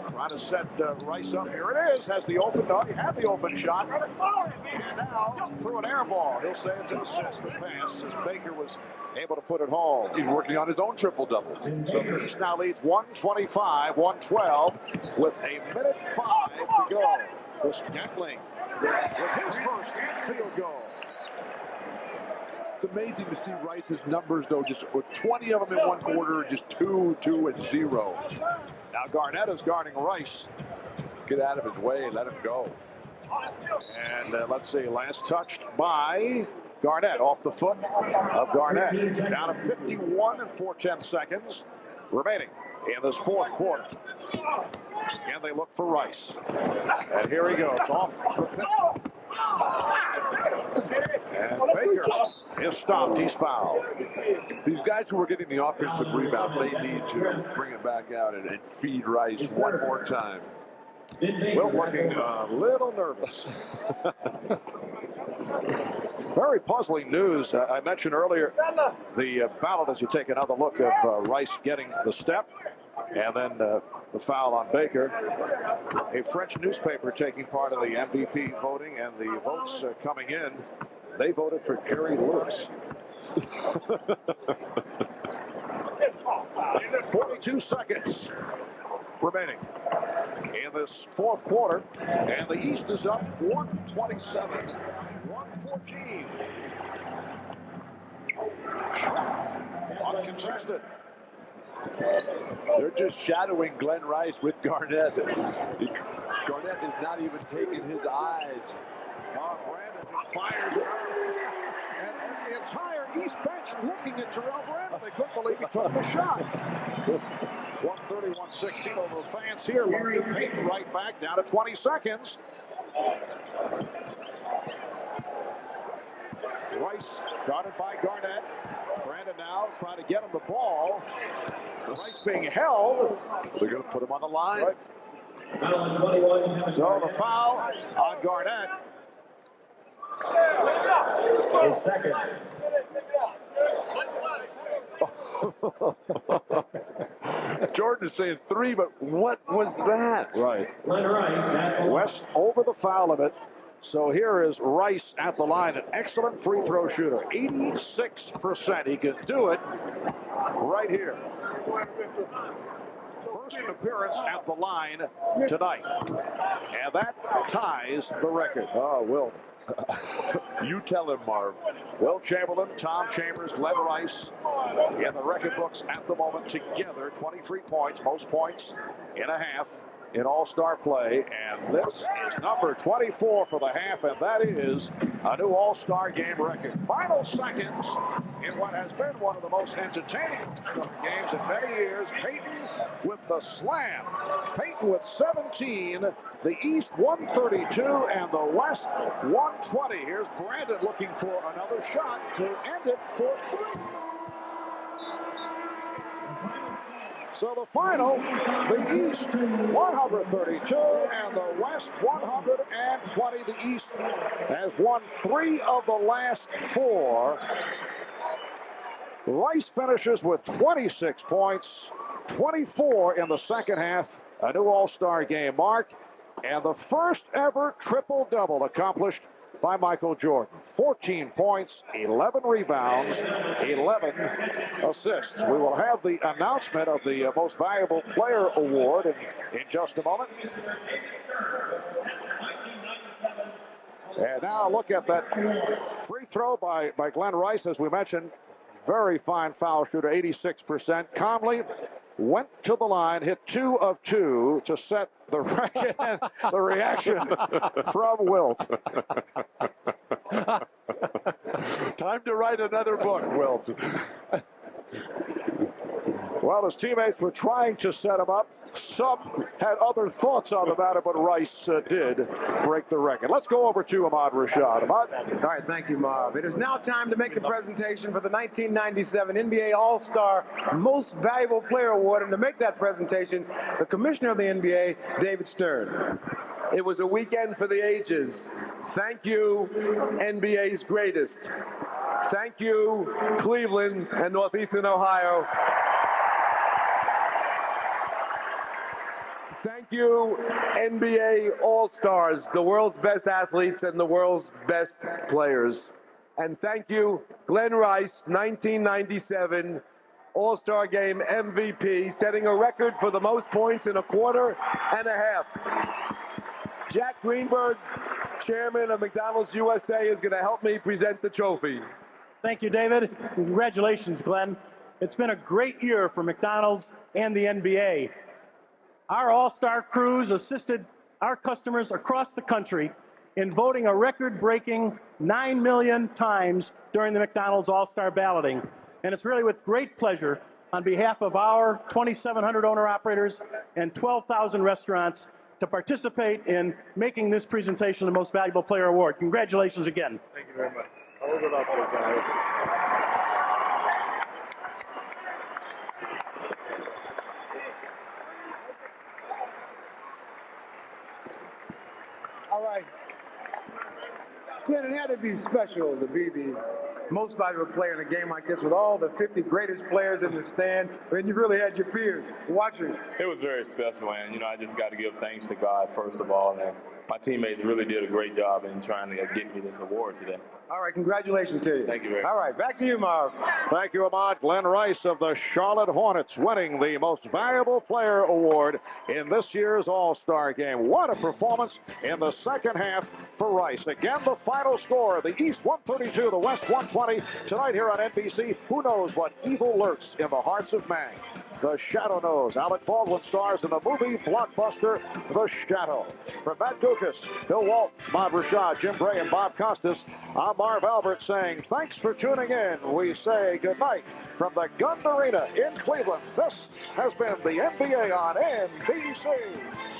Trying to set Rice up. Here it is. Has the open. No, he had the open shot. And now threw an air ball. He'll say it's an assist. The pass as Baker was able to put it home. He's working on his own triple-double. So the East now leads 125-112 with 1:05 to go. The Scantling with his first field goal. It's amazing to see Rice's numbers, though, just with 20 of them in one quarter, just 2, 2, and 0. Now Garnett is guarding Rice. Get out of his way, let him go. And let's see, last touched by Garnett off the foot of Garnett. Down to 51 and 4/10 seconds remaining in this fourth quarter. And they look for Rice. And here he goes off for Pippen. And Baker is stopped. He's fouled. These guys who are getting the offensive rebound, they need to bring it back out and feed Rice one more time. Wilt looking a little nervous. Very puzzling news. I mentioned earlier the ballot as you take another look of Rice getting the step. And then the foul on Baker. A French newspaper taking part of the MVP voting, and the votes coming in, they voted for Gary Lewis. 42 seconds remaining in this fourth quarter, and the East is up 127-114. Uncontested. They're just shadowing Glen Rice with Garnett. Garnett is not even taking his eyes. Brandon just fires it out. And the entire East bench looking at Terrell Brandon. They couldn't believe he took the shot. 130-116 over the fans here. London Payton right back down to 20 seconds. Rice guarded by Garnett. Brandon now trying to get him the ball. Rice being held. They're going to put him on the line. Right. So the foul on Garnett. His second. Jordan is saying 3, but what was that? Right. West over the foul limit. So here is Rice at the line, an excellent free throw shooter. 86%. He can do it right here. First appearance at the line tonight. And that ties the record. Oh, Wilt. You tell him, Marv. Wilt Chamberlain, Tom Chambers, Glen Rice in the record books at the moment together. 23 points, most points in a half in all-star play. And this is number 24 for the half, and that is a new all-star game record. Final seconds in what has been one of the most entertaining games in many years. Payton with the slam. Payton with 17. The East 132 and the West 120. Here's Brandon looking for another shot to end it for 3. So the final, the East 132 and the West 120. The East has won 3 of the last 4. Rice finishes with 26 points, 24 in the second half, a new All-Star game mark, and the first ever triple-double accomplished by Michael Jordan. 14 points, 11 rebounds, 11 assists. We will have the announcement of the Most Valuable Player Award in just a moment. And now look at that free throw by Glen Rice, as we mentioned. Very fine foul shooter, 86%. Conley went to the line, hit 2 of 2 to set the record. The reaction from Wilt. Time to write another book, Wilt. Well, his teammates were trying to set him up. Some had other thoughts on the matter, but Rice did break the record. Let's go over to Ahmad Rashad. Ahmad? All right, thank you, Marv. It is now time to make the presentation for the 1997 NBA All-Star Most Valuable Player Award. And to make that presentation, the commissioner of the NBA, David Stern. It was a weekend for the ages. Thank you, NBA's greatest. Thank you, Cleveland and Northeastern Ohio. Thank you, NBA All-Stars, the world's best athletes and the world's best players. And thank you, Glen Rice, 1997 All-Star Game MVP, setting a record for the most points in a quarter and a half. Jack Greenberg, chairman of McDonald's USA, is going to help me present the trophy. Thank you, David. Congratulations, Glenn. It's been a great year for McDonald's and the NBA. Our All-Star crews assisted our customers across the country in voting a record-breaking 9 million times during the McDonald's All-Star balloting. And it's really with great pleasure on behalf of our 2,700 owner-operators and 12,000 restaurants to participate in making this presentation the Most Valuable Player Award. Congratulations again. Thank you very much. I'll hold it up for you guys. All right. Glenn, it had to be special to be the most valuable player in a game like this with all the 50 greatest players in the stand, and you really had your peers watching. It was very special, and, I just got to give thanks to God, first of all, and my teammates really did a great job in trying to get me this award today. All right, congratulations to you. Thank you very much. All right, back to you, Marv. Thank you, Ahmad. Glen Rice of the Charlotte Hornets winning the Most Valuable Player Award in this year's All-Star Game. What a performance in the second half for Rice. Again, the final score, the East 132, the West 120. Tonight here on NBC, who knows what evil lurks in the hearts of man? The Shadow knows. Alec Baldwin stars in the movie blockbuster The Shadow. From Matt Dukas, Bill Walt, Ahmad Rashad, Jim Bray, and Bob Costas, I'm Marv Albert saying thanks for tuning in. We say good night from the Gund Arena in Cleveland. This has been the NBA on NBC.